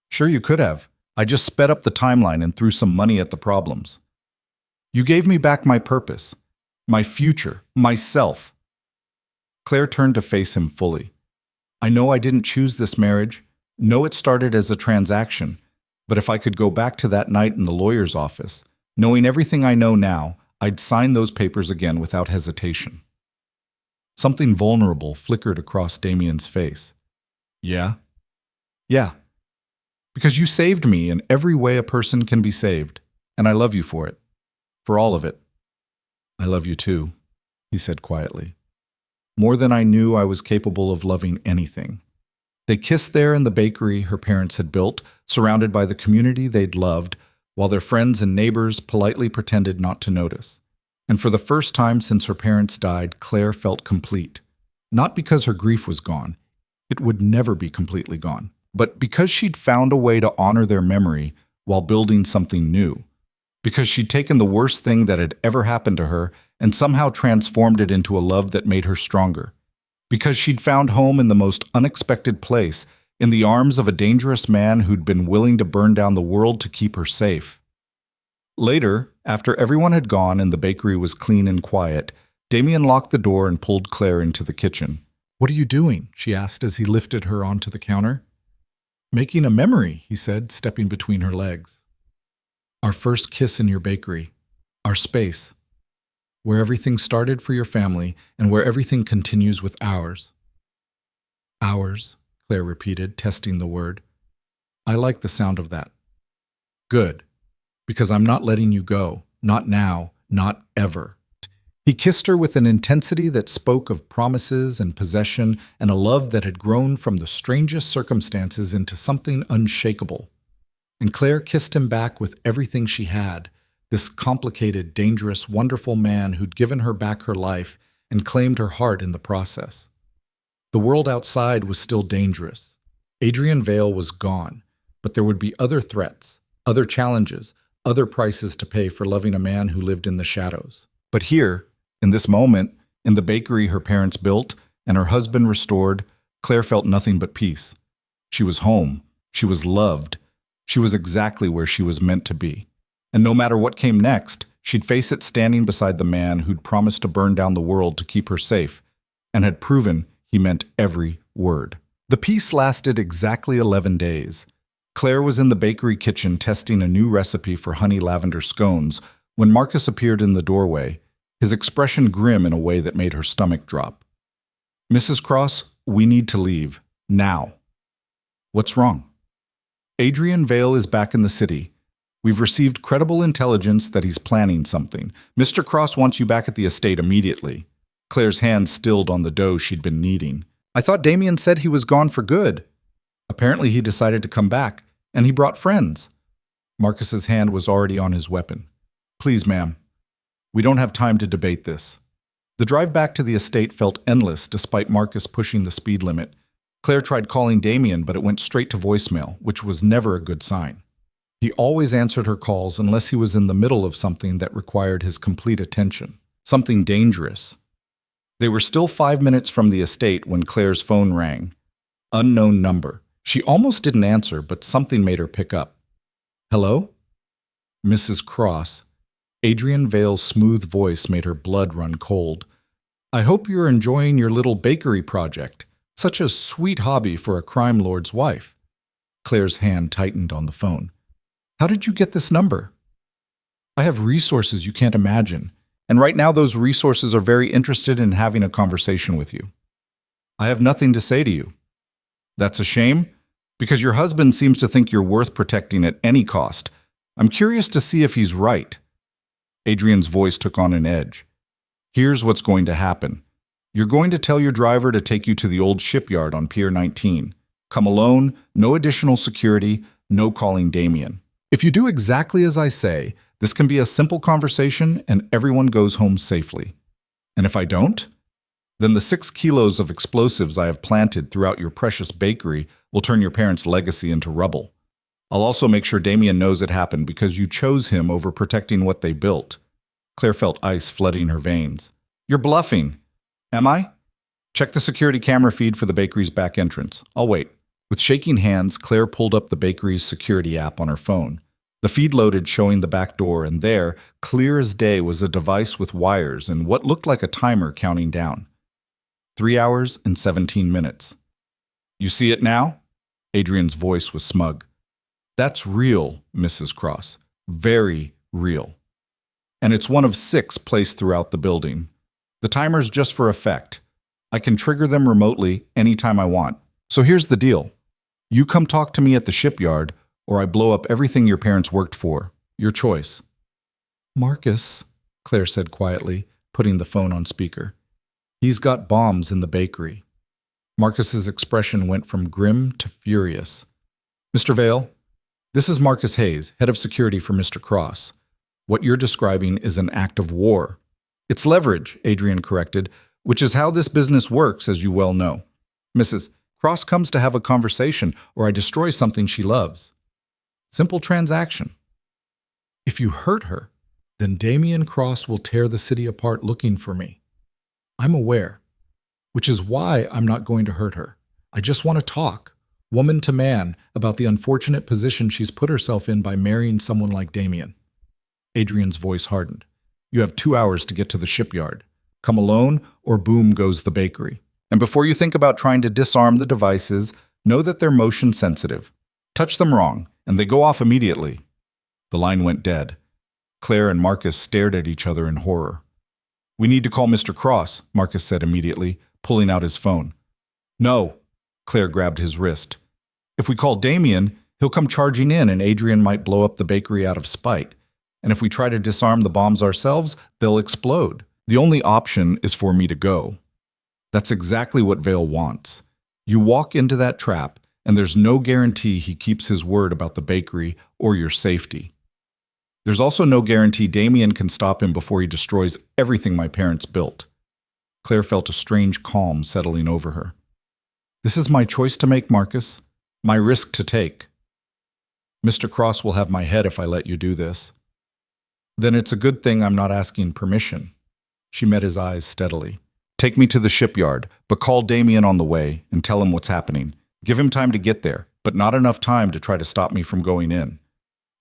Sure you could have. I just sped up the timeline and threw some money at the problems. You gave me back my purpose, my future, myself. Claire turned to face him fully. I know I didn't choose this marriage. Know it started as a transaction. But if I could go back to that night in the lawyer's office, knowing everything I know now, I'd sign those papers again without hesitation. Something vulnerable flickered across Damien's face. Yeah? Yeah. Because you saved me in every way a person can be saved, and I love you for it. For all of it. I love you too, he said quietly. More than I knew I was capable of loving anything. They kissed there in the bakery her parents had built, surrounded by the community they'd loved, while their friends and neighbors politely pretended not to notice. And for the first time since her parents died, Claire felt complete. Not because her grief was gone. It would never be completely gone. But because she'd found a way to honor their memory while building something new. Because she'd taken the worst thing that had ever happened to her and somehow transformed it into a love that made her stronger. Because she'd found home in the most unexpected place, in the arms of a dangerous man who'd been willing to burn down the world to keep her safe. Later, after everyone had gone and the bakery was clean and quiet, Damien locked the door and pulled Claire into the kitchen. What are you doing? She asked as he lifted her onto the counter. Making a memory, he said, stepping between her legs. Our first kiss in your bakery. Our space. Where everything started for your family and where everything continues with ours. Ours, Claire repeated, testing the word. I like the sound of that. Good. Because I'm not letting you go. Not now. Not ever. He kissed her with an intensity that spoke of promises and possession and a love that had grown from the strangest circumstances into something unshakable. And Claire kissed him back with everything she had, this complicated, dangerous, wonderful man who'd given her back her life and claimed her heart in the process. The world outside was still dangerous. Adrian Vale was gone, but there would be other threats, other challenges, other prices to pay for loving a man who lived in the shadows. But here, in this moment, in the bakery her parents built and her husband restored, Claire felt nothing but peace. She was home. She was loved. She was exactly where she was meant to be. And no matter what came next, she'd face it standing beside the man who'd promised to burn down the world to keep her safe, and had proven he meant every word. The peace lasted exactly 11 days. Claire was in the bakery kitchen testing a new recipe for honey lavender scones when Marcus appeared in the doorway, his expression grim in a way that made her stomach drop. Mrs. Cross, we need to leave. Now. What's wrong? Adrian Vale is back in the city. We've received credible intelligence that he's planning something. Mr. Cross wants you back at the estate immediately. Claire's hand stilled on the dough she'd been kneading. I thought Damien said he was gone for good. Apparently he decided to come back, and he brought friends. Marcus's hand was already on his weapon. Please, ma'am. We don't have time to debate this. The drive back to the estate felt endless despite Marcus pushing the speed limit. Claire tried calling Damien, but it went straight to voicemail, which was never a good sign. He always answered her calls unless he was in the middle of something that required his complete attention. Something dangerous. They were still 5 minutes from the estate when Claire's phone rang. Unknown number. She almost didn't answer, but something made her pick up. Hello? Mrs. Cross. Adrian Vale's smooth voice made her blood run cold. I hope you're enjoying your little bakery project. Such a sweet hobby for a crime lord's wife. Claire's hand tightened on the phone. How did you get this number? I have resources you can't imagine, and right now those resources are very interested in having a conversation with you. I have nothing to say to you. That's a shame, because your husband seems to think you're worth protecting at any cost. I'm curious to see if he's right. Adrian's voice took on an edge. Here's what's going to happen. You're going to tell your driver to take you to the old shipyard on Pier 19. Come alone, no additional security, no calling Damien. If you do exactly as I say, this can be a simple conversation and everyone goes home safely. And if I don't, then the 6 kilos of explosives I have planted throughout your precious bakery will turn your parents' legacy into rubble. I'll also make sure Damien knows it happened because you chose him over protecting what they built. Claire felt ice flooding her veins. You're bluffing. Am I? Check the security camera feed for the bakery's back entrance. I'll wait. With shaking hands, Claire pulled up the bakery's security app on her phone. The feed loaded, showing the back door, and there, clear as day, was a device with wires and what looked like a timer counting down. 3 hours and 17 minutes. You see it now? Adrian's voice was smug. That's real, Mrs. Cross. Very real. And it's one of 6 placed throughout the building. The timer's just for effect. I can trigger them remotely anytime I want. So here's the deal. You come talk to me at the shipyard, or I blow up everything your parents worked for. Your choice. Marcus, Claire said quietly, putting the phone on speaker. He's got bombs in the bakery. Marcus's expression went from grim to furious. Mr. Vale, this is Marcus Hayes, head of security for Mr. Cross. What you're describing is an act of war. It's leverage, Adrian corrected, which is how this business works, as you well know. Mrs. Cross comes to have a conversation, or I destroy something she loves. Simple transaction. If you hurt her, then Damien Cross will tear the city apart looking for me. I'm aware, which is why I'm not going to hurt her. I just want to talk, woman to man, about the unfortunate position she's put herself in by marrying someone like Damien. Adrian's voice hardened. You have 2 hours to get to the shipyard. Come alone, or boom goes the bakery. And before you think about trying to disarm the devices, know that they're motion sensitive. Touch them wrong, and they go off immediately. The line went dead. Claire and Marcus stared at each other in horror. We need to call Mr. Cross, Marcus said immediately, pulling out his phone. No, Claire grabbed his wrist. If we call Damien, he'll come charging in and Adrian might blow up the bakery out of spite. And if we try to disarm the bombs ourselves, they'll explode. The only option is for me to go. That's exactly what Vale wants. You walk into that trap, and there's no guarantee he keeps his word about the bakery or your safety. There's also no guarantee Damien can stop him before he destroys everything my parents built. Claire felt a strange calm settling over her. This is my choice to make, Marcus. My risk to take. Mr. Cross will have my head if I let you do this. Then it's a good thing I'm not asking permission. She met his eyes steadily. Take me to the shipyard, but call Damien on the way and tell him what's happening. Give him time to get there, but not enough time to try to stop me from going in.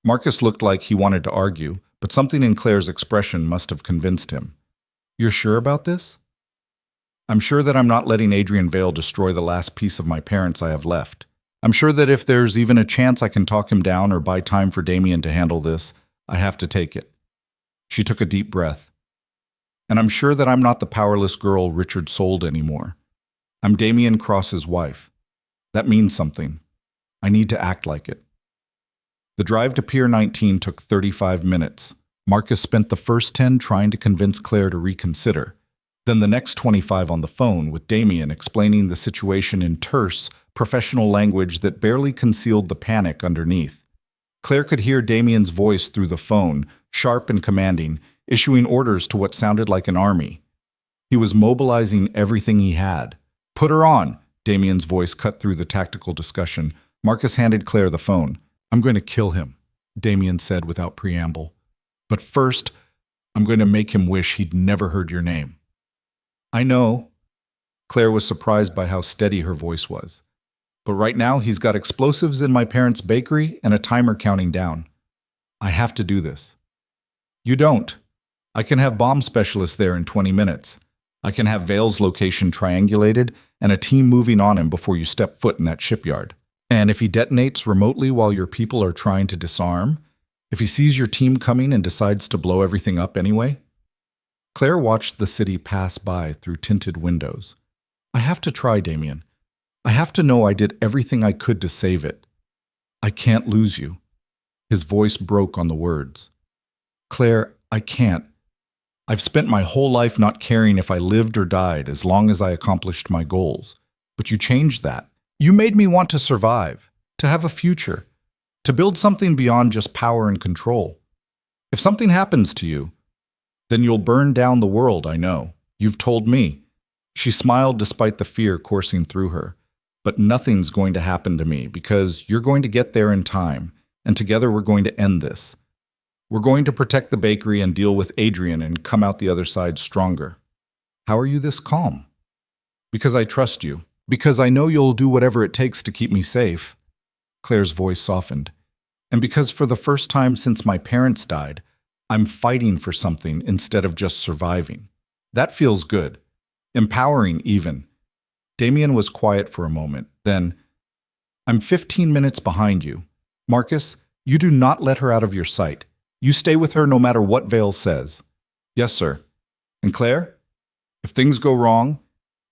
Marcus looked like he wanted to argue, but something in Claire's expression must have convinced him. You're sure about this? I'm sure that I'm not letting Adrian Vale destroy the last piece of my parents I have left. I'm sure that if there's even a chance I can talk him down or buy time for Damien to handle this, I have to take it. She took a deep breath. And I'm sure that I'm not the powerless girl Richard sold anymore. I'm Damien Cross's wife. That means something. I need to act like it. The drive to Pier 19 took 35 minutes. Marcus spent the first 10 trying to convince Claire to reconsider, then the next 25 on the phone with Damien explaining the situation in terse, professional language that barely concealed the panic underneath. Claire could hear Damien's voice through the phone, sharp and commanding, issuing orders to what sounded like an army. He was mobilizing everything he had. Put her on, Damien's voice cut through the tactical discussion. Marcus handed Claire the phone. I'm going to kill him, Damien said without preamble. But first, I'm going to make him wish he'd never heard your name. I know. Claire was surprised by how steady her voice was. But right now, he's got explosives in my parents' bakery and a timer counting down. I have to do this. You don't. I can have bomb specialists there in 20 minutes. I can have Vale's location triangulated and a team moving on him before you step foot in that shipyard. And if he detonates remotely while your people are trying to disarm, if he sees your team coming and decides to blow everything up anyway? Claire watched the city pass by through tinted windows. I have to try, Damien. I have to know I did everything I could to save it. I can't lose you. His voice broke on the words. Claire, I can't. I've spent my whole life not caring if I lived or died as long as I accomplished my goals. But you changed that. You made me want to survive, to have a future, to build something beyond just power and control. If something happens to you, then you'll burn down the world, I know. You've told me. She smiled despite the fear coursing through her. But nothing's going to happen to me because you're going to get there in time, and together we're going to end this. We're going to protect the bakery and deal with Adrian and come out the other side stronger. How are you this calm? Because I trust you. Because I know you'll do whatever it takes to keep me safe. Claire's voice softened. And because for the first time since my parents died, I'm fighting for something instead of just surviving. That feels good. Empowering, even. Damien was quiet for a moment. Then, I'm 15 minutes behind you. Marcus, you do not let her out of your sight. You stay with her no matter what Vale says. Yes, sir. And Claire? If things go wrong,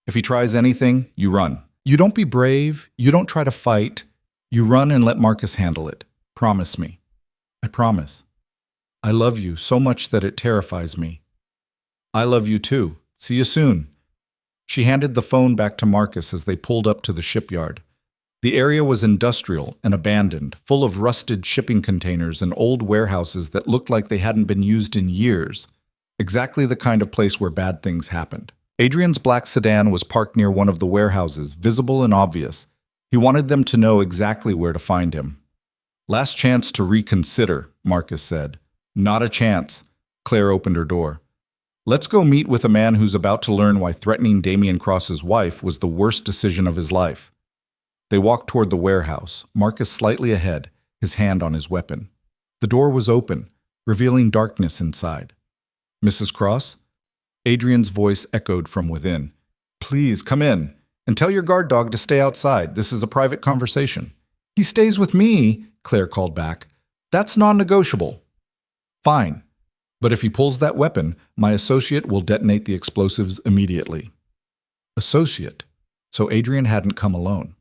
if he tries anything, you run. You don't be brave. You don't try to fight. You run and let Marcus handle it. Promise me. I promise. I love you so much that it terrifies me. I love you too. See you soon. She handed the phone back to Marcus as they pulled up to the shipyard. The area was industrial and abandoned, full of rusted shipping containers and old warehouses that looked like they hadn't been used in years. Exactly the kind of place where bad things happened. Adrian's black sedan was parked near one of the warehouses, visible and obvious. He wanted them to know exactly where to find him. Last chance to reconsider, Marcus said. Not a chance. Claire opened her door. Let's go meet with a man who's about to learn why threatening Damien Cross's wife was the worst decision of his life. They walked toward the warehouse, Marcus slightly ahead, his hand on his weapon. The door was open, revealing darkness inside. Mrs. Cross? Adrian's voice echoed from within. Please, come in, and tell your guard dog to stay outside. This is a private conversation. He stays with me, Claire called back. That's non-negotiable. Fine. But if he pulls that weapon, my associate will detonate the explosives immediately. Associate? So Adrian hadn't come alone.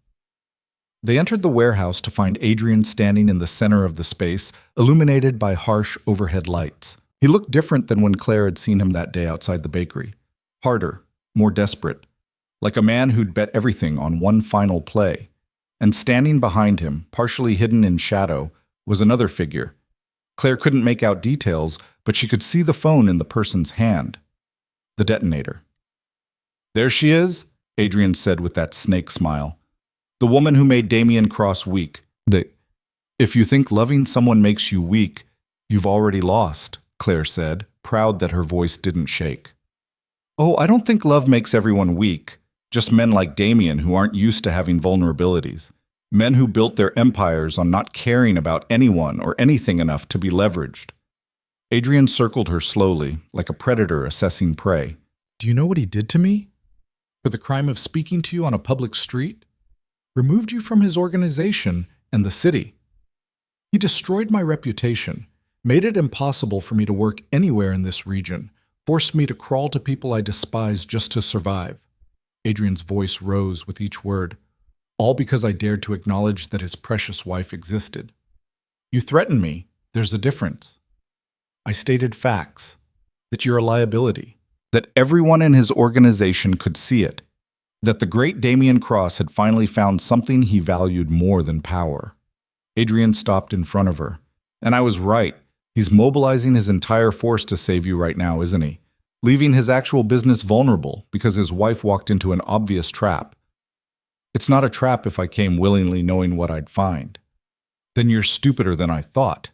They entered the warehouse to find Adrian standing in the center of the space, illuminated by harsh overhead lights. He looked different than when Claire had seen him that day outside the bakery. Harder, more desperate, like a man who'd bet everything on one final play. And standing behind him, partially hidden in shadow, was another figure. Claire couldn't make out details, but she could see the phone in the person's hand. The detonator. There she is, Adrian said with that snake smile. The woman who made Damien Cross weak. If you think loving someone makes you weak, you've already lost, Claire said, proud that her voice didn't shake. Oh, I don't think love makes everyone weak. Just men like Damien who aren't used to having vulnerabilities. Men who built their empires on not caring about anyone or anything enough to be leveraged. Adrian circled her slowly, like a predator assessing prey. Do you know what he did to me? For the crime of speaking to you on a public street? Removed you from his organization and the city. He destroyed my reputation, made it impossible for me to work anywhere in this region, forced me to crawl to people I despise just to survive. Adrian's voice rose with each word, all because I dared to acknowledge that his precious wife existed. You threatened me. There's a difference. I stated facts, that you're a liability, that everyone in his organization could see it, that the great Damien Cross had finally found something he valued more than power. Adrian stopped in front of her. And I was right. He's mobilizing his entire force to save you right now, isn't he? Leaving his actual business vulnerable because his wife walked into an obvious trap. It's not a trap if I came willingly knowing what I'd find. Then you're stupider than I thought.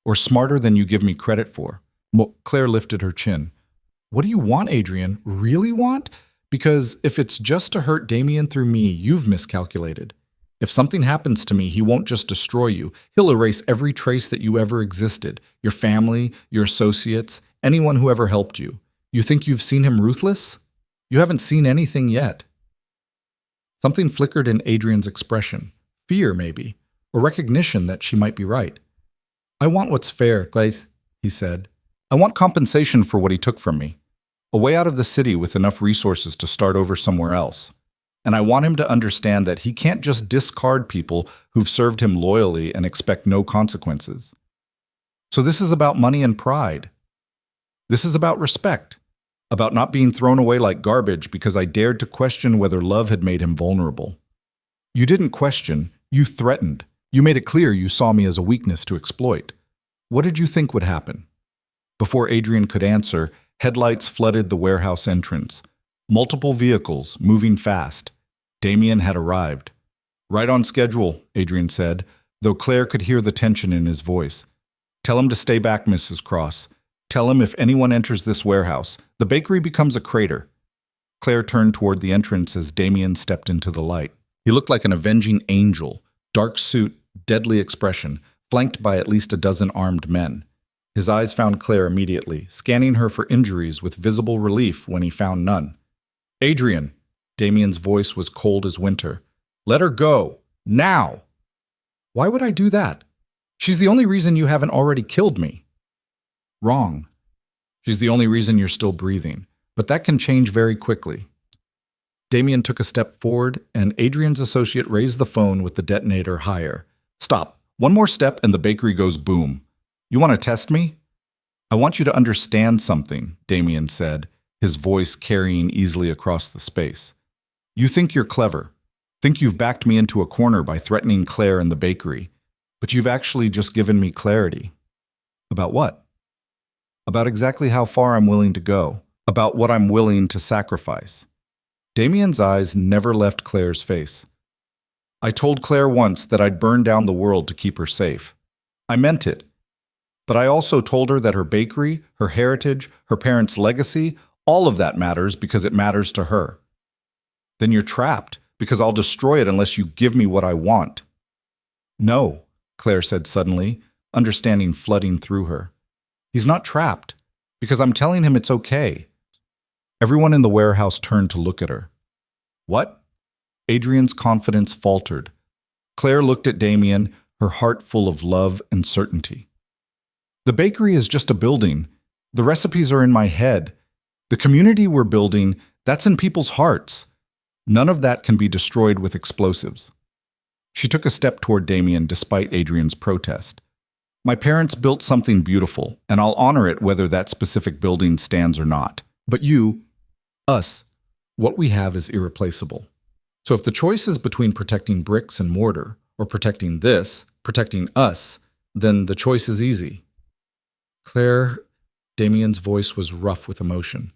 Or smarter than you give me credit for. Well, Claire lifted her chin. What do you want, Adrian? Really want? Because if it's just to hurt Damien through me, you've miscalculated. If something happens to me, he won't just destroy you. He'll erase every trace that you ever existed. Your family, your associates, anyone who ever helped you. You think you've seen him ruthless? You haven't seen anything yet. Something flickered in Adrian's expression. Fear, maybe. Or recognition that she might be right. I want what's fair, Grace, he said. I want compensation for what he took from me. A way out of the city with enough resources to start over somewhere else. And I want him to understand that he can't just discard people who've served him loyally and expect no consequences. So this is about money and pride. This is about respect. About not being thrown away like garbage because I dared to question whether love had made him vulnerable. You didn't question, you threatened. You made it clear you saw me as a weakness to exploit. What did you think would happen? Before Adrian could answer, headlights flooded the warehouse entrance. Multiple vehicles, moving fast. Damien had arrived. Right on schedule, Adrian said, though Claire could hear the tension in his voice. Tell him to stay back, Mrs. Cross. Tell him if anyone enters this warehouse, the bakery becomes a crater. Claire turned toward the entrance as Damien stepped into the light. He looked like an avenging angel, dark suit, deadly expression, flanked by at least a dozen armed men. His eyes found Claire immediately, scanning her for injuries with visible relief when he found none. "Adrian!" Damien's voice was cold as winter. "Let her go! Now!" "Why would I do that? She's the only reason you haven't already killed me." "Wrong. She's the only reason you're still breathing, but that can change very quickly." Damien took a step forward, and Adrian's associate raised the phone with the detonator higher. "Stop. One more step and the bakery goes boom. You want to test me?" "I want you to understand something," Damien said, his voice carrying easily across the space. "You think you're clever. Think you've backed me into a corner by threatening Claire and the bakery, but you've actually just given me clarity." "About what?" "About exactly how far I'm willing to go. About what I'm willing to sacrifice." Damien's eyes never left Claire's face. "I told Claire once that I'd burn down the world to keep her safe. I meant it. But I also told her that her bakery, her heritage, her parents' legacy, all of that matters because it matters to her." "Then you're trapped, because I'll destroy it unless you give me what I want." "No," Claire said suddenly, understanding flooding through her. "He's not trapped, because I'm telling him it's okay." Everyone in the warehouse turned to look at her. "What?" Adrian's confidence faltered. Claire looked at Damien, her heart full of love and certainty. "The bakery is just a building. The recipes are in my head. The community we're building, that's in people's hearts. None of that can be destroyed with explosives." She took a step toward Damien despite Adrian's protest. "My parents built something beautiful, and I'll honor it whether that specific building stands or not. But us, what we have is irreplaceable. So if the choice is between protecting bricks and mortar, or protecting this, protecting us, then the choice is easy." "Claire," Damien's voice was rough with emotion.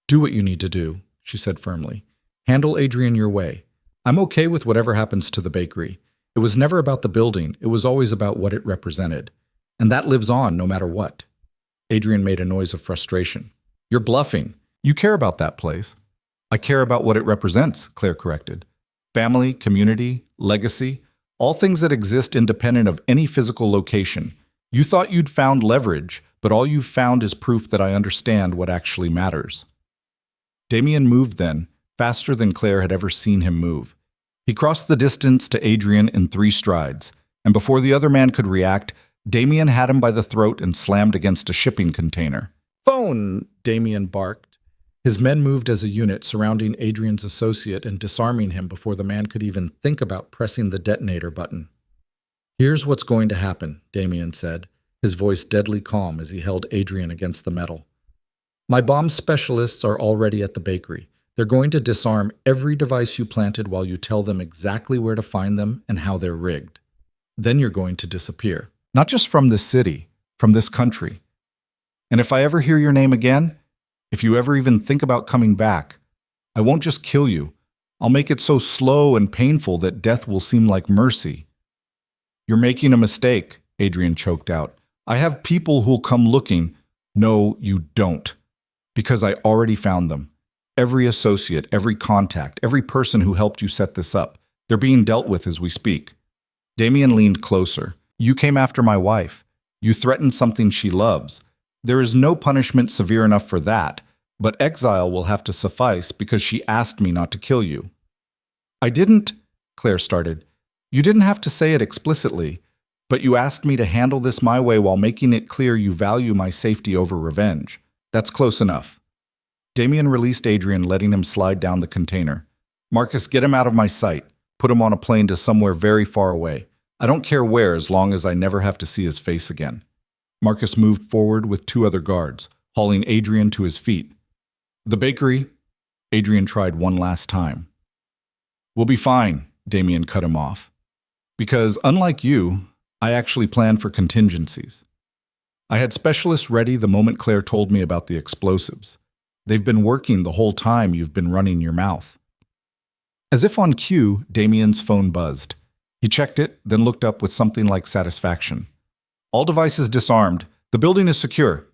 "Do what you need to do," she said firmly. "Handle Adrian your way. I'm okay with whatever happens to the bakery. It was never about the building, it was always about what it represented. And that lives on no matter what." Adrian made a noise of frustration. "You're bluffing. You care about that place." "I care about what it represents," Claire corrected. "Family, community, legacy, all things that exist independent of any physical location. You thought you'd found leverage, but all you've found is proof that I understand what actually matters." Damien moved then, faster than Claire had ever seen him move. He crossed the distance to Adrian in 3 strides, and before the other man could react, Damien had him by the throat and slammed against a shipping container. "Phone!" Damien barked. His men moved as a unit, surrounding Adrian's associate and disarming him before the man could even think about pressing the detonator button. "Here's what's going to happen," Damien said, his voice deadly calm as he held Adrian against the metal. "My bomb specialists are already at the bakery. They're going to disarm every device you planted while you tell them exactly where to find them and how they're rigged. Then you're going to disappear. Not just from this city, from this country. And if I ever hear your name again, if you ever even think about coming back, I won't just kill you. I'll make it so slow and painful that death will seem like mercy." "You're making a mistake," Adrian choked out. "I have people who'll come looking." "No, you don't. Because I already found them. Every associate, every contact, every person who helped you set this up. They're being dealt with as we speak." Damien leaned closer. "You came after my wife. You threatened something she loves. There is no punishment severe enough for that, but exile will have to suffice because she asked me not to kill you." "I didn't," Claire started. "You didn't have to say it explicitly, but you asked me to handle this my way while making it clear you value my safety over revenge. That's close enough." Damien released Adrian, letting him slide down the container. "Marcus, get him out of my sight. Put him on a plane to somewhere very far away. I don't care where as long as I never have to see his face again." Marcus moved forward with 2 other guards, hauling Adrian to his feet. "The bakery," Adrian tried one last time. "We'll be fine," Damien cut him off. "Because, unlike you, I actually planned for contingencies. I had specialists ready the moment Claire told me about the explosives. They've been working the whole time you've been running your mouth." As if on cue, Damien's phone buzzed. He checked it, then looked up with something like satisfaction. "All devices disarmed. The building is secure."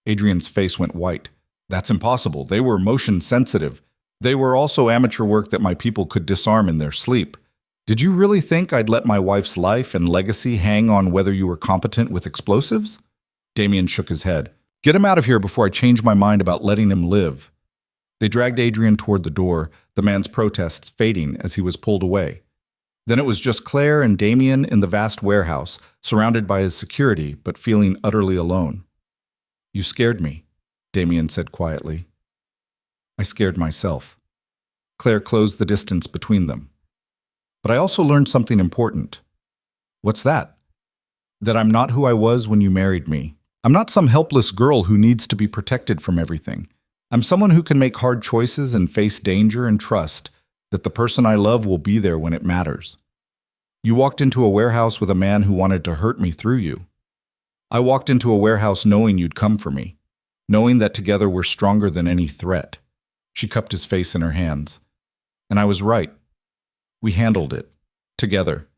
Adrian's face went white. "That's impossible. They were motion sensitive. They were also amateur work that my people could disarm in their sleep. Did you really think I'd let my wife's life and legacy hang on whether you were competent with explosives? Damien shook his head. Get him out of here before I change my mind about letting him live. They dragged Adrian toward the door, the man's protests fading as he was pulled away. Then it was just Claire and Damien in the vast warehouse, surrounded by his security, but feeling utterly alone. You scared me, Damien said quietly. I scared myself. Claire closed the distance between them. But I also learned something important. What's that? That I'm not who I was when you married me. I'm not some helpless girl who needs to be protected from everything. I'm someone who can make hard choices and face danger and trust that the person I love will be there when it matters. You walked into a warehouse with a man who wanted to hurt me through you. I walked into a warehouse knowing you'd come for me, knowing that together we're stronger than any threat. She cupped his face in her hands. And I was right. We handled it. Together.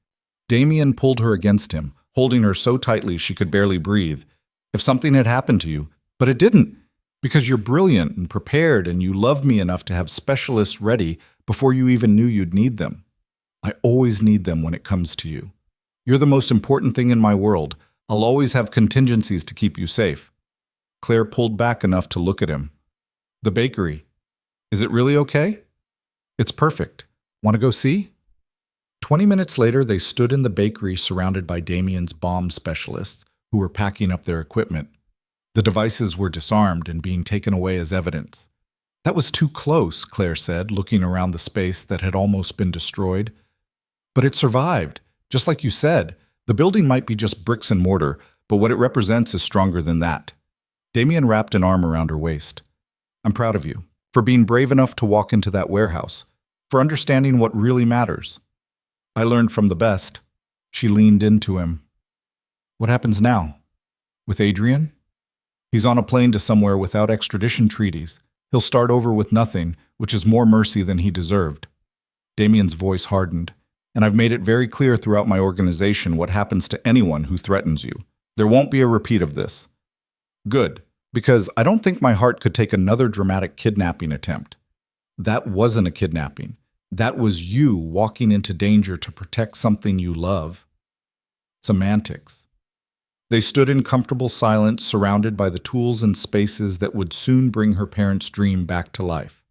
Damien pulled her against him, holding her so tightly she could barely breathe. If something had happened to you, but it didn't, because you're brilliant and prepared and you love me enough to have specialists ready before you even knew you'd need them. I always need them when it comes to you. You're the most important thing in my world. I'll always have contingencies to keep you safe. Claire pulled back enough to look at him. The bakery. Is it really okay? It's perfect. Want to go see? 20 minutes later, they stood in the bakery surrounded by Damien's bomb specialists who were packing up their equipment. The devices were disarmed and being taken away as evidence. That was too close, Claire said, looking around the space that had almost been destroyed. But it survived. Just like you said, the building might be just bricks and mortar, but what it represents is stronger than that. Damien wrapped an arm around her waist. I'm proud of you, for being brave enough to walk into that warehouse, for understanding what really matters. I learned from the best. She leaned into him. What happens now? With Adrian? He's on a plane to somewhere without extradition treaties. He'll start over with nothing, which is more mercy than he deserved. Damien's voice hardened, and I've made it very clear throughout my organization what happens to anyone who threatens you. There won't be a repeat of this. Good, because I don't think my heart could take another dramatic kidnapping attempt. That wasn't a kidnapping. That was you walking into danger to protect something you love. Semantics. They stood in comfortable silence, surrounded by the tools and spaces that would soon bring her parents' dream back to life.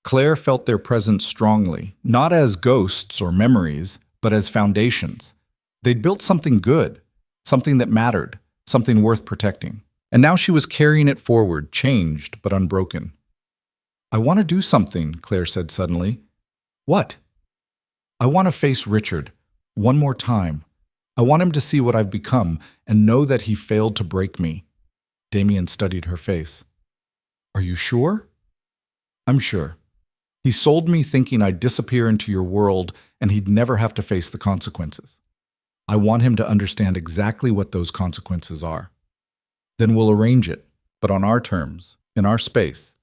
Claire felt their presence strongly, not as ghosts or memories, but as foundations. They'd built something good, something that mattered, something worth protecting. And now she was carrying it forward, changed but unbroken. I want to do something, Claire said suddenly. What? I want to face Richard, one more time. I want him to see what I've become and know that he failed to break me. Damien studied her face. Are you sure? I'm sure. He sold me thinking I'd disappear into your world and he'd never have to face the consequences. I want him to understand exactly what those consequences are. Then we'll arrange it, but on our terms, in our space,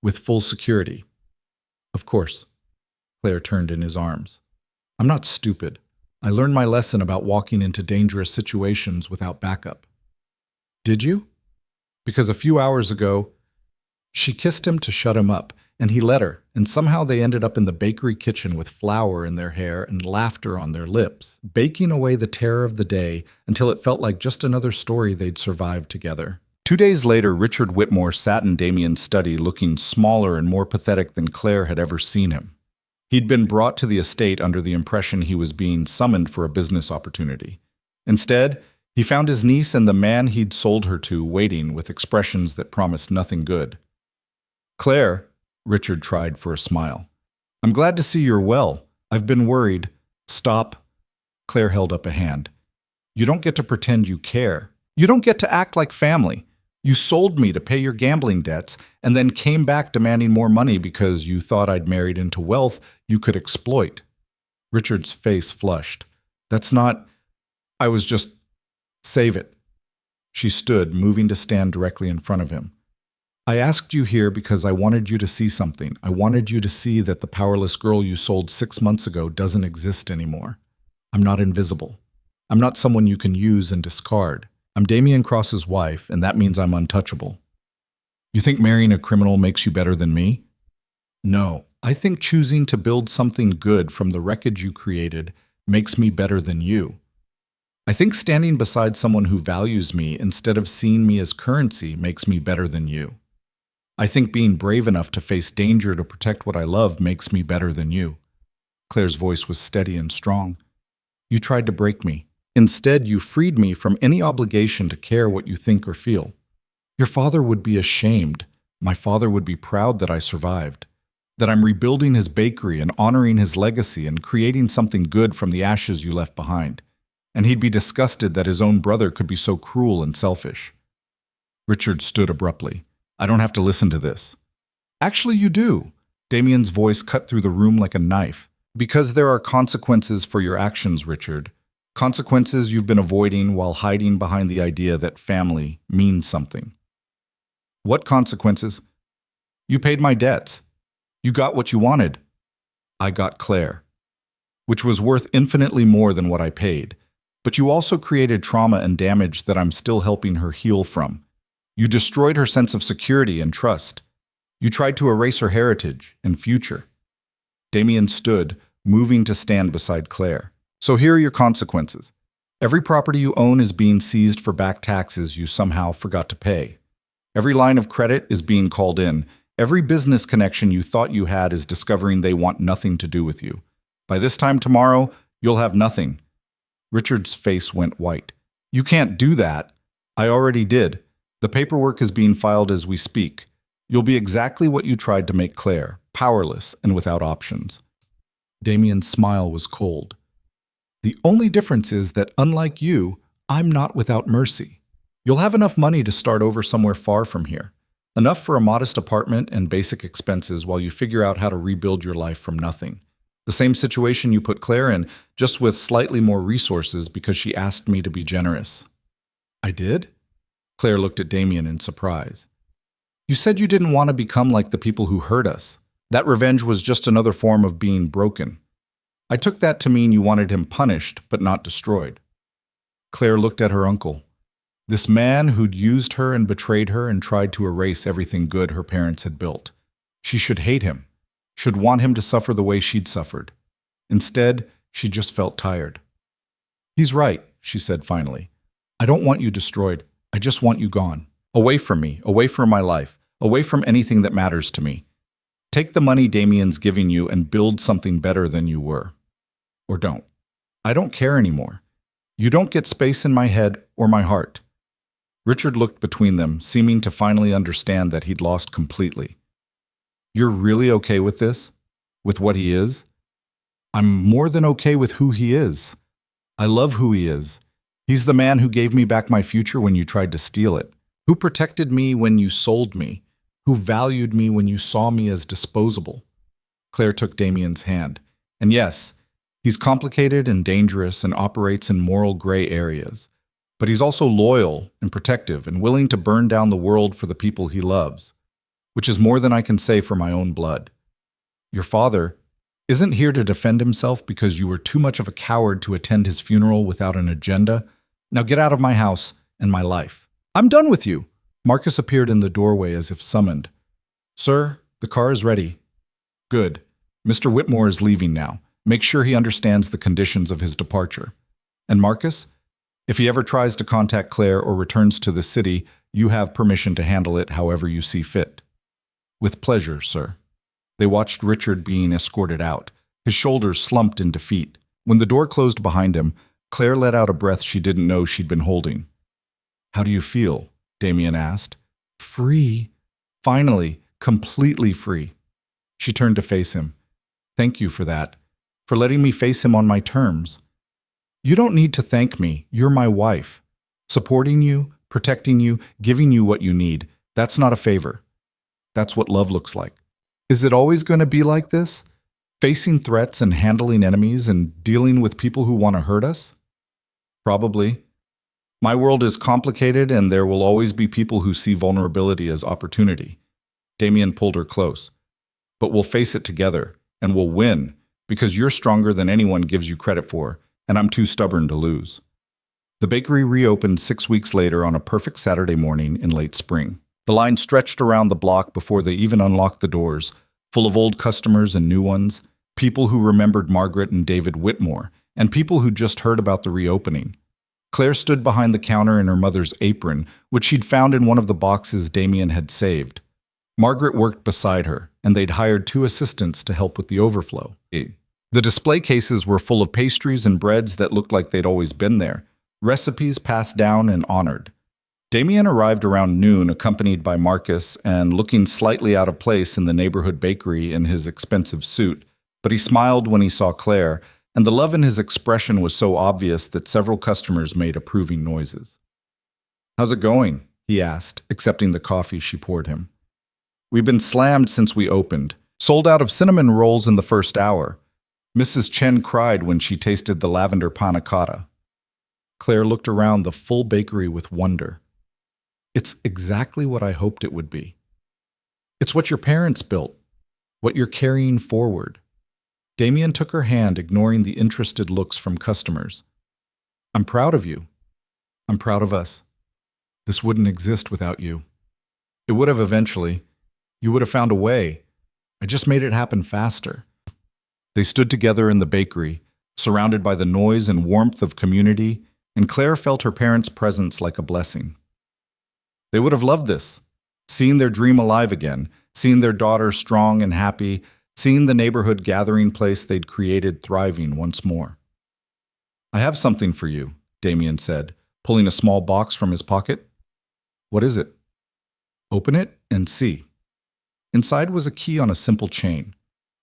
with full security. Of course. Claire turned in his arms. I'm not stupid. I learned my lesson about walking into dangerous situations without backup. Did you? Because a few hours ago, she kissed him to shut him up, and he let her, and somehow they ended up in the bakery kitchen with flour in their hair and laughter on their lips, baking away the terror of the day until it felt like just another story they'd survived together. 2 days later, Richard Whitmore sat in Damien's study looking smaller and more pathetic than Claire had ever seen him. He'd been brought to the estate under the impression he was being summoned for a business opportunity. Instead, he found his niece and the man he'd sold her to waiting with expressions that promised nothing good. Claire, Richard tried for a smile. I'm glad to see you're well. I've been worried. Stop. Claire held up a hand. You don't get to pretend you care. You don't get to act like family. You sold me to pay your gambling debts and then came back demanding more money because you thought I'd married into wealth you could exploit. Richard's face flushed. That's not... I was just... Save it. She stood, moving to stand directly in front of him. I asked you here because I wanted you to see something. I wanted you to see that the powerless girl you sold 6 months ago doesn't exist anymore. I'm not invisible. I'm not someone you can use and discard. I'm Damien Cross's wife, and that means I'm untouchable. You think marrying a criminal makes you better than me? No, I think choosing to build something good from the wreckage you created makes me better than you. I think standing beside someone who values me instead of seeing me as currency makes me better than you. I think being brave enough to face danger to protect what I love makes me better than you. Claire's voice was steady and strong. You tried to break me. Instead, you freed me from any obligation to care what you think or feel. Your father would be ashamed. My father would be proud that I survived, that I'm rebuilding his bakery and honoring his legacy and creating something good from the ashes you left behind. And he'd be disgusted that his own brother could be so cruel and selfish. Richard stood abruptly. I don't have to listen to this. Actually, you do. Damien's voice cut through the room like a knife. Because there are consequences for your actions, Richard. Consequences you've been avoiding while hiding behind the idea that family means something. What consequences? You paid my debts. You got what you wanted. I got Claire, which was worth infinitely more than what I paid. But you also created trauma and damage that I'm still helping her heal from. You destroyed her sense of security and trust. You tried to erase her heritage and future. Damien stood, moving to stand beside Claire. So here are your consequences. Every property you own is being seized for back taxes you somehow forgot to pay. Every line of credit is being called in. Every business connection you thought you had is discovering they want nothing to do with you. By this time tomorrow, you'll have nothing. Richard's face went white. You can't do that. I already did. The paperwork is being filed as we speak. You'll be exactly what you tried to make Claire, powerless and without options. Damien's smile was cold. The only difference is that, unlike you, I'm not without mercy. You'll have enough money to start over somewhere far from here. Enough for a modest apartment and basic expenses while you figure out how to rebuild your life from nothing. The same situation you put Claire in, just with slightly more resources because she asked me to be generous. I did? Claire looked at Damien in surprise. You said you didn't want to become like the people who hurt us. That revenge was just another form of being broken. I took that to mean you wanted him punished, but not destroyed. Claire looked at her uncle. This man who'd used her and betrayed her and tried to erase everything good her parents had built. She should hate him, should want him to suffer the way she'd suffered. Instead, she just felt tired. He's right, she said finally. I don't want you destroyed. I just want you gone. Away from me, away from my life, away from anything that matters to me. Take the money Damien's giving you and build something better than you were. Or don't. I don't care anymore. You don't get space in my head or my heart. Richard looked between them, seeming to finally understand that he'd lost completely. You're really okay with this? With what he is? I'm more than okay with who he is. I love who he is. He's the man who gave me back my future when you tried to steal it, who protected me when you sold me, who valued me when you saw me as disposable. Claire took Damien's hand. And yes, he's complicated and dangerous and operates in moral gray areas. But he's also loyal and protective and willing to burn down the world for the people he loves, which is more than I can say for my own blood. Your father isn't here to defend himself because you were too much of a coward to attend his funeral without an agenda. Now get out of my house and my life. I'm done with you. Marcus appeared in the doorway as if summoned. Sir, the car is ready. Good. Mr. Whitmore is leaving now. Make sure he understands the conditions of his departure. And Marcus, if he ever tries to contact Claire or returns to the city, you have permission to handle it however you see fit. With pleasure, sir. They watched Richard being escorted out. His shoulders slumped in defeat. When the door closed behind him, Claire let out a breath she didn't know she'd been holding. How do you feel? Damien asked. Free. Finally, completely free. She turned to face him. Thank you for that, for letting me face him on my terms. You don't need to thank me. You're my wife. Supporting you, protecting you, giving you what you need. That's not a favor. That's what love looks like. Is it always going to be like this? Facing threats and handling enemies and dealing with people who want to hurt us? Probably. My world is complicated and there will always be people who see vulnerability as opportunity. Damien pulled her close. But we'll face it together, and we'll win, because you're stronger than anyone gives you credit for, and I'm too stubborn to lose. The bakery reopened 6 weeks later on a perfect Saturday morning in late spring. The line stretched around the block before they even unlocked the doors, full of old customers and new ones, people who remembered Margaret and David Whitmore, and people who just heard about the reopening. Claire stood behind the counter in her mother's apron, which she'd found in one of the boxes Damien had saved. Margaret worked beside her, and they'd hired 2 assistants to help with the overflow. The display cases were full of pastries and breads that looked like they'd always been there, recipes passed down and honored. Damien arrived around noon, accompanied by Marcus, and looking slightly out of place in the neighborhood bakery in his expensive suit, but he smiled when he saw Claire, and the love in his expression was so obvious that several customers made approving noises. "How's it going?" he asked, accepting the coffee she poured him. "We've been slammed since we opened. Sold out of cinnamon rolls in the first hour." Mrs. Chen cried when she tasted the lavender panna cotta. Claire looked around the full bakery with wonder. "It's exactly what I hoped it would be. It's what your parents built, what you're carrying forward." Damien took her hand, ignoring the interested looks from customers. "I'm proud of you. I'm proud of us. This wouldn't exist without you. It would have eventually. You would have found a way. I just made it happen faster." They stood together in the bakery, surrounded by the noise and warmth of community, and Claire felt her parents' presence like a blessing. They would have loved this, seeing their dream alive again, seeing their daughter strong and happy, seeing the neighborhood gathering place they'd created thriving once more. "I have something for you," Damien said, pulling a small box from his pocket. "What is it?" "Open it and see." Inside was a key on a simple chain.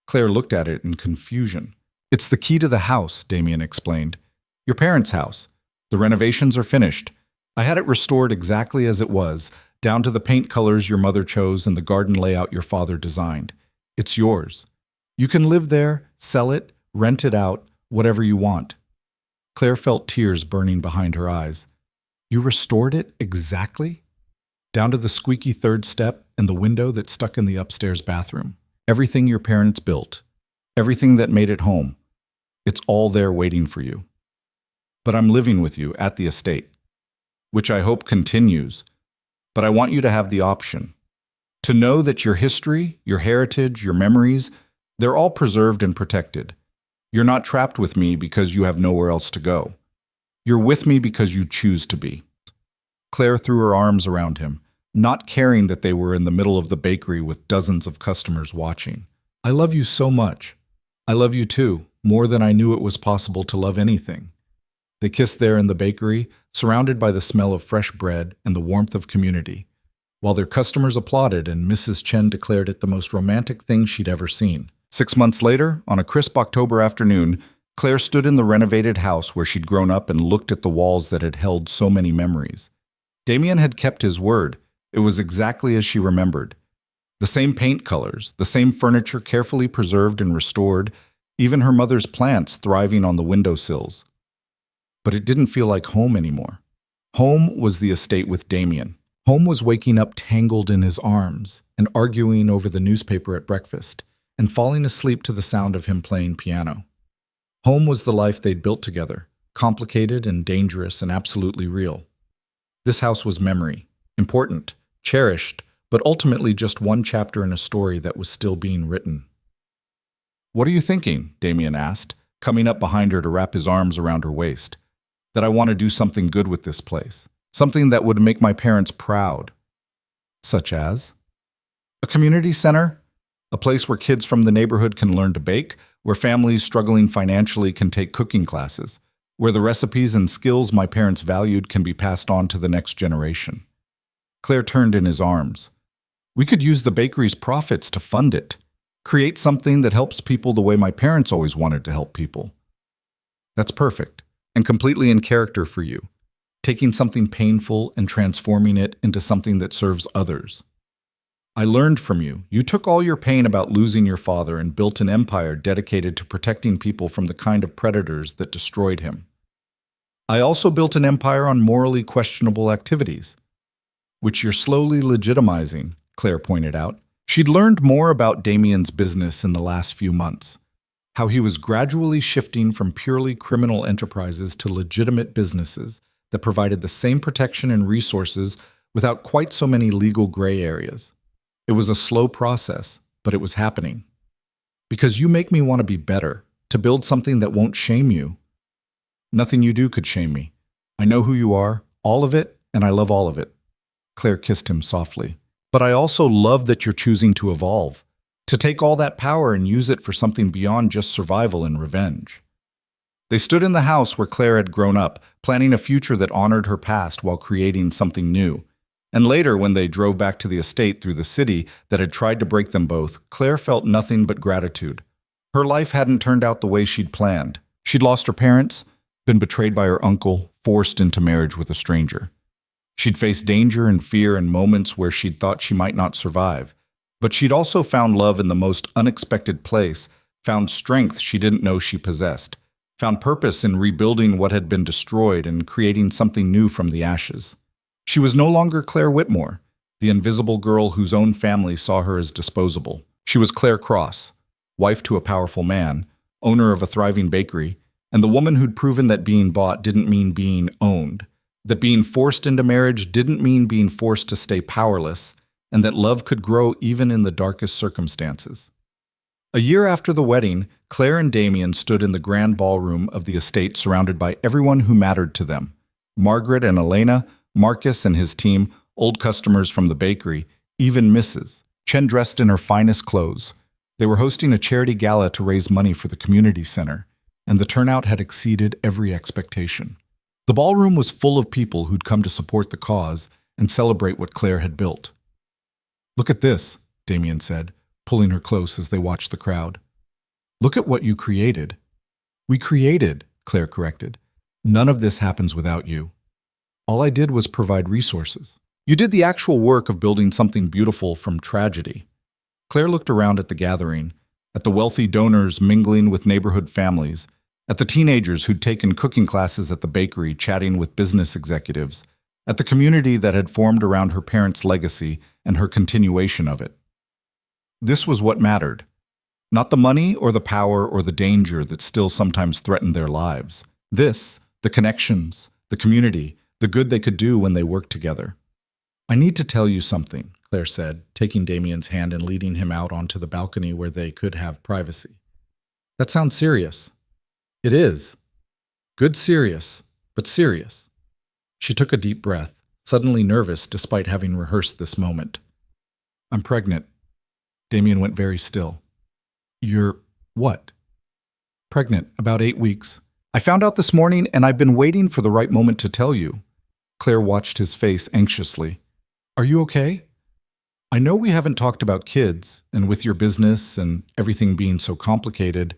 Claire looked at it in confusion. "It's the key to the house," Damien explained. "Your parents' house. The renovations are finished. I had it restored exactly as it was, down to the paint colors your mother chose and the garden layout your father designed. It's yours. You can live there, sell it, rent it out, whatever you want." Claire felt tears burning behind her eyes. "You restored it exactly?" "Down to the squeaky third step and the window that stuck in the upstairs bathroom. Everything your parents built. Everything that made it home. It's all there waiting for you. But I'm living with you at the estate, which I hope continues. But I want you to have the option. To know that your history, your heritage, your memories, they're all preserved and protected. You're not trapped with me because you have nowhere else to go. You're with me because you choose to be." Claire threw her arms around him, not caring that they were in the middle of the bakery with dozens of customers watching. "I love you so much. I love you too, more than I knew it was possible to love anything." They kissed there in the bakery, surrounded by the smell of fresh bread and the warmth of community, while their customers applauded and Mrs. Chen declared it the most romantic thing she'd ever seen. 6 months later, on a crisp October afternoon, Claire stood in the renovated house where she'd grown up and looked at the walls that had held so many memories. Damien had kept his word. It was exactly as she remembered. The same paint colors, the same furniture carefully preserved and restored, even her mother's plants thriving on the windowsills. But it didn't feel like home anymore. Home was the estate with Damien. Home was waking up tangled in his arms and arguing over the newspaper at breakfast and falling asleep to the sound of him playing piano. Home was the life they'd built together, complicated and dangerous and absolutely real. This house was memory, important, cherished, but ultimately just one chapter in a story that was still being written. "What are you thinking?" Damien asked, coming up behind her to wrap his arms around her waist. "That I want to do something good with this place. Something that would make my parents proud." "Such as?" "A community center. A place where kids from the neighborhood can learn to bake, where families struggling financially can take cooking classes, where the recipes and skills my parents valued can be passed on to the next generation." Claire turned in his arms. "We could use the bakery's profits to fund it. Create something that helps people the way my parents always wanted to help people." "That's perfect, and completely in character for you. Taking something painful and transforming it into something that serves others. I learned from you. You took all your pain about losing your father and built an empire dedicated to protecting people from the kind of predators that destroyed him. I also built an empire on morally questionable activities, which you're slowly legitimizing," Claire pointed out. She'd learned more about Damien's business in the last few months, how he was gradually shifting from purely criminal enterprises to legitimate businesses that provided the same protection and resources without quite so many legal gray areas. It was a slow process, but it was happening. Because you make me want to be better, to build something that won't shame you. Nothing you do could shame me. I know who you are, all of it, and I love all of it. Claire kissed him softly. But I also love that you're choosing to evolve, to take all that power and use it for something beyond just survival and revenge. They stood in the house where Claire had grown up, planning a future that honored her past while creating something new. And later, when they drove back to the estate through the city that had tried to break them both, Claire felt nothing but gratitude. Her life hadn't turned out the way she'd planned. She'd lost her parents, been betrayed by her uncle, forced into marriage with a stranger. She'd faced danger and fear in moments where she'd thought she might not survive. But she'd also found love in the most unexpected place, found strength she didn't know she possessed, found purpose in rebuilding what had been destroyed and creating something new from the ashes. She was no longer Claire Whitmore, the invisible girl whose own family saw her as disposable. She was Claire Cross, wife to a powerful man, owner of a thriving bakery, and the woman who'd proven that being bought didn't mean being owned, that being forced into marriage didn't mean being forced to stay powerless, and that love could grow even in the darkest circumstances. A year after the wedding, Claire and Damien stood in the grand ballroom of the estate surrounded by everyone who mattered to them. Margaret and Elena, Marcus and his team, old customers from the bakery, even Mrs. Chen dressed in her finest clothes. They were hosting a charity gala to raise money for the community center, and the turnout had exceeded every expectation. The ballroom was full of people who'd come to support the cause and celebrate what Claire had built. "Look at this," Damien said, pulling her close as they watched the crowd. "Look at what you created." "We created," Claire corrected. "None of this happens without you. All I did was provide resources. You did the actual work of building something beautiful from tragedy." Claire looked around at the gathering, at the wealthy donors mingling with neighborhood families, at the teenagers who'd taken cooking classes at the bakery chatting with business executives, at the community that had formed around her parents' legacy and her continuation of it. This was what mattered. Not the money or the power or the danger that still sometimes threatened their lives. This, the connections, the community, the good they could do when they worked together. "I need to tell you something," Claire said, taking Damien's hand and leading him out onto the balcony where they could have privacy. "That sounds serious." "It is. Good serious, but serious." She took a deep breath, suddenly nervous despite having rehearsed this moment. "I'm pregnant." Damien went very still. "You're what?" "Pregnant, about 8 weeks. I found out this morning and I've been waiting for the right moment to tell you." Claire watched his face anxiously. "Are you okay? I know we haven't talked about kids, and with your business and everything being so complicated."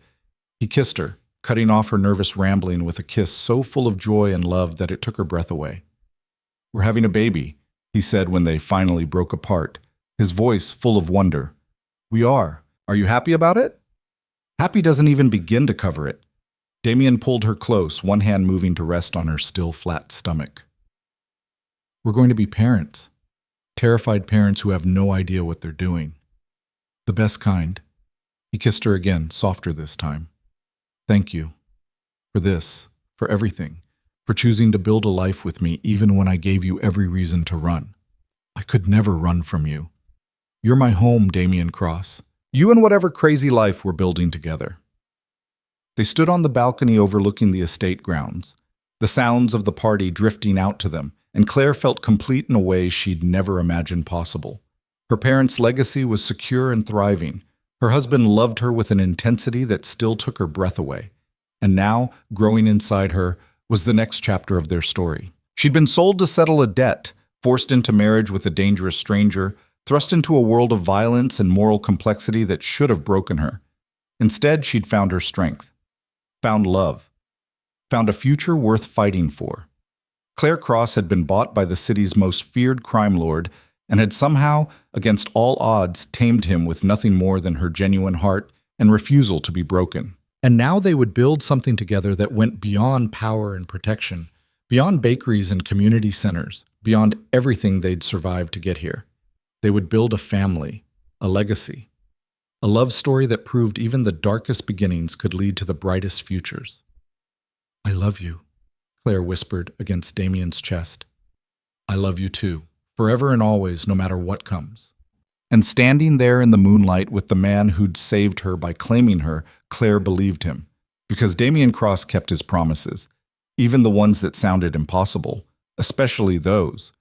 He kissed her, cutting off her nervous rambling with a kiss so full of joy and love that it took her breath away. "We're having a baby," he said when they finally broke apart, his voice full of wonder. "We are. Are you happy about it?" "Happy doesn't even begin to cover it." Damien pulled her close, one hand moving to rest on her still flat stomach. "We're going to be parents. Terrified parents who have no idea what they're doing. The best kind." He kissed her again, softer this time. "Thank you. For this, for everything, for choosing to build a life with me even when I gave you every reason to run. I could never run from you. You're my home, Damien Cross. You and whatever crazy life we're building together." They stood on the balcony overlooking the estate grounds, the sounds of the party drifting out to them, and Claire felt complete in a way she'd never imagined possible. Her parents' legacy was secure and thriving. Her husband loved her with an intensity that still took her breath away. And now, growing inside her, was the next chapter of their story. She'd been sold to settle a debt, forced into marriage with a dangerous stranger, thrust into a world of violence and moral complexity that should have broken her. Instead, she'd found her strength, found love, found a future worth fighting for. Claire Cross had been bought by the city's most feared crime lord and had somehow, against all odds, tamed him with nothing more than her genuine heart and refusal to be broken. And now they would build something together that went beyond power and protection, beyond bakeries and community centers, beyond everything they'd survived to get here. They would build a family, a legacy, a love story that proved even the darkest beginnings could lead to the brightest futures. "I love you," Claire whispered against Damien's chest. "I love you too, forever and always, no matter what comes." And standing there in the moonlight with the man who'd saved her by claiming her, Claire believed him. Because Damien Cross kept his promises, even the ones that sounded impossible, especially those.